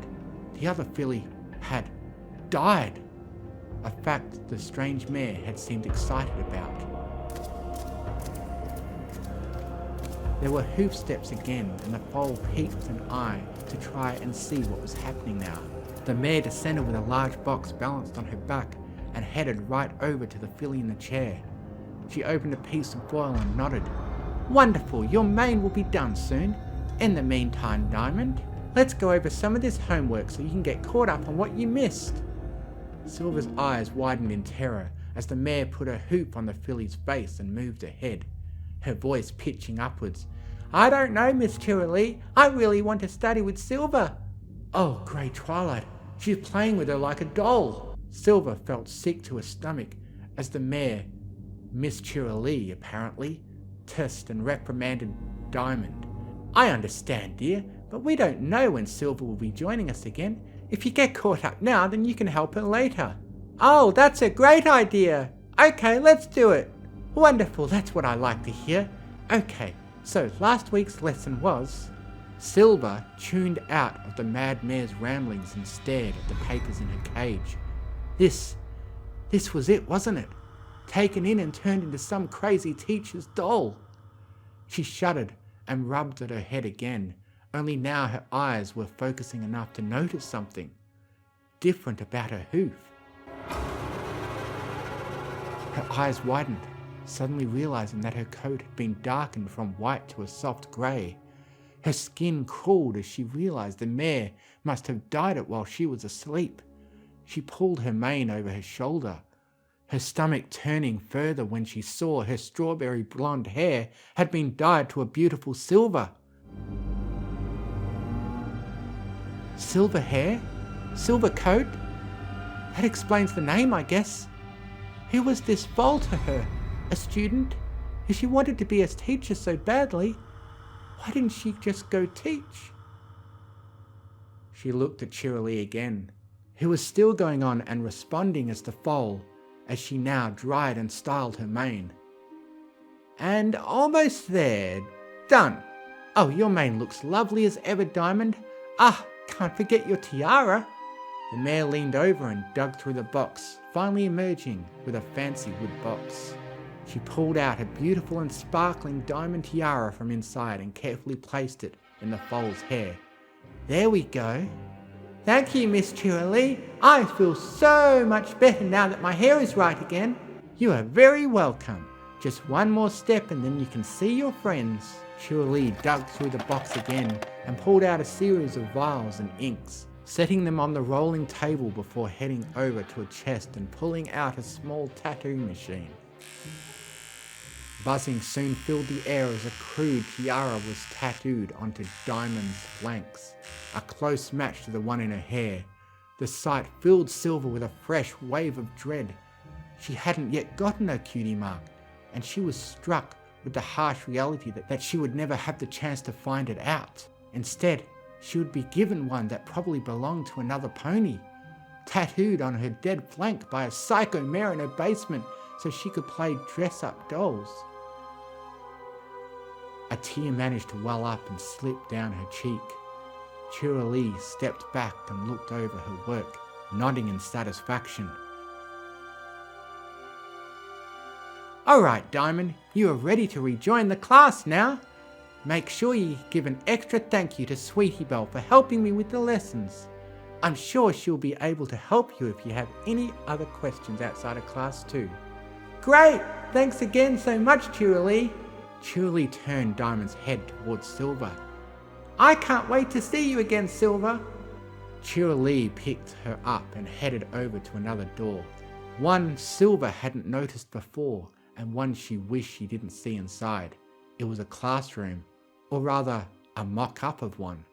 Speaker 1: The other filly had died. A fact the strange mare had seemed excited about. There were hoof steps again, and the foal peeked an eye to try and see what was happening now. The mare descended with a large box balanced on her back and headed right over to the filly in the chair. She opened a piece of foil and nodded. Wonderful, your mane will be done soon. In the meantime, Diamond, let's go over some of this homework so you can get caught up on what you missed. Silver's eyes widened in terror as the mare put her hoof on the filly's face and moved her head, her voice pitching upwards. I don't know, Miss Cheerily. I really want to study with Silver. Oh, Grey Twilight, she's playing with her like a doll. Silver felt sick to her stomach as the mare, Miss Cheerily apparently, tersed and reprimanded Diamond. I understand, dear, but we don't know when Silver will be joining us again. If you get caught up now, then you can help her later. Oh, that's a great idea. Okay, let's do it. Wonderful, that's what I like to hear. Okay, so last week's lesson was... Silver tuned out of the mad mare's ramblings and stared at the papers in her cage. This was it, wasn't it? taken in and turned into some crazy teacher's doll. She shuddered and rubbed at her head again, only now her eyes were focusing enough to notice something different about her hoof. Her eyes widened, suddenly realizing that her coat had been darkened from white to a soft grey. Her skin crawled as she realized the mare must have dyed it while she was asleep. She pulled her mane over her shoulder, her stomach turning further when she saw her strawberry blonde hair had been dyed to a beautiful silver. Silver hair? Silver coat? That explains the name, I guess. Who was this foal to her? A student? If she wanted to be a teacher so badly, why didn't she just go teach? She looked at Cheerilee again, who was still going on and responding as the foal, as she now dried and styled her mane. And almost there. Done. Oh, your mane looks lovely as ever, Diamond. Ah, can't forget your tiara. The mare leaned over and dug through the box, finally emerging with a fancy wood box. She pulled out a beautiful and sparkling diamond tiara from inside and carefully placed it in the foal's hair. There we go. Thank you, Miss Cheerilee. I feel so much better now that my hair is right again. You are very welcome. Just one more step and then you can see your friends. Cheerilee dug through the box again and pulled out a series of vials and inks, setting them on the rolling table before heading over to a chest and pulling out a small tattoo machine. Buzzing soon filled the air as a crude tiara was tattooed onto Diamond's flanks, a close match to the one in her hair. The sight filled Silver with a fresh wave of dread. She hadn't yet gotten her cutie mark, and she was struck with the harsh reality that she would never have the chance to find it out. Instead, she would be given one that probably belonged to another pony, tattooed on her dead flank by a psycho mare in her basement so she could play dress-up dolls. A tear managed to well up and slip down her cheek. Cheerilee stepped back and looked over her work, nodding in satisfaction. All right, Diamond, you are ready to rejoin the class now. Make sure you give an extra thank you to Sweetie Belle for helping me with the lessons. I'm sure she'll be able to help you if you have any other questions outside of class too. Great! Thanks again so much, Cheerilee. Cheerilee turned Diamond's head towards Silver. I can't wait to see you again, Silver. Cheerilee picked her up and headed over to another door. One Silver hadn't noticed before, and one she wished she didn't see inside. It was a classroom, or rather a mock-up of one,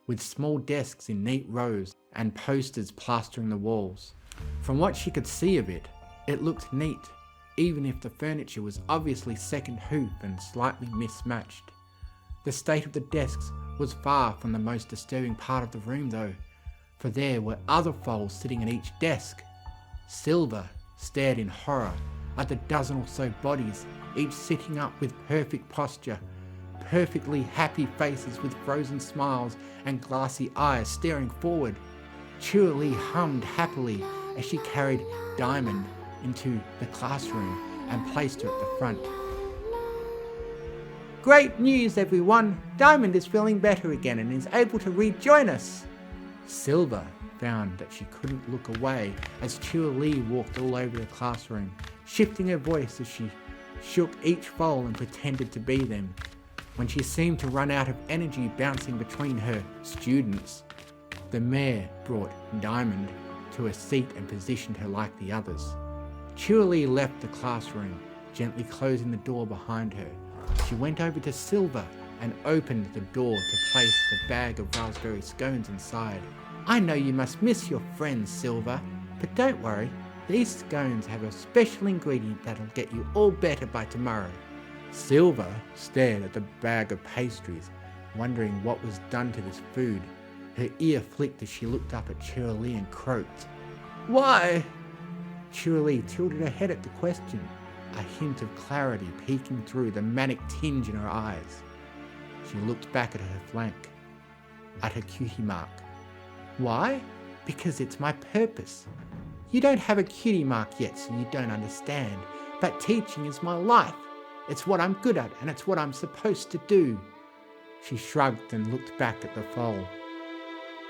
Speaker 1: with small desks in neat rows and posters plastering the walls. From what she could see of it, it looked neat, even if the furniture was obviously second hoof and slightly mismatched. The state of the desks was far from the most disturbing part of the room though, for there were other foals sitting at each desk. Silver stared in horror at the dozen or so bodies, each sitting up with perfect posture, perfectly happy faces with frozen smiles and glassy eyes staring forward. Cheerilee hummed happily as she carried Diamond into the classroom and placed her at the front. Great news, everyone! Diamond is feeling better again and is able to rejoin us! Silver found that she couldn't look away as Cheerilee walked all over the classroom, shifting her voice as she shook each foal and pretended to be them. When she seemed to run out of energy bouncing between her students, the mare brought Diamond to a seat and positioned her like the others. Cheerilee left the classroom, gently closing the door behind her. She went over to Silver and opened the door to place the bag of raspberry scones inside. I know you must miss your friends, Silver, but don't worry, these scones have a special ingredient that'll get you all better by tomorrow. Silver stared at the bag of pastries, wondering what was done to this food. Her ear flicked as she looked up at Cheerilee and croaked. Why? Cheerilee tilted her head at the question, a hint of clarity peeking through the manic tinge in her eyes. She looked back at her flank, at her cutie mark. Why? Because it's my purpose. You don't have a cutie mark yet, so you don't understand, But teaching is my life. It's what I'm good at and it's what I'm supposed to do." She shrugged and looked back at the foal.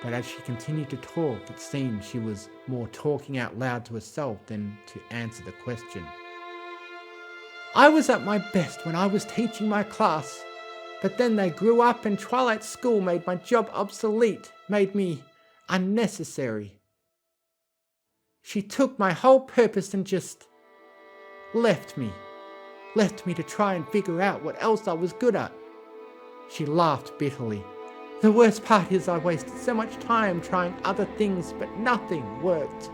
Speaker 1: But as she continued to talk, it seemed she was more talking out loud to herself than to answer the question. "I was at my best when I was teaching my class, but then they grew up and Twilight School made my job obsolete, made me unnecessary. She took my whole purpose and just left me to try and figure out what else I was good at." She laughed bitterly. "The worst part is I wasted so much time trying other things, but nothing worked.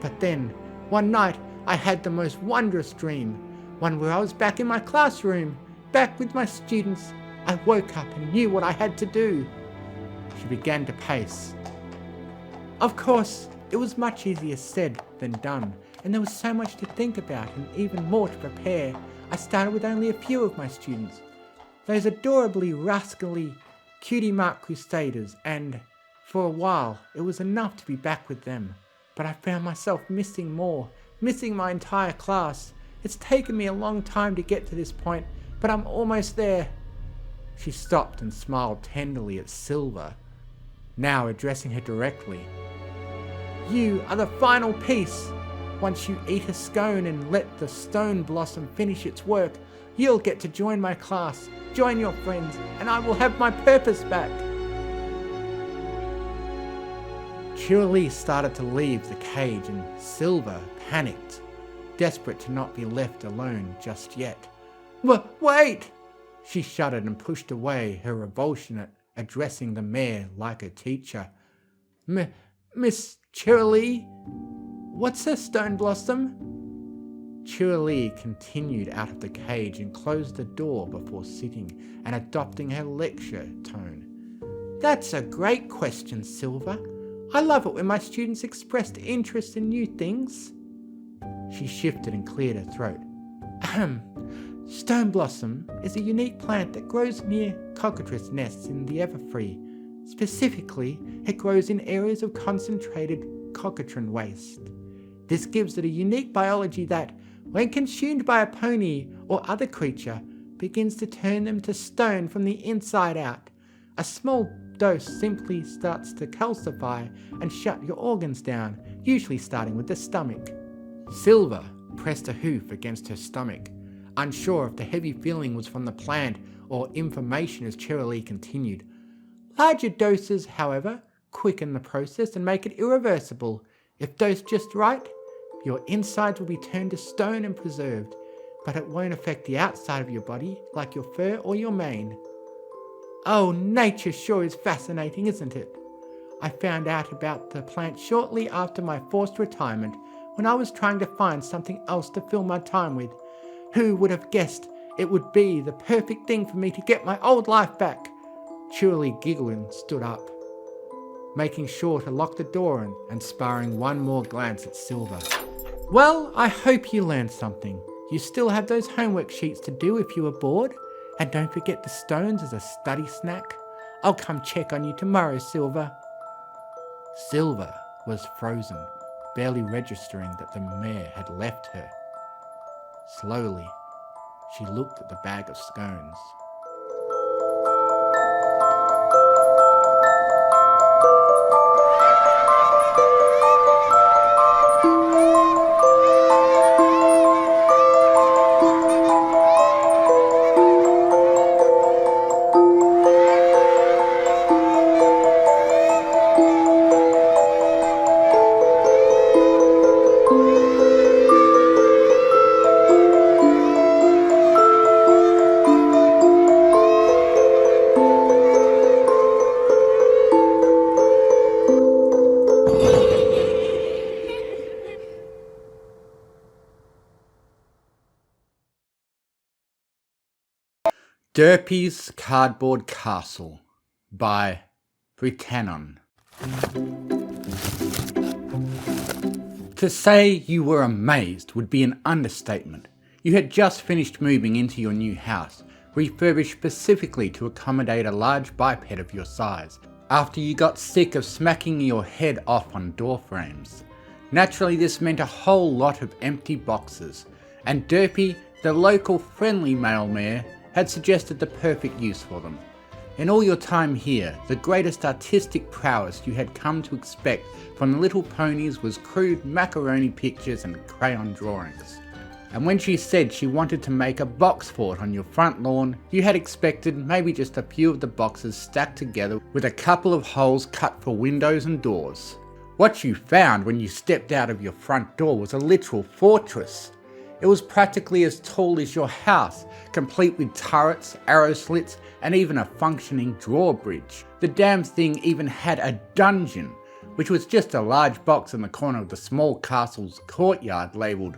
Speaker 1: But then, one night, I had the most wondrous dream, one where I was back in my classroom, back with my students. I woke up and knew what I had to do." She began to pace. "Of course, it was much easier said than done, and there was so much to think about and even more to prepare. I started with only a few of my students, those adorably rascally cutie mark crusaders, and for a while it was enough to be back with them. But I found myself missing more, missing my entire class. It's taken me a long time to get to this point, but I'm almost there." She stopped and smiled tenderly at Silver, now addressing her directly. "You are the final piece. Once you eat a scone and let the stone blossom finish its work, you'll get to join my class, join your friends, and I will have my purpose back." Cheerilee started to leave the cage and Silver panicked, desperate to not be left alone just yet. Wait! She shuddered and pushed away, her revulsion at addressing the mare like a teacher. "Miss Cheerilee? What's a stone blossom?" Cheerilee continued out of the cage and closed the door before sitting and adopting her lecture tone. "That's a great question, Silver. I love it when my students expressed interest in new things." She shifted and cleared her throat. "Stone blossom is a unique plant that grows near cockatrice nests in the Everfree. Specifically, it grows in areas of concentrated cockatrice waste. This gives it a unique biology that, when consumed by a pony or other creature, begins to turn them to stone from the inside out. A small dose simply starts to calcify and shut your organs down, usually starting with the stomach." Silver pressed a hoof against her stomach, unsure if the heavy feeling was from the plant or information as Cheerilee continued. "Larger doses, however, quicken the process and make it irreversible. If dosed just right, your insides will be turned to stone and preserved, but it won't affect the outside of your body like your fur or your mane." "Oh, nature sure is fascinating, isn't it? I found out about the plant shortly after my forced retirement, when I was trying to find something else to fill my time with. Who would have guessed it would be the perfect thing for me to get my old life back?" Cheerilee giggled and stood up, making sure to lock the door and sparring one more glance at Silver. "Well, I hope you learned something. You still have those homework sheets to do if you were bored. And don't forget the stones as a study snack. I'll come check on you tomorrow, Silver." Silver was frozen, barely registering that the mare had left her. Slowly, she looked at the bag of scones. Derpy's Cardboard Castle by Britannon. To say you were amazed would be an understatement. You had just finished moving into your new house, refurbished specifically to accommodate a large biped of your size, after you got sick of smacking your head off on door frames. Naturally, this meant a whole lot of empty boxes, and Derpy, the local friendly male mayor, had suggested the perfect use for them. In all your time here, the greatest artistic prowess you had come to expect from the little ponies was crude macaroni pictures and crayon drawings. And when she said she wanted to make a box fort on your front lawn, you had expected maybe just a few of the boxes stacked together with a couple of holes cut for windows and doors. What you found when you stepped out of your front door was a literal fortress. It was practically as tall as your house, complete with turrets, arrow slits, and even a functioning drawbridge. The damn thing even had a dungeon, which was just a large box in the corner of the small castle's courtyard labelled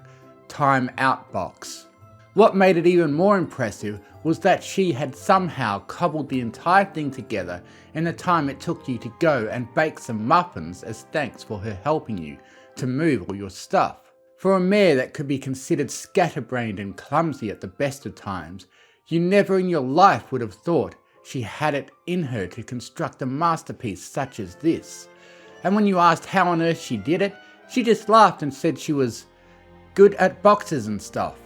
Speaker 1: Time Out Box. What made it even more impressive was that she had somehow cobbled the entire thing together in the time it took you to go and bake some muffins as thanks for her helping you to move all your stuff. For a mare that could be considered scatterbrained and clumsy at the best of times, you never in your life would have thought she had it in her to construct a masterpiece such as this. And when you asked how on earth she did it, she just laughed and said she was good at boxes and stuff.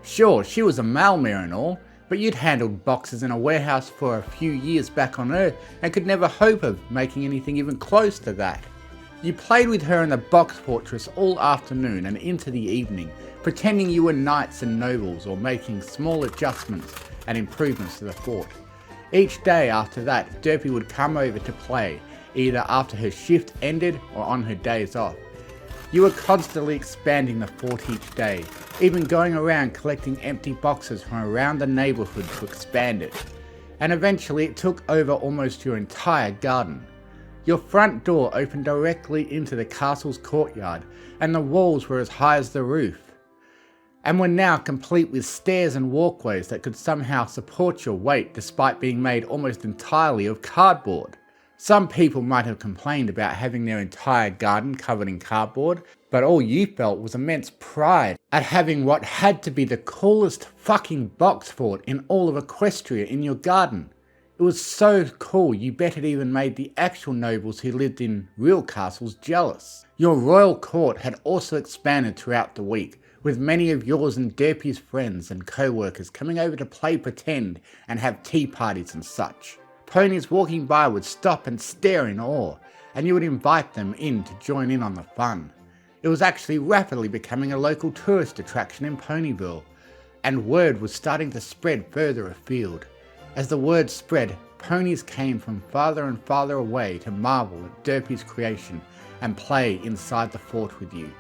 Speaker 1: Sure, she was a male mare and all, but you'd handled boxes in a warehouse for a few years back on Earth and could never hope of making anything even close to that. You played with her in the box fortress all afternoon and into the evening, pretending you were knights and nobles or making small adjustments and improvements to the fort. Each day after that, Derpy would come over to play, either after her shift ended or on her days off. You were constantly expanding the fort each day, even going around collecting empty boxes from around the neighbourhood to expand it. And eventually it took over almost your entire garden. Your front door opened directly into the castle's courtyard, and the walls were as high as the roof, and were now complete with stairs and walkways that could somehow support your weight despite being made almost entirely of cardboard. Some people might have complained about having their entire garden covered in cardboard, but all you felt was immense pride at having what had to be the coolest fucking box fort in all of Equestria in your garden. It was so cool you bet it even made the actual nobles who lived in real castles jealous. Your royal court had also expanded throughout the week, with many of yours and Derpy's friends and co-workers coming over to play pretend and have tea parties and such. Ponies walking by would stop and stare in awe, and you would invite them in to join in on the fun. It was actually rapidly becoming a local tourist attraction in Ponyville, and word was starting to spread further afield. As the word spread, ponies came from farther and farther away to marvel at Derpy's creation and play inside the fort with you.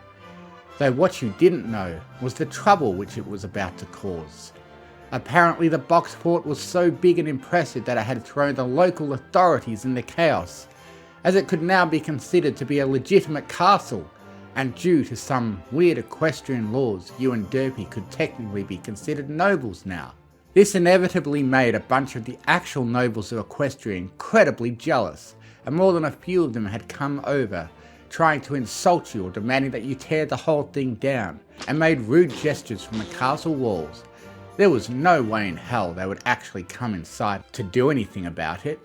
Speaker 1: Though what you didn't know was the trouble which it was about to cause. Apparently the box fort was so big and impressive that it had thrown the local authorities into chaos, as it could now be considered to be a legitimate castle, and due to some weird equestrian laws, you and Derpy could technically be considered nobles now. This inevitably made a bunch of the actual nobles of Equestria incredibly jealous, and more than a few of them had come over, trying to insult you or demanding that you tear the whole thing down, and made rude gestures from the castle walls. There was no way in hell they would actually come inside to do anything about it.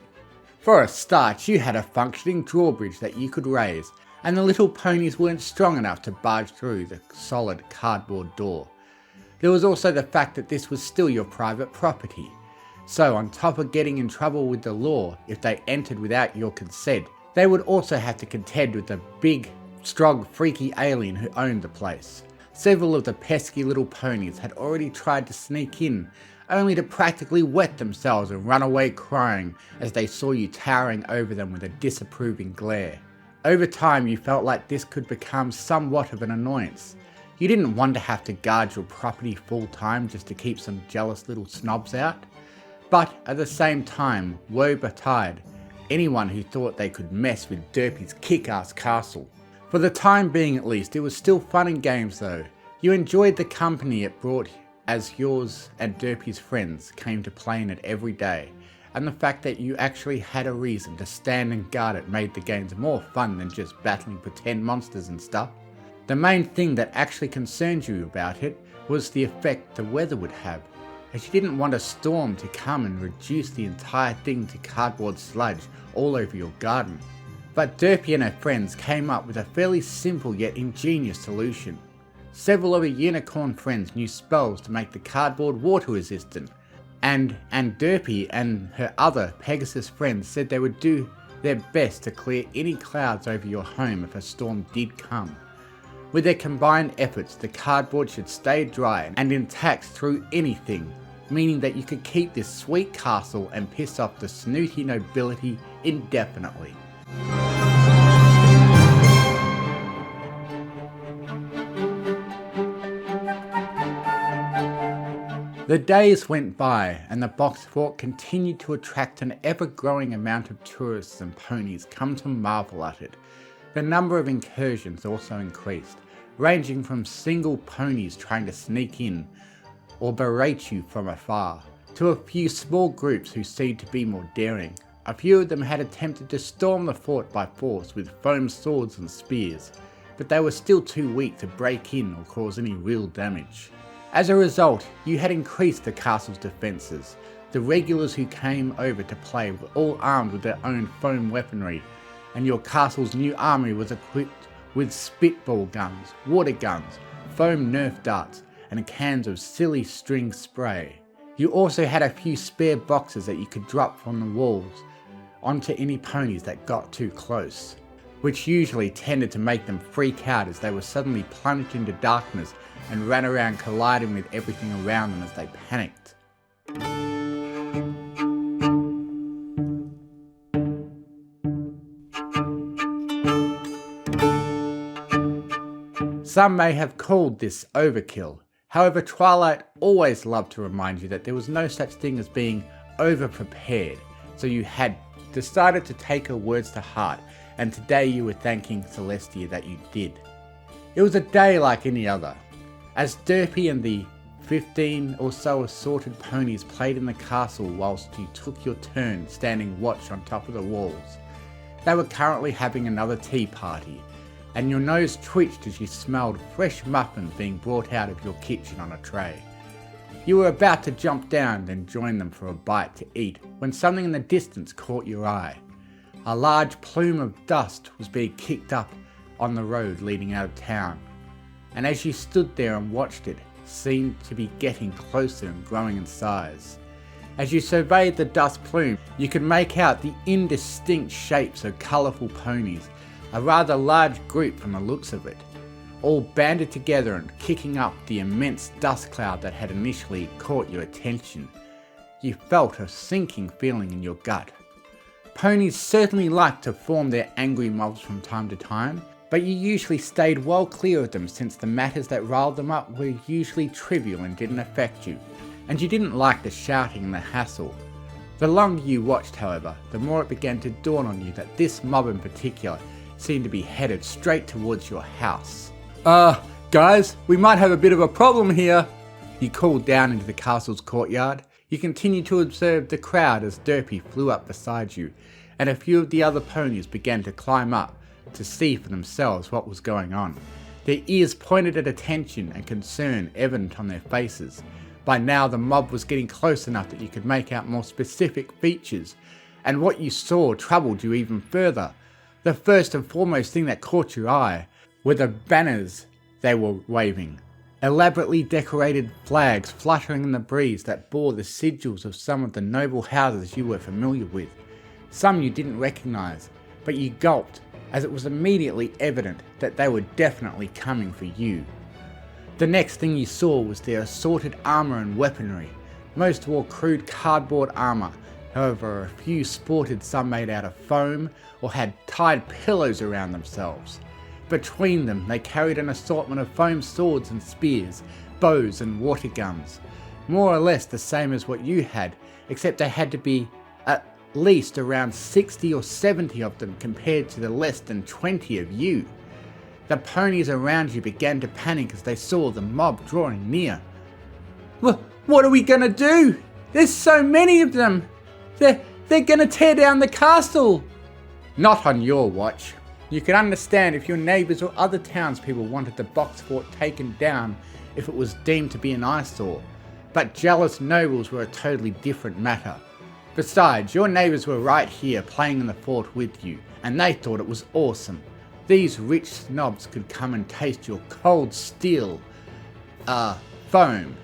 Speaker 1: For a start, you had a functioning drawbridge that you could raise, and the little ponies weren't strong enough to barge through the solid cardboard door. There was also the fact that this was still your private property. So on top of getting in trouble with the law if they entered without your consent, they would also have to contend with the big, strong, freaky alien who owned the place. Several of the pesky little ponies had already tried to sneak in, only to practically wet themselves and run away crying as they saw you towering over them with a disapproving glare. Over time you felt like this could become somewhat of an annoyance. You didn't want to have to guard your property full time just to keep some jealous little snobs out. But at the same time, woe betide anyone who thought they could mess with Derpy's kick-ass castle. For the time being at least, it was still fun and games though. You enjoyed the company it brought as yours and Derpy's friends came to play in it every day, and the fact that you actually had a reason to stand and guard it made the games more fun than just battling pretend monsters and stuff. The main thing that actually concerned you about it was the effect the weather would have, as you didn't want a storm to come and reduce the entire thing to cardboard sludge all over your garden. But Derpy and her friends came up with a fairly simple yet ingenious solution. Several of her unicorn friends knew spells to make the cardboard water resistant, and Derpy and her other Pegasus friends said they would do their best to clear any clouds over your home if a storm did come. With their combined efforts, the cardboard should stay dry and intact through anything, meaning that you could keep this sweet castle and piss off the snooty nobility indefinitely. The days went by and the box fort continued to attract an ever-growing amount of tourists and ponies come to marvel at it. The number of incursions also increased, ranging from single ponies trying to sneak in or berate you from afar, to a few small groups who seemed to be more daring. A few of them had attempted to storm the fort by force with foam swords and spears, but they were still too weak to break in or cause any real damage. As a result, you had increased the castle's defences. The regulars who came over to play were all armed with their own foam weaponry, and your castle's new armory was equipped with spitball guns, water guns, foam nerf darts, and cans of silly string spray. You also had a few spare boxes that you could drop from the walls onto any ponies that got too close, which usually tended to make them freak out as they were suddenly plunged into darkness and ran around colliding with everything around them as they panicked. Some may have called this overkill. However, Twilight always loved to remind you that there was no such thing as being over-prepared, so you had decided to take her words to heart, and today you were thanking Celestia that you did. It was a day like any other. As Derpy and the 15 or so assorted ponies played in the castle whilst you took your turn standing watch on top of the walls, they were currently having another tea party, and your nose twitched as you smelled fresh muffins being brought out of your kitchen on a tray. You were about to jump down and join them for a bite to eat when something in the distance caught your eye. A large plume of dust was being kicked up on the road leading out of town, and as you stood there and watched it, seemed to be getting closer and growing in size. As you surveyed the dust plume, you could make out the indistinct shapes of colourful ponies, a rather large group from the looks of it, all banded together and kicking up the immense dust cloud that had initially caught your attention. You felt a sinking feeling in your gut. Ponies certainly like to form their angry mobs from time to time, but you usually stayed well clear of them since the matters that riled them up were usually trivial and didn't affect you, and you didn't like the shouting and the hassle. The longer you watched, however, the more it began to dawn on you that this mob in particular seemed to be headed straight towards your house. Guys, we might have a bit of a problem here, you called down into the castle's courtyard. You continued to observe the crowd as Derpy flew up beside you, and a few of the other ponies began to climb up to see for themselves what was going on. Their ears pointed at attention and concern evident on their faces. By now the mob was getting close enough that you could make out more specific features, and what you saw troubled you even further. The first and foremost thing that caught your eye were the banners they were waving. Elaborately decorated flags fluttering in the breeze that bore the sigils of some of the noble houses you were familiar with. Some you didn't recognise, but you gulped as it was immediately evident that they were definitely coming for you. The next thing you saw was their assorted armour and weaponry. Most wore crude cardboard armour, however a few sported some made out of foam or had tied pillows around themselves. Between them they carried an assortment of foam swords and spears, bows and water guns, more or less the same as what you had, except they had to be at least around 60 or 70 of them compared to the less than 20 of you. The ponies around you began to panic as they saw the mob drawing near. What are we gonna do? There's so many of them! They're gonna tear down the castle! Not on your watch. You can understand if your neighbours or other townspeople wanted the box fort taken down if it was deemed to be an eyesore, but jealous nobles were a totally different matter. Besides, your neighbours were right here playing in the fort with you, and they thought it was awesome. These rich snobs could come and taste your cold steel, foam.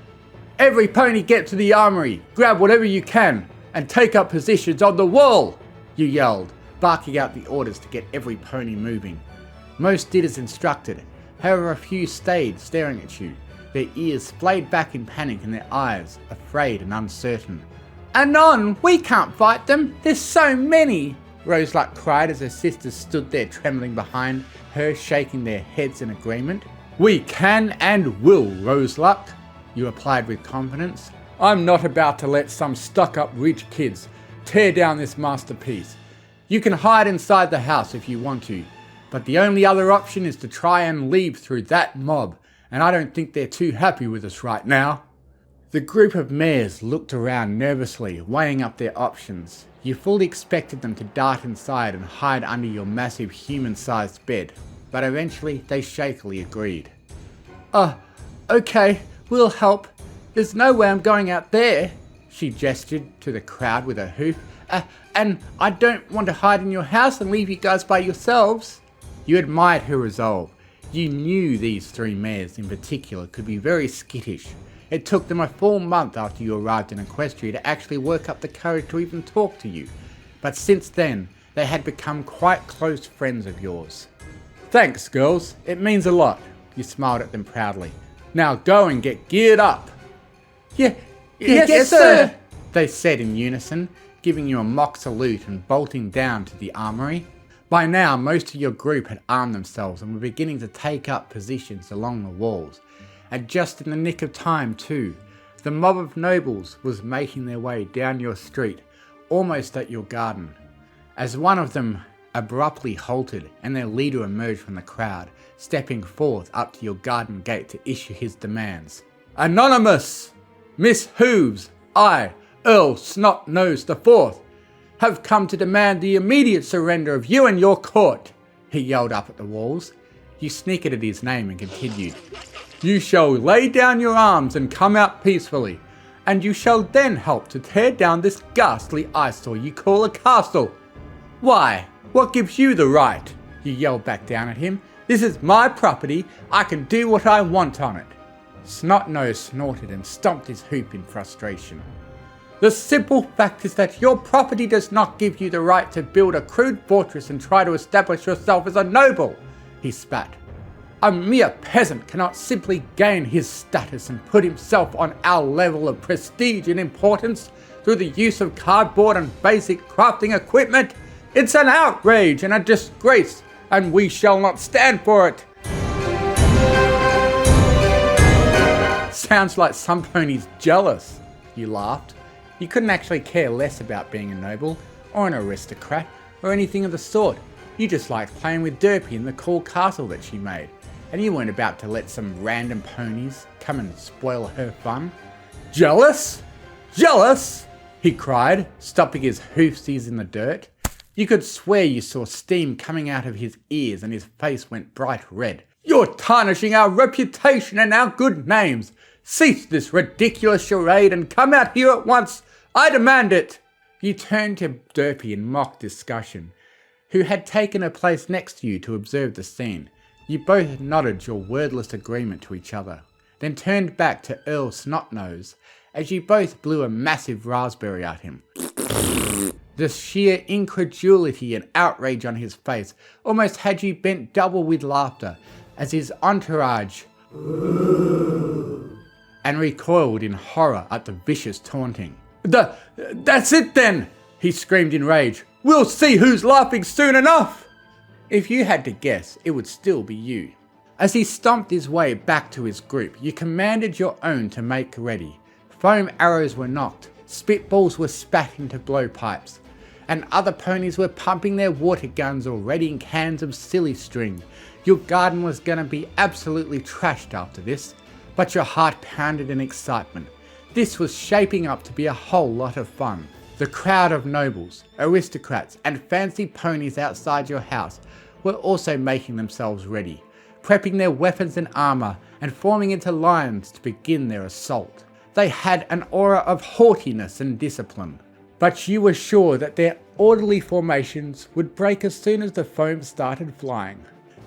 Speaker 1: Every pony get to the armory, grab whatever you can, and take up positions on the wall, you yelled, barking out the orders to get every pony moving. Most did as instructed, however a few stayed staring at you, their ears splayed back in panic and their eyes afraid and uncertain. "Anon, we can't fight them, there's so many!" Roseluck cried as her sisters stood there trembling behind her, shaking their heads in agreement. "We can and will, Roseluck," you replied with confidence. "I'm not about to let some stuck-up rich kids tear down this masterpiece. You can hide inside the house if you want to, but the only other option is to try and leave through that mob, and I don't think they're too happy with us right now." The group of mares looked around nervously, weighing up their options. You fully expected them to dart inside and hide under your massive human-sized bed, but eventually they shakily agreed. Okay, we'll help. There's no way I'm going out there," she gestured to the crowd with her hoof. And I don't want to hide in your house and leave you guys by yourselves." You admired her resolve. You knew these 3 mares in particular could be very skittish. It took them a full month after you arrived in Equestria to actually work up the courage to even talk to you, but since then they had become quite close friends of yours. "Thanks, girls, it means a lot," you smiled at them proudly. "Now go and get geared up." Yes, sir, they said in unison, giving you a mock salute and bolting down to the armory. By now most of your group had armed themselves and were beginning to take up positions along the walls. And just in the nick of time too, the mob of nobles was making their way down your street, almost at your garden, as one of them abruptly halted and their leader emerged from the crowd, stepping forth up to your garden gate to issue his demands. "Anonymous! Miss Hooves, I, Earl Snot-Nose IV, have come to demand the immediate surrender of you and your court," he yelled up at the walls. You snickered at his name and continued. "You shall lay down your arms and come out peacefully, and you shall then help to tear down this ghastly eyesore you call a castle." "Why, what gives you the right?" you yelled back down at him. "This is my property, I can do what I want on it." Snot-Nose snorted and stomped his hoop in frustration. "The simple fact is that your property does not give you the right to build a crude fortress and try to establish yourself as a noble," he spat. "A mere peasant cannot simply gain his status and put himself on our level of prestige and importance through the use of cardboard and basic crafting equipment. It's an outrage and a disgrace, and we shall not stand for it." "Sounds like some pony's jealous," you laughed. You couldn't actually care less about being a noble, or an aristocrat, or anything of the sort. You just liked playing with Derpy in the cool castle that she made, and you weren't about to let some random ponies come and spoil her fun. "Jealous? Jealous?" he cried, stopping his hoofsies in the dirt. You could swear you saw steam coming out of his ears and his face went bright red. "You're tarnishing our reputation and our good names. Cease this ridiculous charade and come out here at once. I demand it." You turned to Derpy in mock discussion, who had taken a place next to you to observe the scene. You both nodded your wordless agreement to each other, then turned back to Earl Snot-Nose as you both blew a massive raspberry at him. The sheer incredulity and outrage on his face almost had you bent double with laughter as his entourage and recoiled in horror at the vicious taunting. That's it then!" he screamed in rage. "We'll see who's laughing soon enough!" If you had to guess, it would still be you. As he stomped his way back to his group, you commanded your own to make ready. Foam arrows were knocked, spitballs were spat into blowpipes, and other ponies were pumping their water guns or readying cans of silly string. Your garden was going to be absolutely trashed after this, but your heart pounded in excitement. This was shaping up to be a whole lot of fun. The crowd of nobles, aristocrats, and fancy ponies outside your house were also making themselves ready, prepping their weapons and armour and forming into lines to begin their assault. They had an aura of haughtiness and discipline, but you were sure that their orderly formations would break as soon as the foam started flying.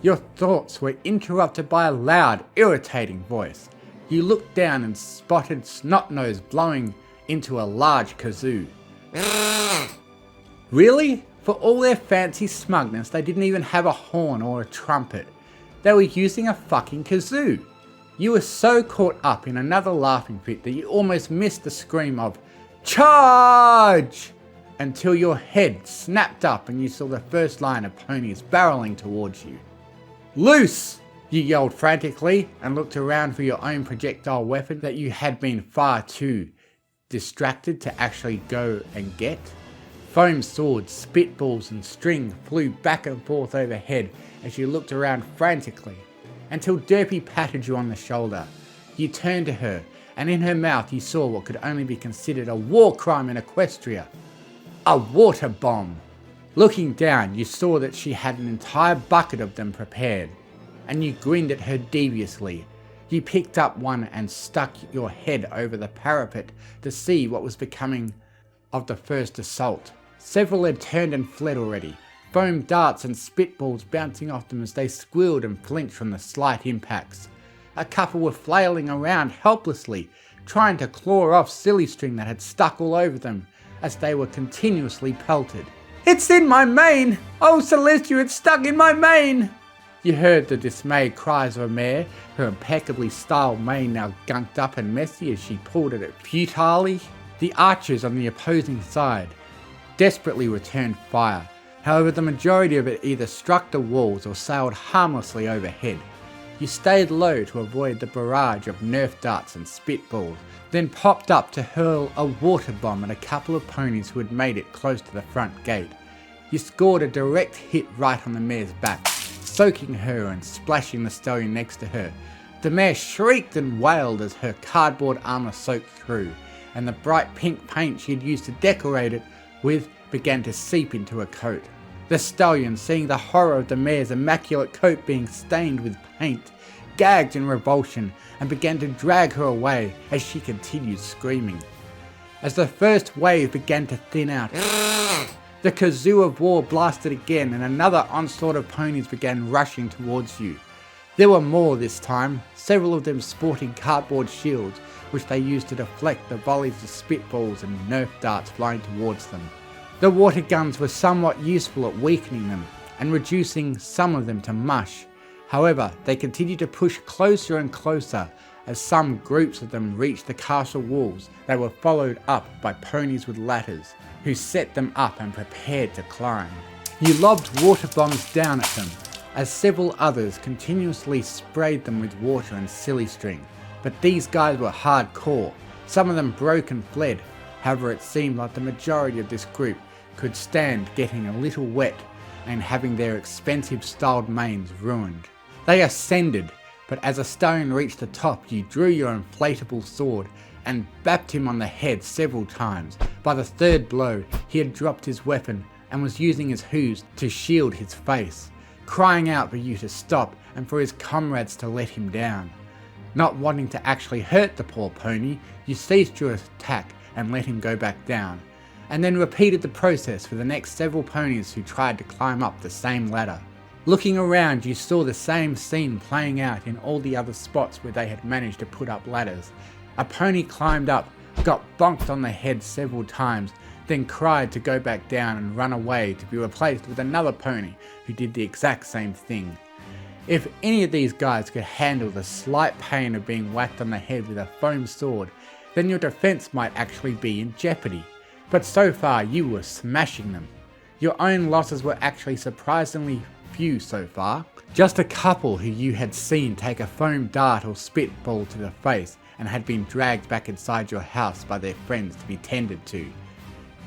Speaker 1: Your thoughts were interrupted by a loud, irritating voice. You looked down and spotted Snot-Nose blowing into a large kazoo. Really? For all their fancy smugness, they didn't even have a horn or a trumpet. They were using a fucking kazoo. You were so caught up in another laughing fit that you almost missed the scream of "Charge!" until your head snapped up and you saw the first line of ponies barreling towards you. "Loose!" you yelled frantically and looked around for your own projectile weapon that you had been far too distracted to actually go and get. Foam swords, spitballs and string flew back and forth overhead as you looked around frantically, until Derpy patted you on the shoulder. You turned to her, and in her mouth you saw what could only be considered a war crime in Equestria. A water bomb! Looking down, you saw that she had an entire bucket of them prepared, and you grinned at her deviously. You picked up one and stuck your head over the parapet to see what was becoming of the first assault. Several had turned and fled already, foam darts and spitballs bouncing off them as they squealed and flinched from the slight impacts. A couple were flailing around helplessly, trying to claw off silly string that had stuck all over them as they were continuously pelted. "It's in my mane! Oh Celestia, it's stuck in my mane!" You heard the dismayed cries of a mare, her impeccably styled mane now gunked up and messy as she pulled at it futilely. The archers on the opposing side desperately returned fire. However, the majority of it either struck the walls or sailed harmlessly overhead. You stayed low to avoid the barrage of nerf darts and spitballs, then popped up to hurl a water bomb at a couple of ponies who had made it close to the front gate. You scored a direct hit right on the mare's back, soaking her and splashing the stallion next to her. The mare shrieked and wailed as her cardboard armour soaked through, and the bright pink paint she had used to decorate it with began to seep into her coat. The stallion, seeing the horror of the mare's immaculate coat being stained with paint, gagged in revulsion and began to drag her away as she continued screaming. As the first wave began to thin out, the kazoo of war blasted again and another onslaught of ponies began rushing towards you. There were more this time, several of them sporting cardboard shields which they used to deflect the volleys of spitballs and nerf darts flying towards them. The water guns were somewhat useful at weakening them and reducing some of them to mush. However, they continued to push closer and closer as some groups of them reached the castle walls. They were followed up by ponies with ladders, who set them up and prepared to climb. You lobbed water bombs down at them, as several others continuously sprayed them with water and silly string. But these guys were hardcore. Some of them broke and fled. However, it seemed like the majority of this group could stand getting a little wet and having their expensive styled manes ruined. They ascended, but as a stone reached the top, you drew your inflatable sword and bapped him on the head several times. By the third blow, he had dropped his weapon and was using his hooves to shield his face, crying out for you to stop and for his comrades to let him down. Not wanting to actually hurt the poor pony, you ceased your attack and let him go back down, and then repeated the process for the next several ponies who tried to climb up the same ladder. Looking around, you saw the same scene playing out in all the other spots where they had managed to put up ladders. A pony climbed up, got bonked on the head several times, then cried to go back down and run away to be replaced with another pony who did the exact same thing. If any of these guys could handle the slight pain of being whacked on the head with a foam sword, then your defense might actually be in jeopardy. But so far you were smashing them. Your own losses were actually surprisingly few so far. Just a couple who you had seen take a foam dart or spitball to the face and had been dragged back inside your house by their friends to be tended to.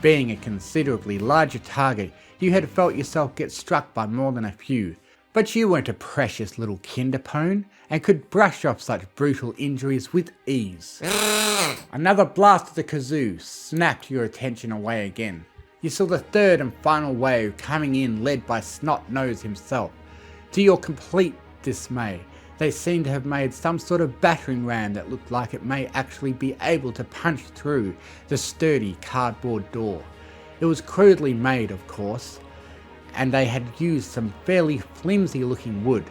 Speaker 1: Being a considerably larger target, you had felt yourself get struck by more than a few, but you weren't a precious little kinderpone and could brush off such brutal injuries with ease. Another blast of the kazoo snapped your attention away again. You saw the third and final wave coming in, led by Snot-Nose himself. To your complete dismay, they seemed to have made some sort of battering ram that looked like it may actually be able to punch through the sturdy cardboard door. It was crudely made, of course, and they had used some fairly flimsy looking wood.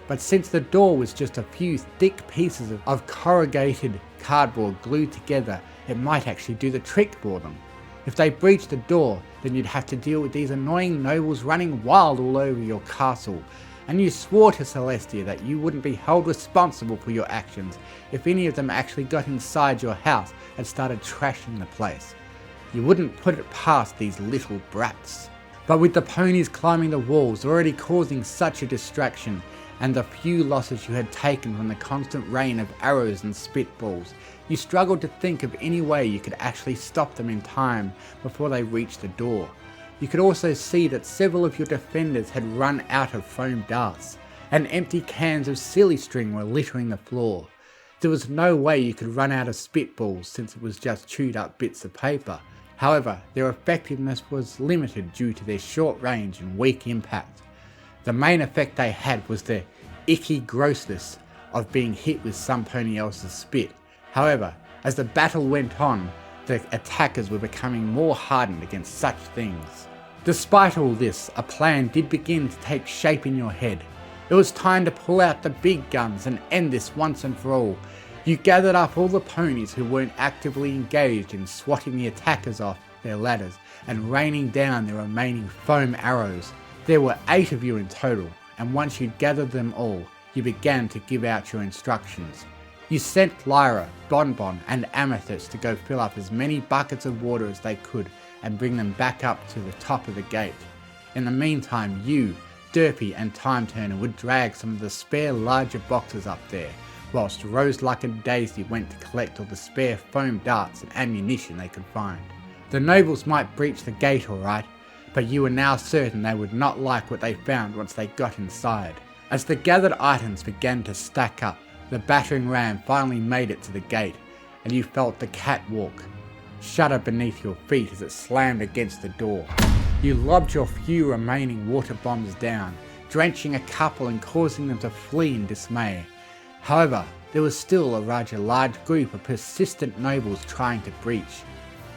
Speaker 1: But since the door was just a few thick pieces of corrugated cardboard glued together, it might actually do the trick for them. If they breached the door, then you'd have to deal with these annoying nobles running wild all over your castle, and you swore to Celestia that you wouldn't be held responsible for your actions if any of them actually got inside your house and started trashing the place. You wouldn't put it past these little brats. But with the ponies climbing the walls already causing such a distraction, and the few losses you had taken from the constant rain of arrows and spitballs, you struggled to think of any way you could actually stop them in time before they reached the door. You could also see that several of your defenders had run out of foam darts, and empty cans of silly string were littering the floor. There was no way you could run out of spitballs since it was just chewed up bits of paper. However, their effectiveness was limited due to their short range and weak impact. The main effect they had was the icky grossness of being hit with some pony else's spit. However, as the battle went on, the attackers were becoming more hardened against such things. Despite all this, a plan did begin to take shape in your head. It was time to pull out the big guns and end this once and for all. You gathered up all the ponies who weren't actively engaged in swatting the attackers off their ladders and raining down their remaining foam arrows. There were 8 of you in total, and once you'd gathered them all, you began to give out your instructions. You sent Lyra, Bonbon and Amethyst to go fill up as many buckets of water as they could and bring them back up to the top of the gate. In the meantime, you, Derpy and Time Turner would drag some of the spare larger boxes up there, whilst Roseluck and Daisy went to collect all the spare foam darts and ammunition they could find. The nobles might breach the gate alright, but you were now certain they would not like what they found once they got inside. As the gathered items began to stack up, the battering ram finally made it to the gate, and you felt the catwalk shudder beneath your feet as it slammed against the door. You lobbed your few remaining water bombs down, drenching a couple and causing them to flee in dismay. However, there was still a rather large group of persistent nobles trying to breach.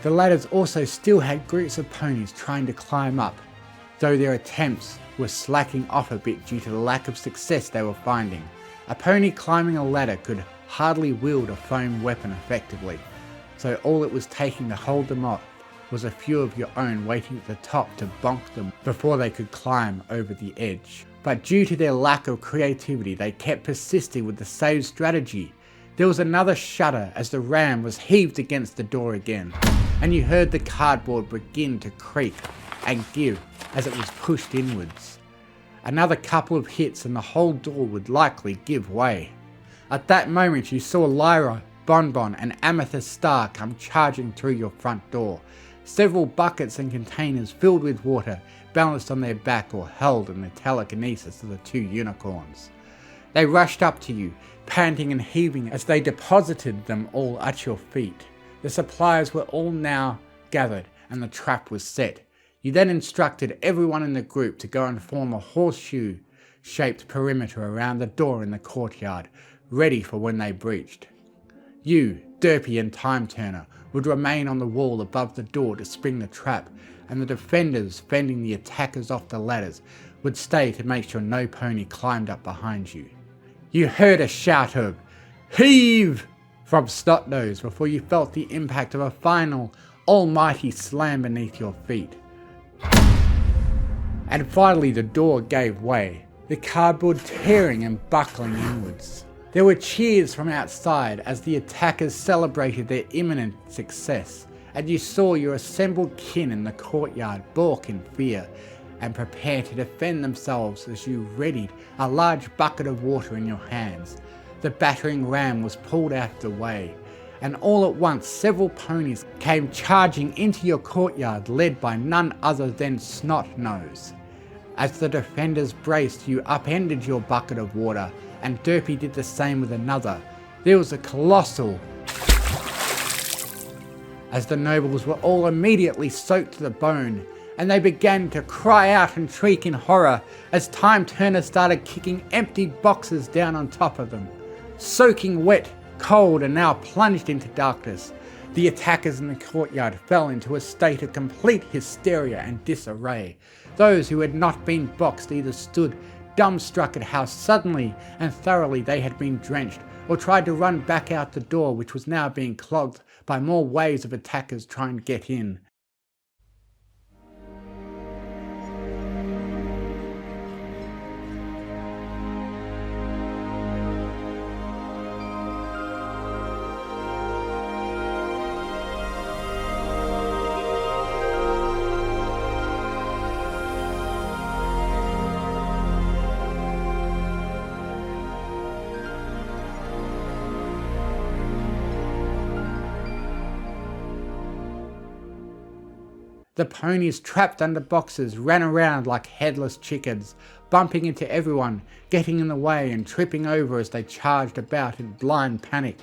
Speaker 1: The ladders also still had groups of ponies trying to climb up, though their attempts were slacking off a bit due to the lack of success they were finding. A pony climbing a ladder could hardly wield a foam weapon effectively, so all it was taking to hold them off was a few of your own waiting at the top to bonk them before they could climb over the edge. But due to their lack of creativity, they kept persisting with the same strategy. There was another shudder as the ram was heaved against the door again, and you heard the cardboard begin to creak and give as it was pushed inwards. Another couple of hits and the whole door would likely give way. At that moment you saw Lyra, Bonbon and Amethyst Star come charging through your front door. Several buckets and containers filled with water balanced on their back or held in the telekinesis of the 2 unicorns. They rushed up to you, panting and heaving as they deposited them all at your feet. The supplies were all now gathered and the trap was set. You then instructed everyone in the group to go and form a horseshoe-shaped perimeter around the door in the courtyard, ready for when they breached. You, Derpy and Time Turner would remain on the wall above the door to spring the trap, and the defenders fending the attackers off the ladders would stay to make sure no pony climbed up behind you. You heard a shout of "Heave!" from Snotnose before you felt the impact of a final, almighty slam beneath your feet. And finally the door gave way, the cardboard tearing and buckling inwards. There were cheers from outside as the attackers celebrated their imminent success, and you saw your assembled kin in the courtyard balk in fear and prepare to defend themselves as you readied a large bucket of water in your hands. The battering ram was pulled out of the way, and all at once several ponies came charging into your courtyard led by none other than Snotnose. As the defenders braced, you upended your bucket of water, and Derpy did the same with another. There was a colossal as the nobles were all immediately soaked to the bone, and they began to cry out and shriek in horror as Time Turner started kicking empty boxes down on top of them. Soaking wet, cold and now plunged into darkness, The attackers in the courtyard fell into a state of complete hysteria and disarray. Those who had not been boxed either stood dumbstruck at how suddenly and thoroughly they had been drenched, or tried to run back out the door, which was now being clogged by more waves of attackers trying to get in. The ponies trapped under boxes ran around like headless chickens, bumping into everyone, getting in the way and tripping over as they charged about in blind panic.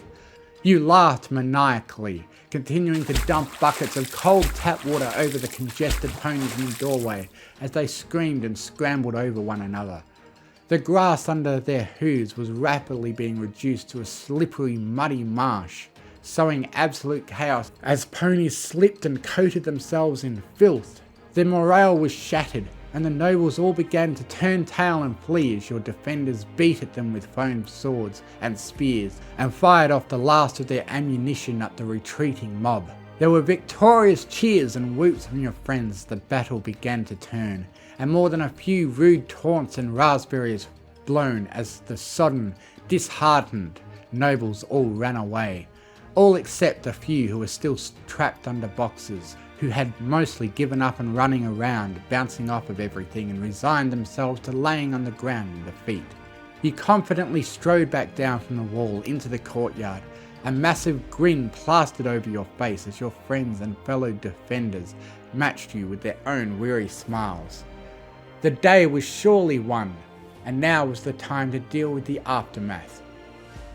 Speaker 1: You laughed maniacally, continuing to dump buckets of cold tap water over the congested ponies in the doorway as they screamed and scrambled over one another. The grass under their hooves was rapidly being reduced to a slippery, muddy marsh, sowing absolute chaos as ponies slipped and coated themselves in filth. Their morale was shattered, and the nobles all began to turn tail and flee as your defenders beat at them with foamed swords and spears and fired off the last of their ammunition at the retreating mob. There were victorious cheers and whoops from your friends as the battle began to turn, and more than a few rude taunts and raspberries blown as the sodden, disheartened nobles all ran away. All except a few who were still trapped under boxes, who had mostly given up and running around, bouncing off of everything and resigned themselves to laying on the ground in defeat. You confidently strode back down from the wall into the courtyard, a massive grin plastered over your face as your friends and fellow defenders matched you with their own weary smiles. The day was surely won, and now was the time to deal with the aftermath.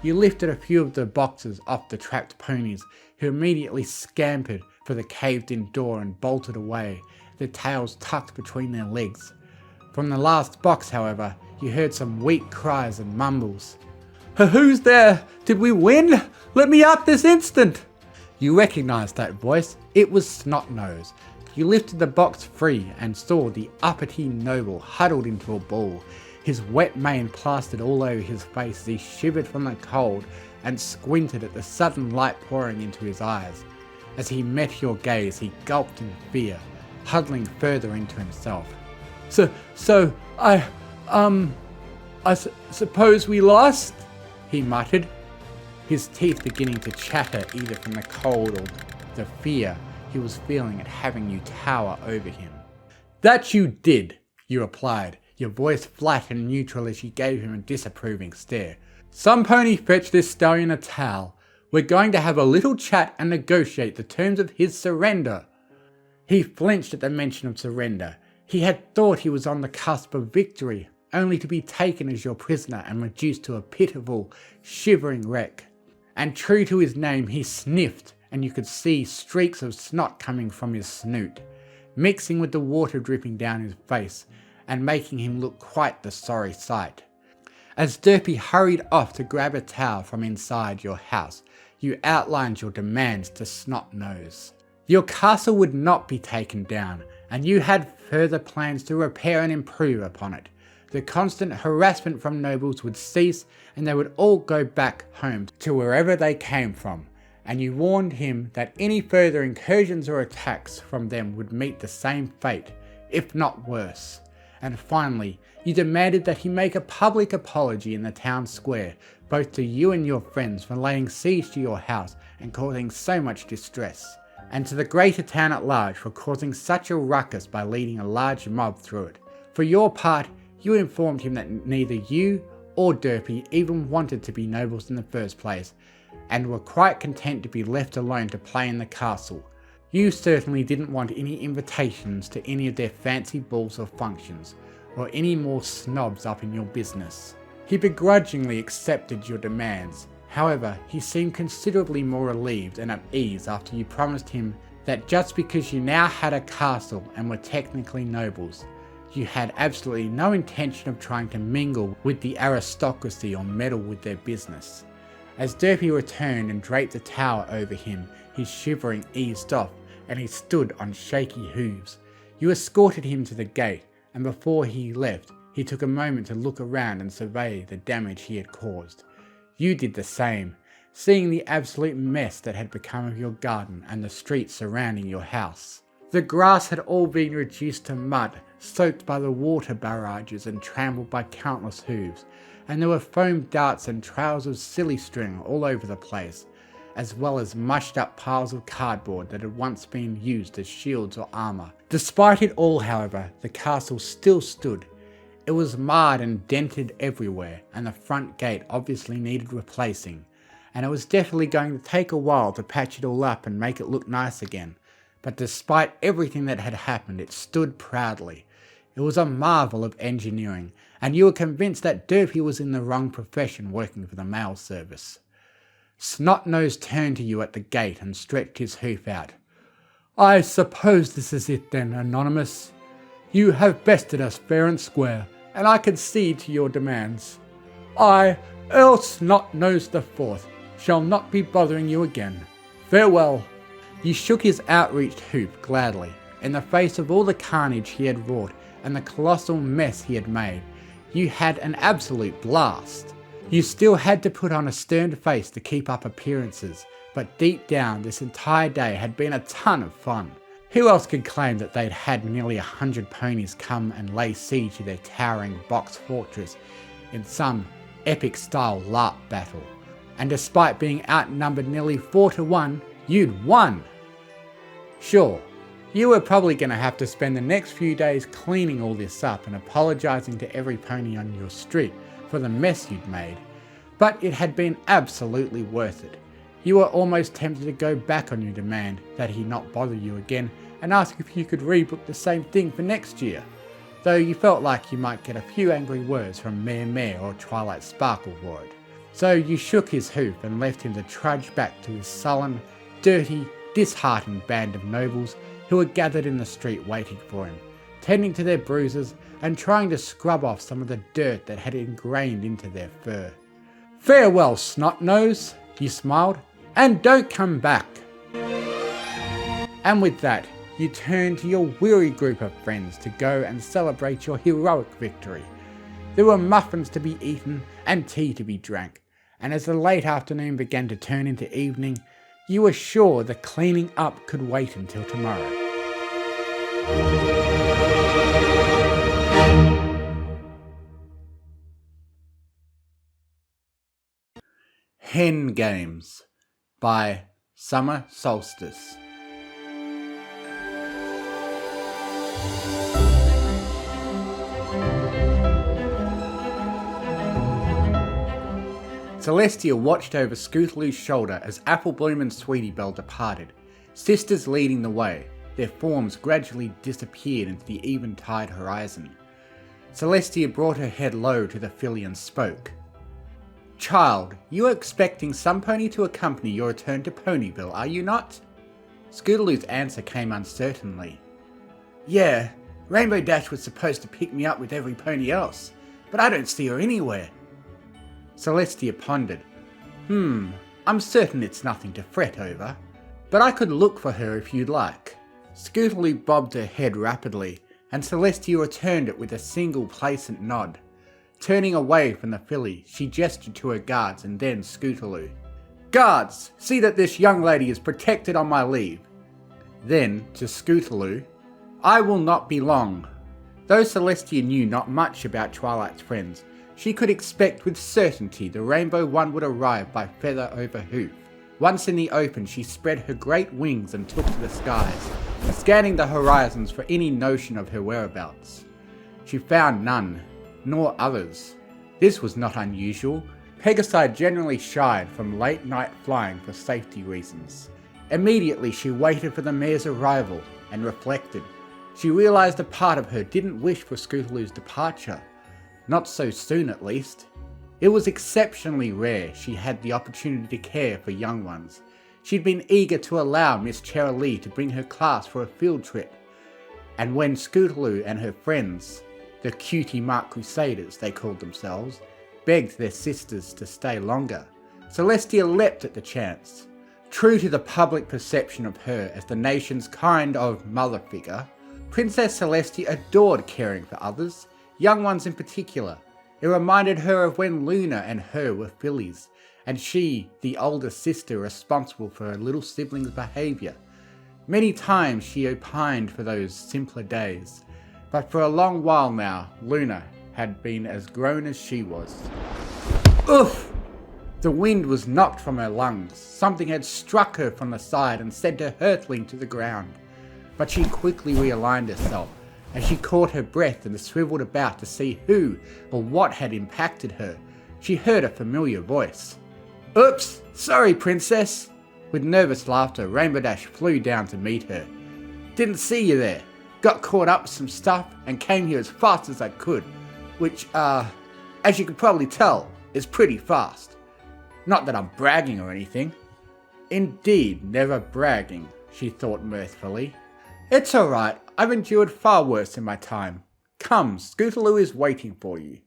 Speaker 1: You lifted a few of the boxes off the trapped ponies, who immediately scampered for the caved-in door and bolted away, their tails tucked between their legs. From the last box, however, you heard some weak cries and mumbles. "Who's there? Did we win? Let me out this instant!" You recognised that voice. It was Snotnose. You lifted the box free and saw the uppity noble huddled into a ball, his wet mane plastered all over his face as he shivered from the cold and squinted at the sudden light pouring into his eyes. As he met your gaze, he gulped in fear, huddling further into himself. I suppose we lost?" he muttered, his teeth beginning to chatter either from the cold or the fear he was feeling at having you tower over him. "That you did," you replied, your voice flat and neutral as you gave him a disapproving stare. "Some pony fetch this stallion a towel. We're going to have a little chat and negotiate the terms of his surrender." He flinched at the mention of surrender. He had thought he was on the cusp of victory, only to be taken as your prisoner and reduced to a pitiful, shivering wreck. And true to his name, he sniffed, and you could see streaks of snot coming from his snoot, mixing with the water dripping down his face, and making him look quite the sorry sight. As Derpy hurried off to grab a towel from inside your house, you outlined your demands to Snotnose. Your castle would not be taken down, and you had further plans to repair and improve upon it. The constant harassment from nobles would cease, and they would all go back home to wherever they came from, and you warned him that any further incursions or attacks from them would meet the same fate, if not worse. And finally, you demanded that he make a public apology in the town square, both to you and your friends for laying siege to your house and causing so much distress, and to the greater town at large for causing such a ruckus by leading a large mob through it. For your part, you informed him that neither you or Derpy even wanted to be nobles in the first place, and were quite content to be left alone to play in the castle. You certainly didn't want any invitations to any of their fancy balls or functions, or any more snobs up in your business. He begrudgingly accepted your demands. However, he seemed considerably more relieved and at ease after you promised him that just because you now had a castle and were technically nobles, you had absolutely no intention of trying to mingle with the aristocracy or meddle with their business. As Derpy returned and draped a towel over him, his shivering eased off and he stood on shaky hooves. You escorted him to the gate, and before he left, he took a moment to look around and survey the damage he had caused. You did the same, seeing the absolute mess that had become of your garden and the streets surrounding your house. The grass had all been reduced to mud, soaked by the water barrages and trampled by countless hooves, and there were foam darts and trails of silly string all over the place, as well as mushed up piles of cardboard that had once been used as shields or armour. Despite it all, however, the castle still stood. It was marred and dented everywhere, and the front gate obviously needed replacing, and it was definitely going to take a while to patch it all up and make it look nice again. But despite everything that had happened, it stood proudly. It was a marvel of engineering, and you were convinced that Derpy was in the wrong profession working for the mail service. Snot-Nose turned to you at the gate and stretched his hoof out. "I suppose this is it then, Anonymous. You have bested us fair and square, and I concede to your demands. I, Earl Snot-Nose the Fourth, shall not be bothering you again. Farewell." You shook his outreached hoof gladly. In the face of all the carnage he had wrought and the colossal mess he had made, you had an absolute blast. You still had to put on a stern face to keep up appearances, but deep down this entire day had been a ton of fun. Who else could claim that they'd had nearly 100 ponies come and lay siege to their towering box fortress in some epic style LARP battle? And despite being outnumbered nearly 4 to 1, you'd won! Sure, you were probably going to have to spend the next few days cleaning all this up and apologising to every pony on your street for the mess you'd made, but it had been absolutely worth it. You were almost tempted to go back on your demand that he not bother you again and ask if you could rebook the same thing for next year, though you felt like you might get a few angry words from Mare or Twilight Sparkle for it. So you shook his hoof and left him to trudge back to his sullen, dirty, disheartened band of nobles who were gathered in the street waiting for him, tending to their bruises and trying to scrub off some of the dirt that had ingrained into their fur. "Farewell, Snot-Nose," you smiled, "and don't come back." And with that, you turned to your weary group of friends to go and celebrate your heroic victory. There were muffins to be eaten and tea to be drank, and as the late afternoon began to turn into evening, you were sure the cleaning up could wait until tomorrow. Hen Games by Summer Solstice. Celestia watched over Scootaloo's shoulder as Applebloom and Sweetie Belle departed, sisters leading the way. Their forms gradually disappeared into the eventide horizon. Celestia brought her head low to the filly and spoke. "Child, you are expecting some pony to accompany your return to Ponyville, are you not?" Scootaloo's answer came uncertainly. "Yeah, Rainbow Dash was supposed to pick me up with every pony else, but I don't see her anywhere." Celestia pondered. I'm certain it's nothing to fret over, but I could look for her if you'd like." Scootaloo bobbed her head rapidly, and Celestia returned it with a single placent nod. Turning away from the filly, she gestured to her guards and then Scootaloo. "Guards, see that this young lady is protected on my leave." Then, to Scootaloo, "I will not be long." Though Celestia knew not much about Twilight's friends, she could expect with certainty the Rainbow One would arrive by feather over hoof. Once in the open, she spread her great wings and took to the skies, scanning the horizons for any notion of her whereabouts. She found none, nor others. This was not unusual. Pegasi generally shied from late night flying for safety reasons. Immediately she waited for the mare's arrival and reflected. She realised a part of her didn't wish for Scootaloo's departure. Not so soon, at least. It was exceptionally rare she had the opportunity to care for young ones. She'd been eager to allow Miss Cheryl to bring her class for a field trip, and when Scootaloo and her friends, the Cutie Mark Crusaders they called themselves, begged their sisters to stay longer, Celestia leapt at the chance. True to the public perception of her as the nation's kind of mother figure, Princess Celestia adored caring for others, young ones in particular. It reminded her of when Luna and her were fillies, and she, the older sister, responsible for her little sibling's behaviour. Many times she opined for those simpler days, but for a long while now, Luna had been as grown as she was. Oof! The wind was knocked from her lungs. Something had struck her from the side and sent her hurtling to the ground. But she quickly realigned herself as she caught her breath and swiveled about to see who or what had impacted her. She heard a familiar voice. Oops! Sorry, Princess! With nervous laughter, Rainbow Dash flew down to meet her. Didn't see you there. Got caught up with some stuff and came here as fast as I could. Which, as you can probably tell, is pretty fast. Not that I'm bragging or anything. Indeed, never bragging, she thought mirthfully. It's alright, I've endured far worse in my time. Come, Scootaloo is waiting for you.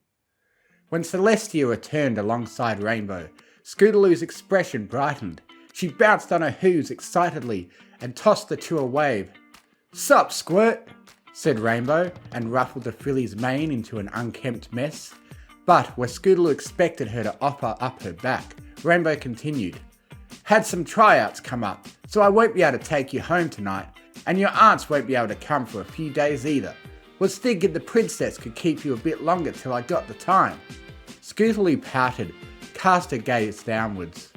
Speaker 1: When Celestia returned alongside Rainbow, Scootaloo's expression brightened. She bounced on her hooves excitedly and tossed the two a wave. Sup, Squirt, said Rainbow, and ruffled the filly's mane into an unkempt mess. But where Scootaloo expected her to offer up her back, Rainbow continued. Had some tryouts come up, so I won't be able to take you home tonight, and your aunts won't be able to come for a few days either. Was thinking the princess could keep you a bit longer till I got the time. Scootaloo pouted, cast her gaze downwards.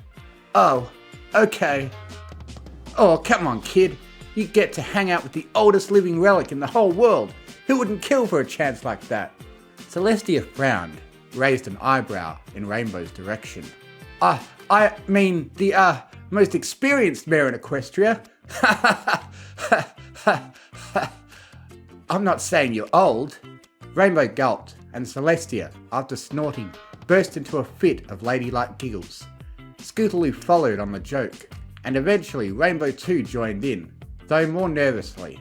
Speaker 1: Oh, okay. Oh, come on, kid. You get to hang out with the oldest living relic in the whole world. Who wouldn't kill for a chance like that? Celestia frowned, raised an eyebrow in Rainbow's direction. I mean, the, most experienced mare in Equestria. I'm not saying you're old. Rainbow gulped, and Celestia, after snorting, burst into a fit of ladylike giggles. Scootaloo followed on the joke, and eventually Rainbow too joined in, though more nervously.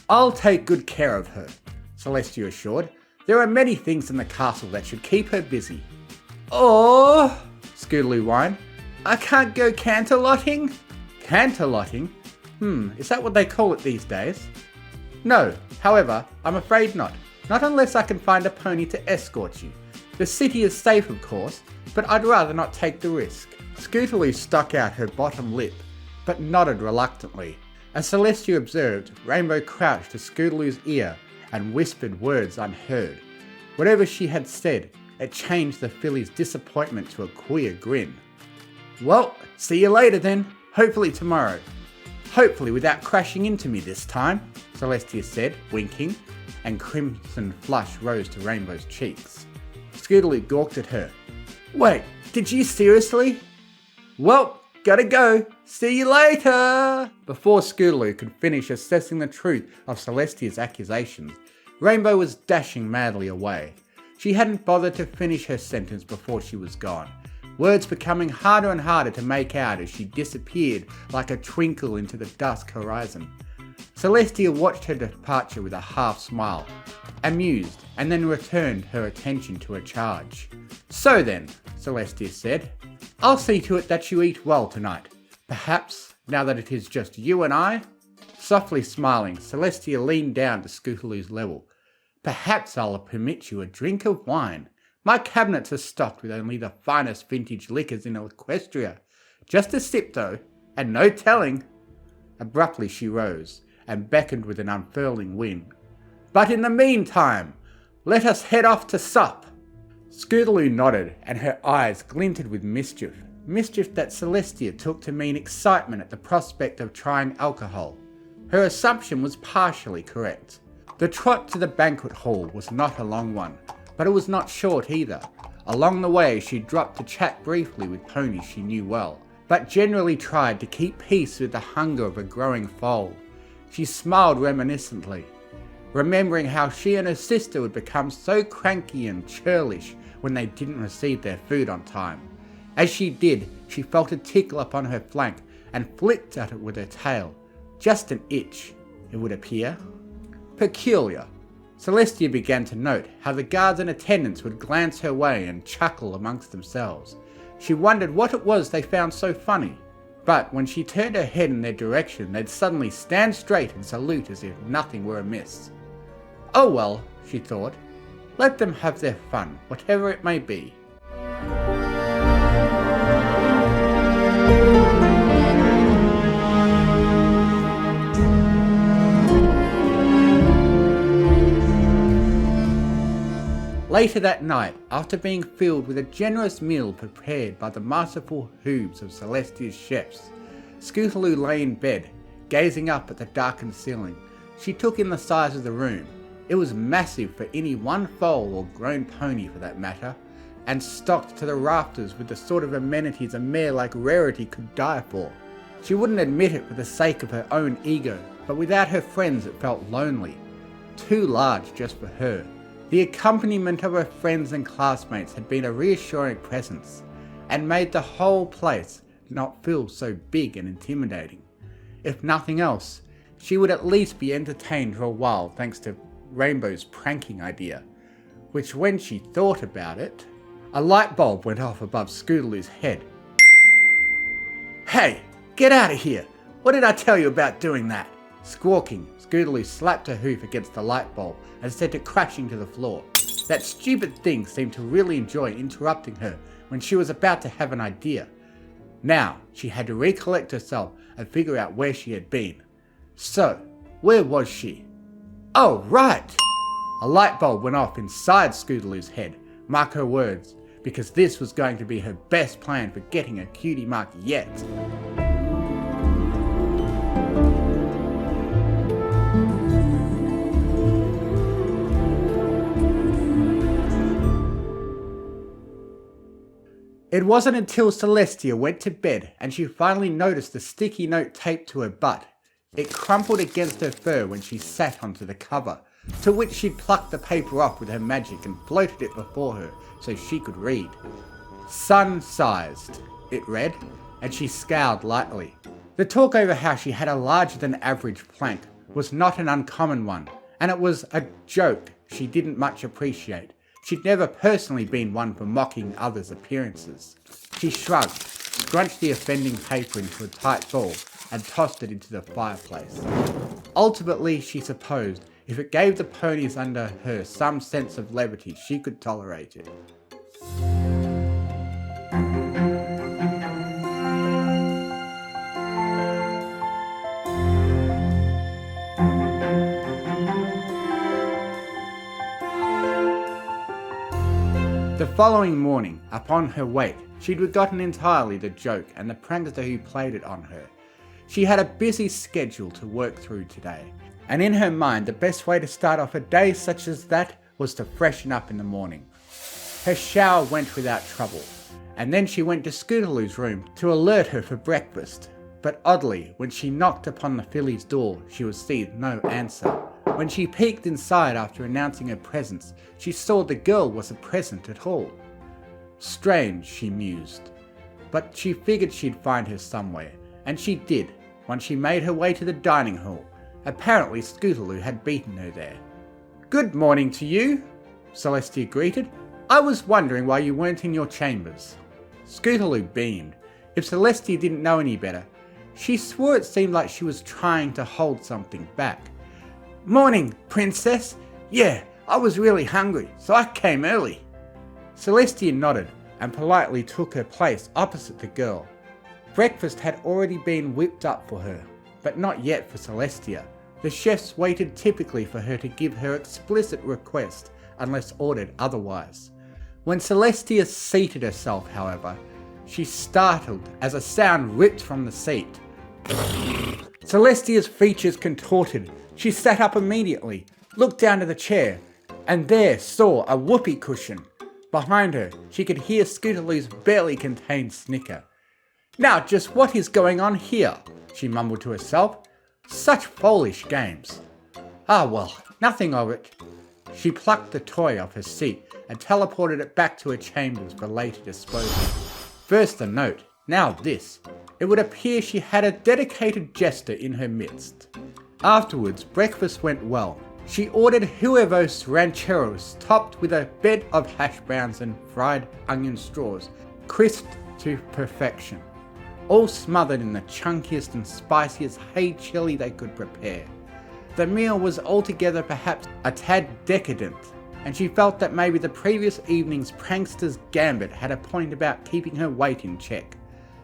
Speaker 1: I'll take good care of her, Celestia assured. There are many things in the castle that should keep her busy. Oh, Scootaloo whined. I can't go canterlotting? Canterlotting? Is that what they call it these days? No, however, I'm afraid not. Not unless I can find a pony to escort you. The city is safe, of course, but I'd rather not take the risk. Scootaloo stuck out her bottom lip, but nodded reluctantly. As Celestia observed, Rainbow crouched to Scootaloo's ear and whispered words unheard. Whatever she had said, it changed the filly's disappointment to a queer grin. Well, see you later then. Hopefully tomorrow. Hopefully without crashing into me this time, Celestia said, winking, and crimson flush rose to Rainbow's cheeks. Scootaloo gawked at her. Wait, did you seriously? Well, gotta go. See you later! Before Scootaloo could finish assessing the truth of Celestia's accusations, Rainbow was dashing madly away. She hadn't bothered to finish her sentence before she was gone, words becoming harder and harder to make out as she disappeared like a twinkle into the dusk horizon. Celestia watched her departure with a half smile, amused, and then returned her attention to her charge. So then, Celestia said, I'll see to it that you eat well tonight. Perhaps, now that it is just you and I? Softly smiling, Celestia leaned down to Scootaloo's level. Perhaps I'll permit you a drink of wine. My cabinets are stocked with only the finest vintage liquors in Equestria. Just a sip though, and no telling. Abruptly she rose, and beckoned with an unfurling wing. But in the meantime, let us head off to sup. Scootaloo nodded, and her eyes glinted with mischief. Mischief that Celestia took to mean excitement at the prospect of trying alcohol. Her assumption was partially correct. The trot to the banquet hall was not a long one, but it was not short either. Along the way she dropped to chat briefly with ponies she knew well, but generally tried to keep pace with the hunger of a growing foal. She smiled reminiscently, remembering how she and her sister would become so cranky and churlish when they didn't receive their food on time. As she did, she felt a tickle upon her flank and flicked at it with her tail. Just an itch, it would appear. Peculiar. Celestia began to note how the guards and attendants would glance her way and chuckle amongst themselves. She wondered what it was they found so funny. But when she turned her head in their direction, they'd suddenly stand straight and salute as if nothing were amiss. Oh well, she thought, let them have their fun, whatever it may be. Later that night, after being filled with a generous meal prepared by the masterful hooves of Celestia's chefs, Scootaloo lay in bed, gazing up at the darkened ceiling. She took in the size of the room. It was massive for any one foal or grown pony for that matter, and stocked to the rafters with the sort of amenities a mare like Rarity could die for. She wouldn't admit it for the sake of her own ego, but without her friends it felt lonely. Too large just for her. The accompaniment of her friends and classmates had been a reassuring presence, and made the whole place not feel so big and intimidating. If nothing else, she would at least be entertained for a while thanks to Rainbow's pranking idea, which when she thought about it, a light bulb went off above Scootaloo's head. Hey, get out of here! What did I tell you about doing that? Squawking, Scootaloo slapped her hoof against the light bulb and sent it crashing to the floor. That stupid thing seemed to really enjoy interrupting her when she was about to have an idea. Now she had to recollect herself and figure out where she had been. So, where was she? Oh, right! A light bulb went off inside Scootaloo's head, mark her words, because this was going to be her best plan for getting a cutie mark yet. It wasn't until Celestia went to bed and she finally noticed the sticky note taped to her butt. It crumpled against her fur when she sat onto the cover, to which she'd plucked the paper off with her magic and floated it before her so she could read. Sun-sized, it read, and she scowled lightly. The talk over how she had a larger than average plank was not an uncommon one, and it was a joke she didn't much appreciate. She'd never personally been one for mocking others' appearances. She shrugged, scrunched the offending paper into a tight ball, and tossed it into the fireplace. Ultimately, she supposed, if it gave the ponies under her some sense of levity, she could tolerate it. The following morning, upon her wake, she'd forgotten entirely the joke and the prankster who played it on her. She had a busy schedule to work through today, and in her mind the best way to start off a day such as that was to freshen up in the morning. Her shower went without trouble, and then she went to Scootaloo's room to alert her for breakfast. But oddly, when she knocked upon the filly's door, she received no answer. When she peeked inside after announcing her presence, she saw the girl wasn't present at all. Strange, she mused, but she figured she'd find her somewhere, and she did, once she made her way to the dining hall. Apparently Scootaloo had beaten her there. "Good morning to you," Celestia greeted. "I was wondering why you weren't in your chambers." Scootaloo beamed. If Celestia didn't know any better, she swore it seemed like she was trying to hold something back. "Morning, princess. Yeah, I was really hungry, so I came early." Celestia nodded and politely took her place opposite the girl. Breakfast had already been whipped up for her, but not yet for Celestia. The chefs waited typically for her to give her explicit request unless ordered otherwise. When Celestia seated herself, however, she startled as a sound ripped from the seat. Celestia's features contorted. She sat up immediately, looked down to the chair, and there saw a whoopee cushion. Behind her, she could hear Scootaloo's barely contained snicker. "Now just what is going on here?" she mumbled to herself. "Such foolish games. Ah well, nothing of it." She plucked the toy off her seat and teleported it back to her chambers for later disposal. First the note, now this. It would appear she had a dedicated jester in her midst. Afterwards, breakfast went well. She ordered huevos rancheros topped with a bed of hash browns and fried onion straws, crisped to perfection, all smothered in the chunkiest and spiciest hay chili they could prepare. The meal was altogether perhaps a tad decadent, and she felt that maybe the previous evening's prankster's gambit had a point about keeping her weight in check.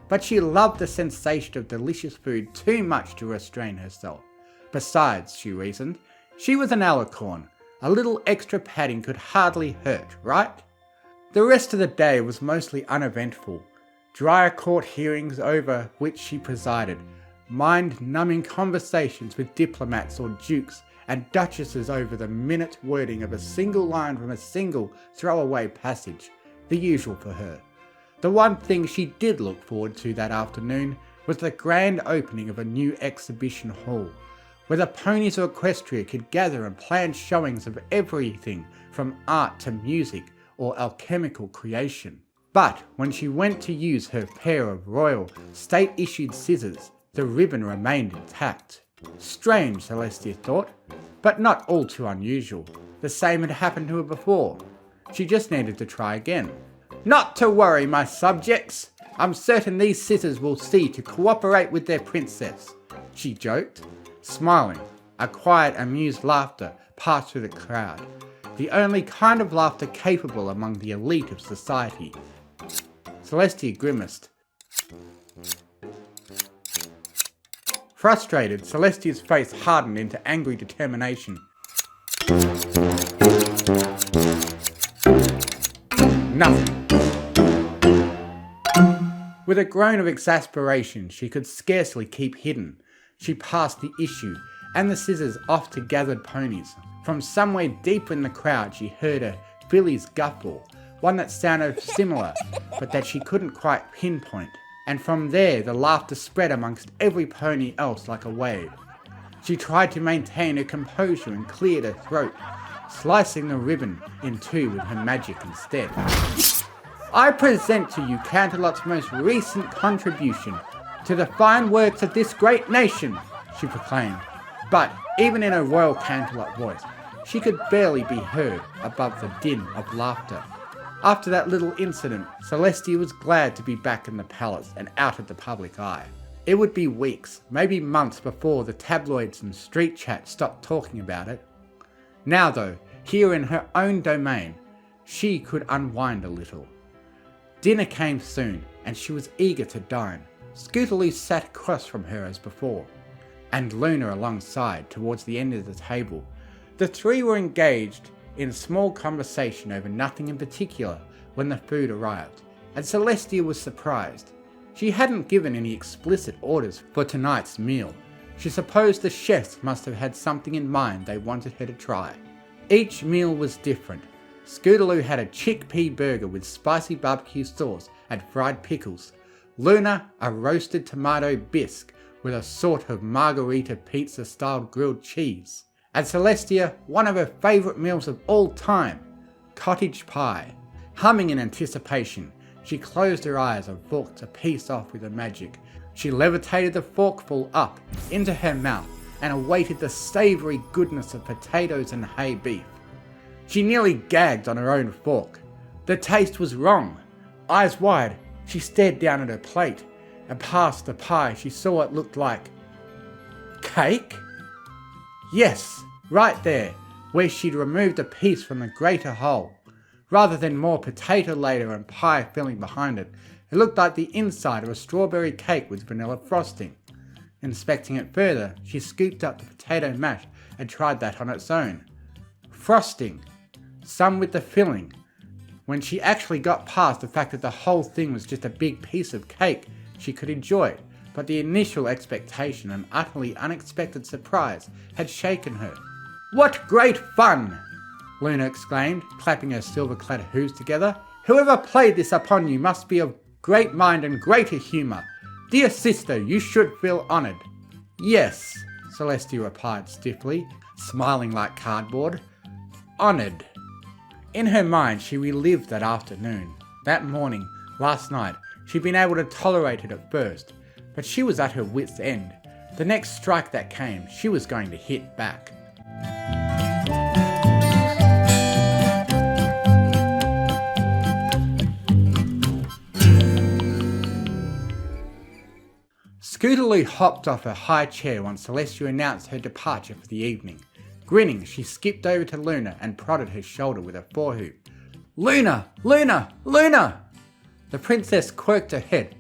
Speaker 1: But she loved the sensation of delicious food too much to restrain herself. Besides, she reasoned, she was an alicorn. A little extra padding could hardly hurt, right? The rest of the day was mostly uneventful. Dry court hearings over which she presided, mind-numbing conversations with diplomats or dukes and duchesses over the minute wording of a single line from a single throwaway passage, the usual for her. The one thing she did look forward to that afternoon was the grand opening of a new exhibition hall, where the ponies of Equestria could gather and plan showings of everything from art to music or alchemical creation. But when she went to use her pair of royal, state-issued scissors, the ribbon remained intact. Strange, Celestia thought, but not all too unusual. The same had happened to her before. She just needed to try again. Not to worry, my subjects. I'm certain these scissors will see to cooperate with their princess, she joked, smiling. A quiet, amused laughter passed through the crowd, the only kind of laughter capable among the elite of society. Celestia grimaced. Frustrated, Celestia's face hardened into angry determination. Nothing. With a groan of exasperation she could scarcely keep hidden, she passed the issue and the scissors off to gathered ponies. From somewhere deep in the crowd she heard a filly's guffaw, one that sounded similar but that she couldn't quite pinpoint. And from there the laughter spread amongst every pony else like a wave. She tried to maintain her composure and cleared her throat, slicing the ribbon in two with her magic instead. I present to you Canterlot's most recent contribution to the fine works of this great nation, she proclaimed. But even in her royal Canterlot voice, she could barely be heard above the din of laughter. After that little incident, Celestia was glad to be back in the palace and out of the public eye. It would be weeks, maybe months before the tabloids and street chat stopped talking about it. Now though, here in her own domain, she could unwind a little. Dinner came soon, and she was eager to dine. Scootaloo sat across from her as before, and Luna alongside towards the end of the table. The three were engaged in small conversation over nothing in particular when the food arrived, and Celestia was surprised. She hadn't given any explicit orders for tonight's meal. She supposed the chefs must have had something in mind they wanted her to try. Each meal was different. Scootaloo had a chickpea burger with spicy barbecue sauce and fried pickles. Luna a roasted tomato bisque with a sort of margarita pizza style grilled cheese. And Celestia one of her favourite meals of all time, cottage pie. Humming in anticipation, she closed her eyes and forked a piece off with her magic. She levitated the forkful up into her mouth and awaited the savoury goodness of potatoes and hay beef. She nearly gagged on her own fork. The taste was wrong. Eyes wide, she stared down at her plate, and past the pie she saw what looked like cake? Yes, right there, where she'd removed a piece from the greater whole. Rather than more potato layer and pie filling behind it, it looked like the inside of a strawberry cake with vanilla frosting. Inspecting it further, she scooped up the potato mash and tried that on its own. Frosting, some with the filling. When she actually got past the fact that the whole thing was just a big piece of cake, she could enjoy it, but the initial expectation and utterly unexpected surprise had shaken her. What great fun! Luna exclaimed, clapping her silver-clad hooves together. Whoever played this upon you must be of great mind and greater humour. Dear sister, you should feel honoured. Yes, Celestia replied stiffly, smiling like cardboard. Honoured. In her mind, she relived that afternoon. That morning, last night, she'd been able to tolerate it at first, but she was at her wit's end. The next strike that came, she was going to hit back. Lulu hopped off her high chair once Celestia announced her departure for the evening. Grinning, she skipped over to Luna and prodded her shoulder with her forehoop. "Luna! Luna! Luna!" The princess quirked her head.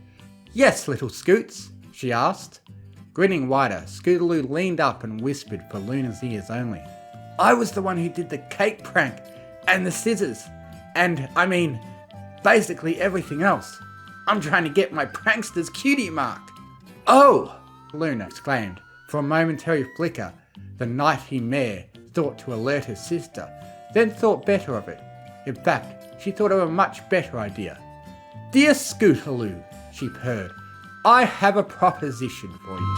Speaker 1: "Yes, little Scoots?" she asked. Grinning wider, Scootaloo leaned up and whispered for Luna's ears only. "I was the one who did the cake prank, and the scissors, and, basically everything else. I'm trying to get my prankster's cutie mark." "Oh!" Luna exclaimed. For a momentary flicker, the nighty mare thought to alert her sister, then thought better of it. In fact, she thought of a much better idea. "Dear Scootaloo," she purred, "I have a proposition for you."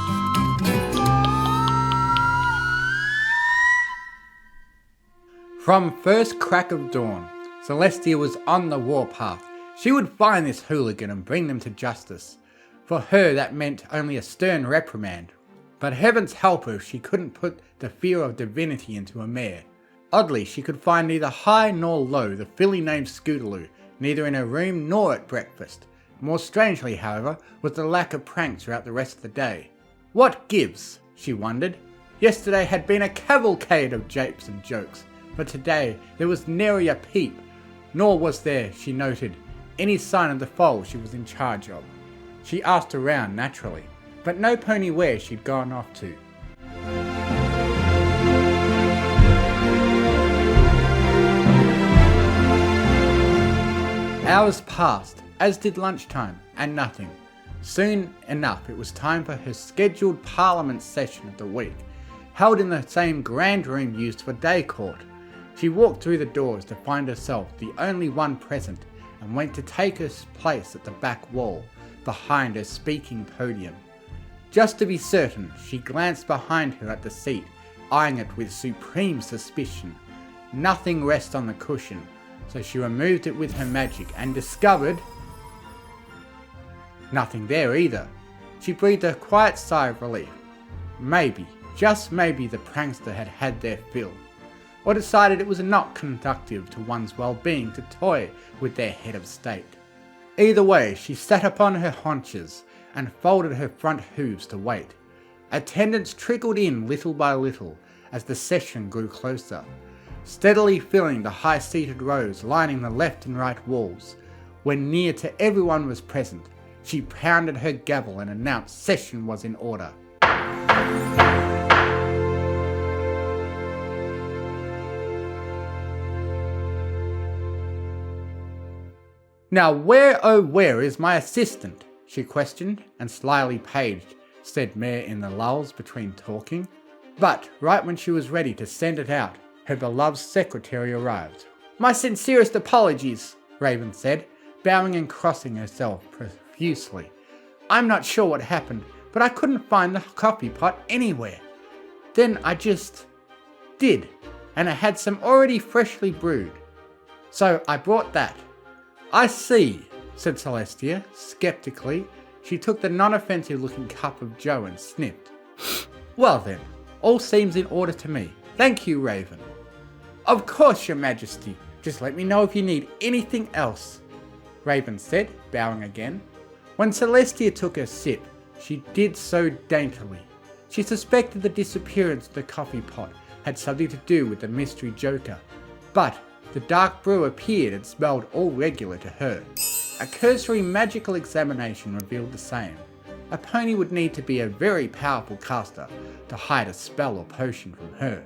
Speaker 1: From first crack of dawn, Celestia was on the warpath. She would find this hooligan and bring them to justice. For her that meant only a stern reprimand. But heavens help her if she couldn't put the fear of divinity into a mare. Oddly, she could find neither high nor low the filly named Scootaloo, neither in her room nor at breakfast. More strangely, however, was the lack of pranks throughout the rest of the day. What gives? She wondered. Yesterday had been a cavalcade of japes and jokes, but today there was nary a peep, nor was there, she noted, any sign of the foal she was in charge of. She asked around naturally, but no pony where she'd gone off to. Hours passed, as did lunchtime, and nothing. Soon enough it was time for her scheduled Parliament session of the week, held in the same grand room used for day court. She walked through the doors to find herself the only one present and went to take her place at the back wall, behind her speaking podium. Just to be certain, she glanced behind her at the seat, eyeing it with supreme suspicion. Nothing rested on the cushion, so she removed it with her magic and discovered nothing there either. She breathed a quiet sigh of relief. Maybe, just maybe, the prankster had had their fill, or decided it was not conducive to one's well-being to toy with their head of state. Either way, she sat upon her haunches and folded her front hooves to wait. Attendants trickled in little by little as the session grew closer, steadily filling the high-seated rows lining the left and right walls. When near to everyone was present, she pounded her gavel and announced session was in order. "Now where, oh where is my assistant?" she questioned, and slyly paged said mare in the lulls between talking. But right when she was ready to send it out, her beloved secretary arrived. "My sincerest apologies," Raven said, bowing and crossing herself profusely. "I'm not sure what happened, but I couldn't find the coffee pot anywhere. Then I just did, and I had some already freshly brewed. So I brought that." "I see," said Celestia, skeptically. She took the non-offensive looking cup of joe and sniffed. "Well then, all seems in order to me. Thank you, Raven." "Of course, Your Majesty. Just let me know if you need anything else," Raven said, bowing again. When Celestia took her sip, she did so daintily. She suspected the disappearance of the coffee pot had something to do with the mystery joker, but the dark brew appeared and smelled all regular to her. A cursory magical examination revealed the same. A pony would need to be a very powerful caster to hide a spell or potion from her,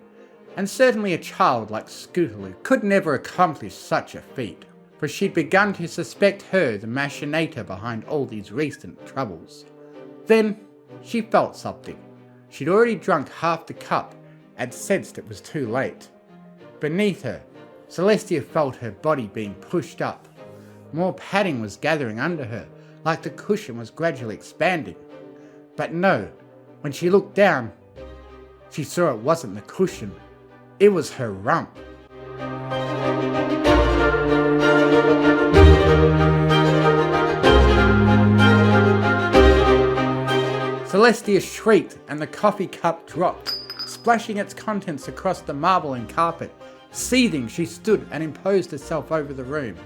Speaker 1: and certainly a child like Scootaloo could never accomplish such a feat, for she'd begun to suspect her the machinator behind all these recent troubles. Then she felt something. She'd already drunk half the cup and sensed it was too late. Beneath her, Celestia felt her body being pushed up. More padding was gathering under her, like the cushion was gradually expanding. But no, when she looked down, she saw it wasn't the cushion, it was her rump. Celestia shrieked and the coffee cup dropped, splashing its contents across the marble and carpet. Seething, she stood and imposed herself over the room.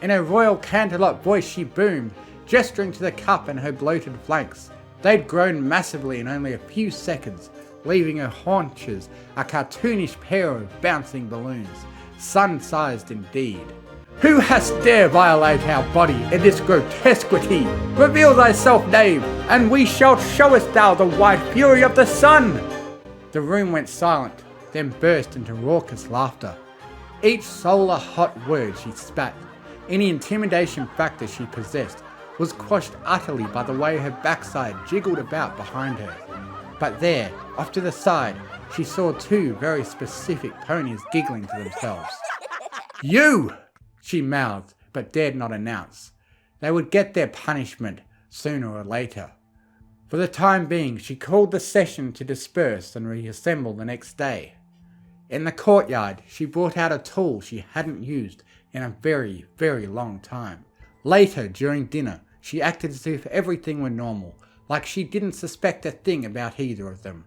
Speaker 1: In her royal canterlot voice she boomed, gesturing to the cup and her bloated flanks. They'd grown massively in only a few seconds, leaving her haunches a cartoonish pair of bouncing balloons, sun-sized indeed. Who hast dare violate our body in this grotesquity? Reveal thyself, knave, and we shall showest thou the white fury of the sun! The room went silent, then burst into raucous laughter. Each solar hot word she spat, any intimidation factor she possessed, was quashed utterly by the way her backside jiggled about behind her. But there, off to the side, she saw two very specific ponies giggling to themselves. "You!" she mouthed, but dared not announce. They would get their punishment sooner or later. For the time being, she called the session to disperse and reassemble the next day. In the courtyard, she brought out a tool she hadn't used in a very, very long time. Later, during dinner, she acted as if everything were normal, like she didn't suspect a thing about either of them.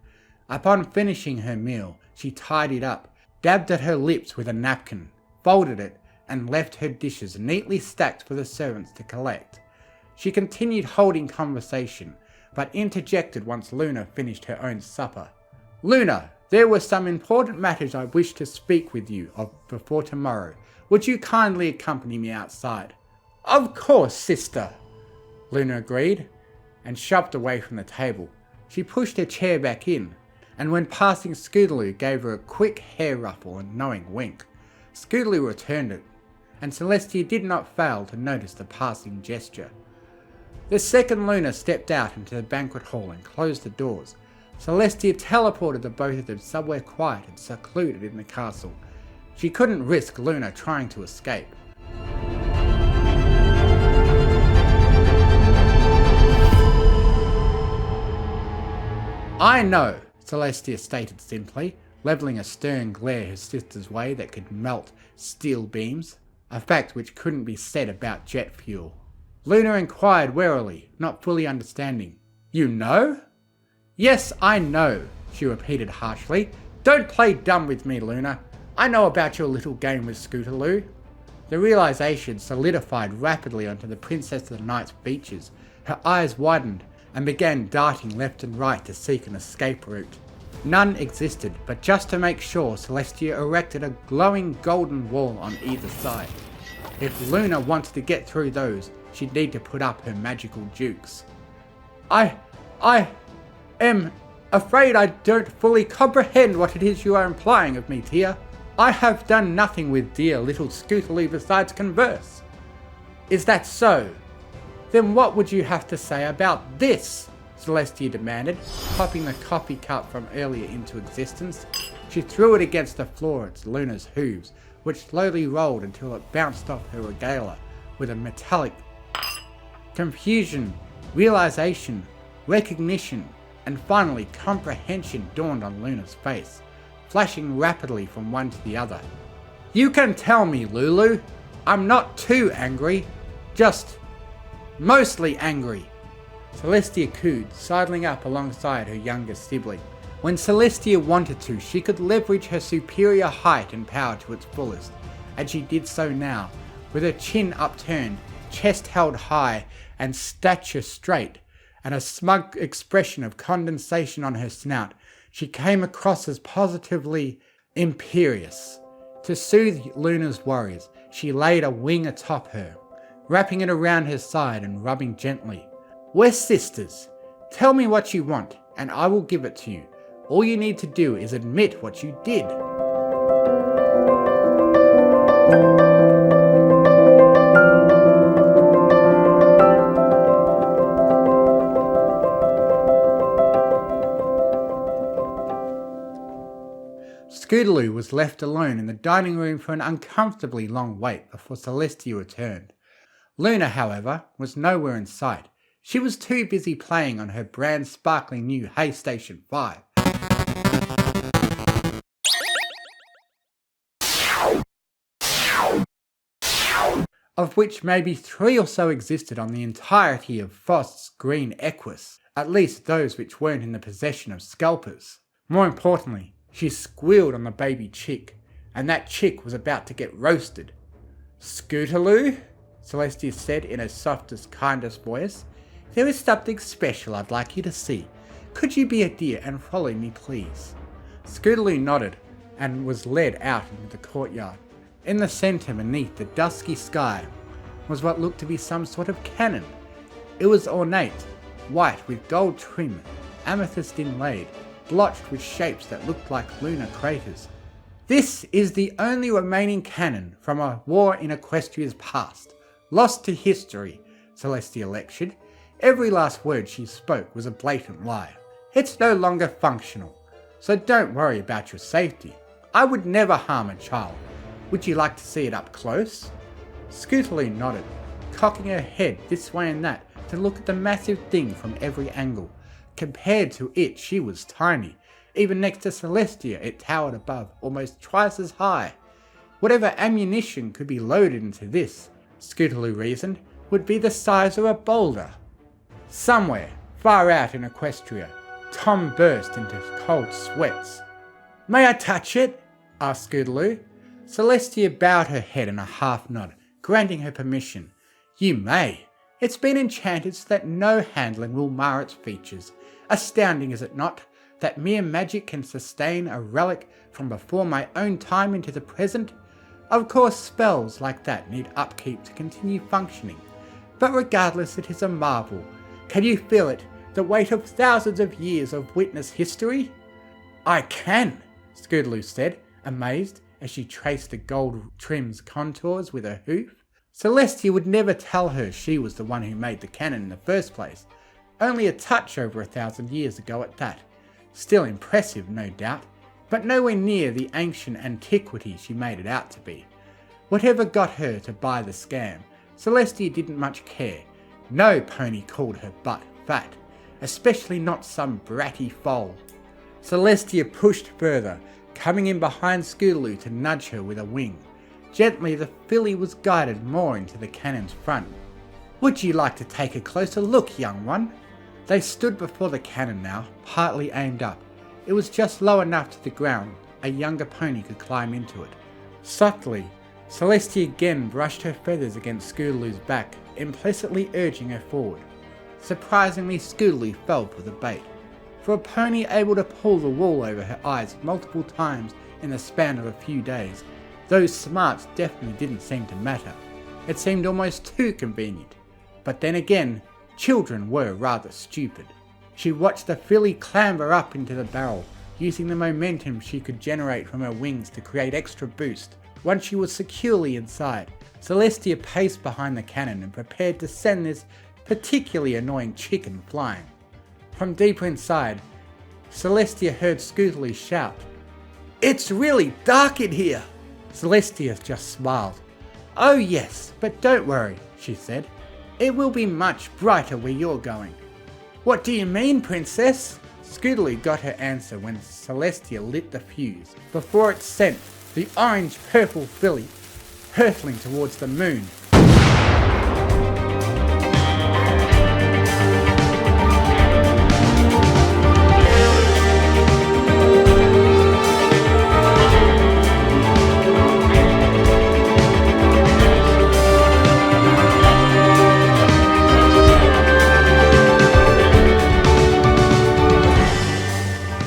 Speaker 1: Upon finishing her meal, she tidied up, dabbed at her lips with a napkin, folded it, and left her dishes neatly stacked for the servants to collect. She continued holding conversation, but interjected once Luna finished her own supper. "Luna, there were some important matters I wish to speak with you of before tomorrow. Would you kindly accompany me outside?" "Of course, sister," Luna agreed, and shoved away from the table. She pushed her chair back in, and when passing Scootaloo gave her a quick hair ruffle and knowing wink. Scootaloo returned it, and Celestia did not fail to notice the passing gesture. The second Luna stepped out into the banquet hall and closed the doors. Celestia teleported the both of them somewhere quiet and secluded in the castle. She couldn't risk Luna trying to escape. "I know," Celestia stated simply, levelling a stern glare her sister's way that could melt steel beams, a fact which couldn't be said about jet fuel. Luna inquired warily, not fully understanding. "You know?" "Yes, I know," she repeated harshly. "Don't play dumb with me, Luna. I know about your little game with Scootaloo." The realization solidified rapidly onto the Princess of the Night's features. Her eyes widened and began darting left and right to seek an escape route. None existed, but just to make sure, Celestia erected a glowing golden wall on either side. If Luna wanted to get through those, she'd need to put up her magical dukes. I am afraid I don't fully comprehend what it is you are implying of me, Tia. I have done nothing with dear little Scootaloo besides converse." "Is that so? Then what would you have to say about this?" Celestia demanded, popping the coffee cup from earlier into existence. She threw it against the floor at Luna's hooves, which slowly rolled until it bounced off her regala with a metallic. Confusion, realization, recognition, and finally comprehension dawned on Luna's face, flashing rapidly from one to the other. "You can tell me, Lulu. I'm not too angry, just mostly angry," Celestia cooed, sidling up alongside her younger sibling. When Celestia wanted to, she could leverage her superior height and power to its fullest, and she did so now, with her chin upturned, chest held high, and stature straight, and a smug expression of condensation on her snout. She came across as positively imperious. To soothe Luna's worries, she laid a wing atop her, wrapping it around her side and rubbing gently. "We're sisters. Tell me what you want, and I will give it to you. All you need to do is admit what you did." Scootaloo was left alone in the dining room for an uncomfortably long wait before Celestia returned. Luna, however, was nowhere in sight. She was too busy playing on her brand sparkling new Haystation 5. Of which maybe 3 or so existed on the entirety of Frost's green Equus, at least those which weren't in the possession of scalpers. More importantly, she squealed on the baby chick, and that chick was about to get roasted. "Scootaloo?" Celestia said in her softest, kindest voice. There is something special I'd like you to see. Could you be a dear and follow me, please?" Scootaloo nodded and was led out into the courtyard. In the centre, beneath the dusky sky, was what looked to be some sort of cannon. It was ornate, white with gold trim, amethyst inlaid, blotched with shapes that looked like lunar craters. "This is the only remaining cannon from a war in Equestria's past, lost to history," Celestia lectured. Every last word she spoke was a blatant lie. "It's no longer functional, so don't worry about your safety. I would never harm a child. Would you like to see it up close?" Scootaloo nodded, cocking her head this way and that to look at the massive thing from every angle. Compared to it, she was tiny. Even next to Celestia, it towered above, almost twice as high. Whatever ammunition could be loaded into this, Scootaloo reasoned, would be the size of a boulder. Somewhere, far out in Equestria, Tom burst into cold sweats. "May I touch it?" asked Scootaloo. Celestia bowed her head in a half nod, granting her permission. "You may. It's been enchanted so that no handling will mar its features. Astounding, is it not, that mere magic can sustain a relic from before my own time into the present? Of course, spells like that need upkeep to continue functioning, but regardless, it is a marvel. Can you feel it, the weight of thousands of years of witness history?" "I can," Scootaloo said, amazed, as she traced the gold trim's contours with her hoof. Celestia would never tell her she was the one who made the cannon in the first place. Only a touch over 1,000 years ago at that. Still impressive, no doubt, but nowhere near the ancient antiquity she made it out to be. Whatever got her to buy the scam, Celestia didn't much care. No pony called her butt fat, especially not some bratty foal. Celestia pushed further, coming in behind Scootaloo to nudge her with a wing. Gently, the filly was guided more into the cannon's front. "Would you like to take a closer look, young one?" They stood before the cannon now, partly aimed up. It was just low enough to the ground a younger pony could climb into it. Subtly, Celestia again brushed her feathers against Scootaloo's back, implicitly urging her forward. Surprisingly, Scootaloo fell for the bait. For a pony able to pull the wool over her eyes multiple times in the span of a few days, those smarts definitely didn't seem to matter. It seemed almost too convenient. But then again, children were rather stupid. She watched the filly clamber up into the barrel, using the momentum she could generate from her wings to create extra boost. Once she was securely inside, Celestia paced behind the cannon and prepared to send this particularly annoying chicken flying. From deeper inside, Celestia heard Scootaloo shout, "It's really dark in here!" Celestia just smiled. "Oh yes, but don't worry," she said. "It will be much brighter where you're going." "What do you mean, princess?" Scootaloo got her answer when Celestia lit the fuse, before it sent the orange-purple filly hurtling towards the moon.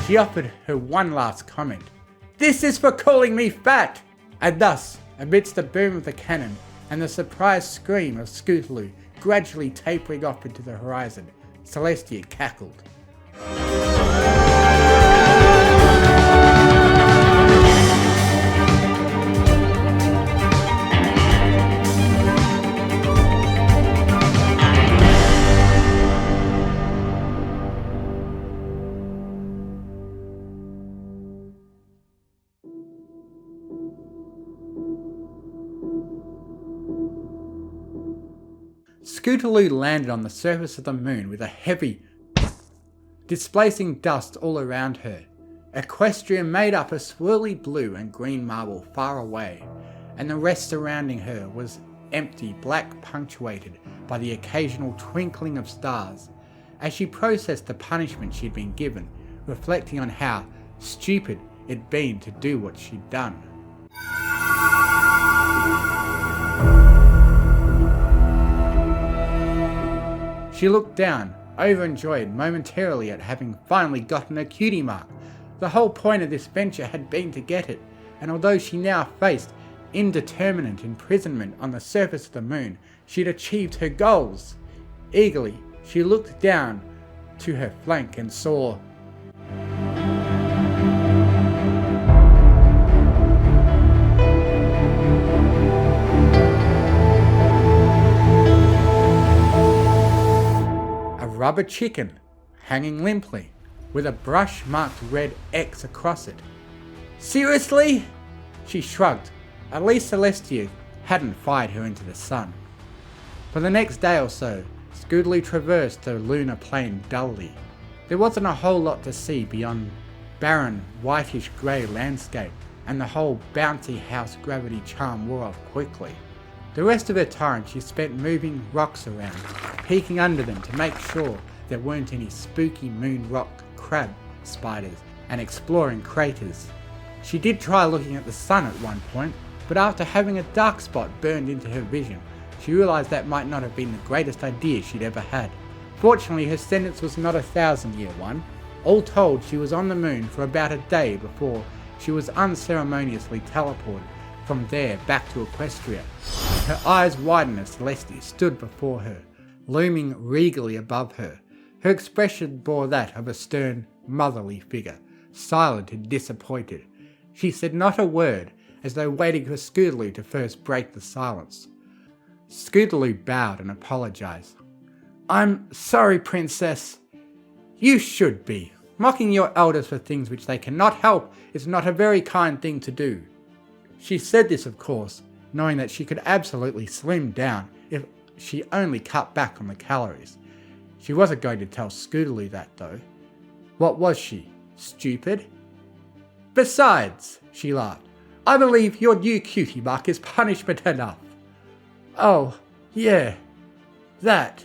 Speaker 1: She offered her one last comment. "This is for calling me fat!" And thus, amidst the boom of the cannon and the surprised scream of Scootaloo gradually tapering off into the horizon, Celestia cackled. Scootaloo landed on the surface of the moon with a heavy, displacing dust all around her. Equestria made up a swirly blue and green marble far away, and the rest surrounding her was empty black, punctuated by the occasional twinkling of stars. As she processed the punishment she'd been given, reflecting on how stupid it'd been to do what she'd done. She looked down, overjoyed momentarily at having finally gotten a cutie mark. The whole point of this venture had been to get it, and although she now faced indeterminate imprisonment on the surface of the moon, she'd achieved her goals. Eagerly, she looked down to her flank and saw a rubber chicken hanging limply, with a brush-marked red X across it. Seriously? She shrugged. At least Celestia hadn't fired her into the sun. For the next day or so, Scootaloo traversed the lunar plain dully. There wasn't a whole lot to see beyond barren, whitish-grey landscape, and the whole bouncy house gravity charm wore off quickly. The rest of her time she spent moving rocks around, peeking under them to make sure there weren't any spooky moon rock crab spiders, and exploring craters. She did try looking at the sun at one point, but after having a dark spot burned into her vision, she realised that might not have been the greatest idea she'd ever had. Fortunately, her sentence was not a 1,000-year one. All told, she was on the moon for about a day before she was unceremoniously teleported from there back to Equestria. Her eyes widened as Celestia stood before her, looming regally above her. Her expression bore that of a stern, motherly figure, silent and disappointed. She said not a word, as though waiting for Scootaloo to first break the silence. Scootaloo bowed and apologised. "I'm sorry, Princess. You should be. Mocking your elders for things which they cannot help is not a very kind thing to do." She said this, of course, knowing that she could absolutely slim down if she only cut back on the calories. She wasn't going to tell Scootaloo that, though. What was she? Stupid? "Besides," she laughed, "I believe your new cutie mark is punishment enough." "Oh, yeah, that."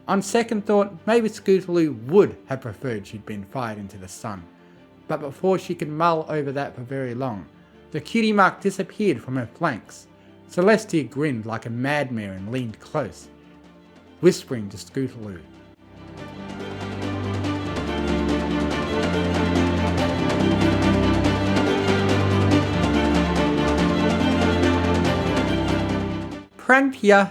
Speaker 1: On second thought, maybe Scootaloo would have preferred she'd been fired into the sun. But before she could mull over that for very long, the cutie mark disappeared from her flanks. Celestia grinned like a madmare and leaned close, whispering to Scootaloo. "Prank ya."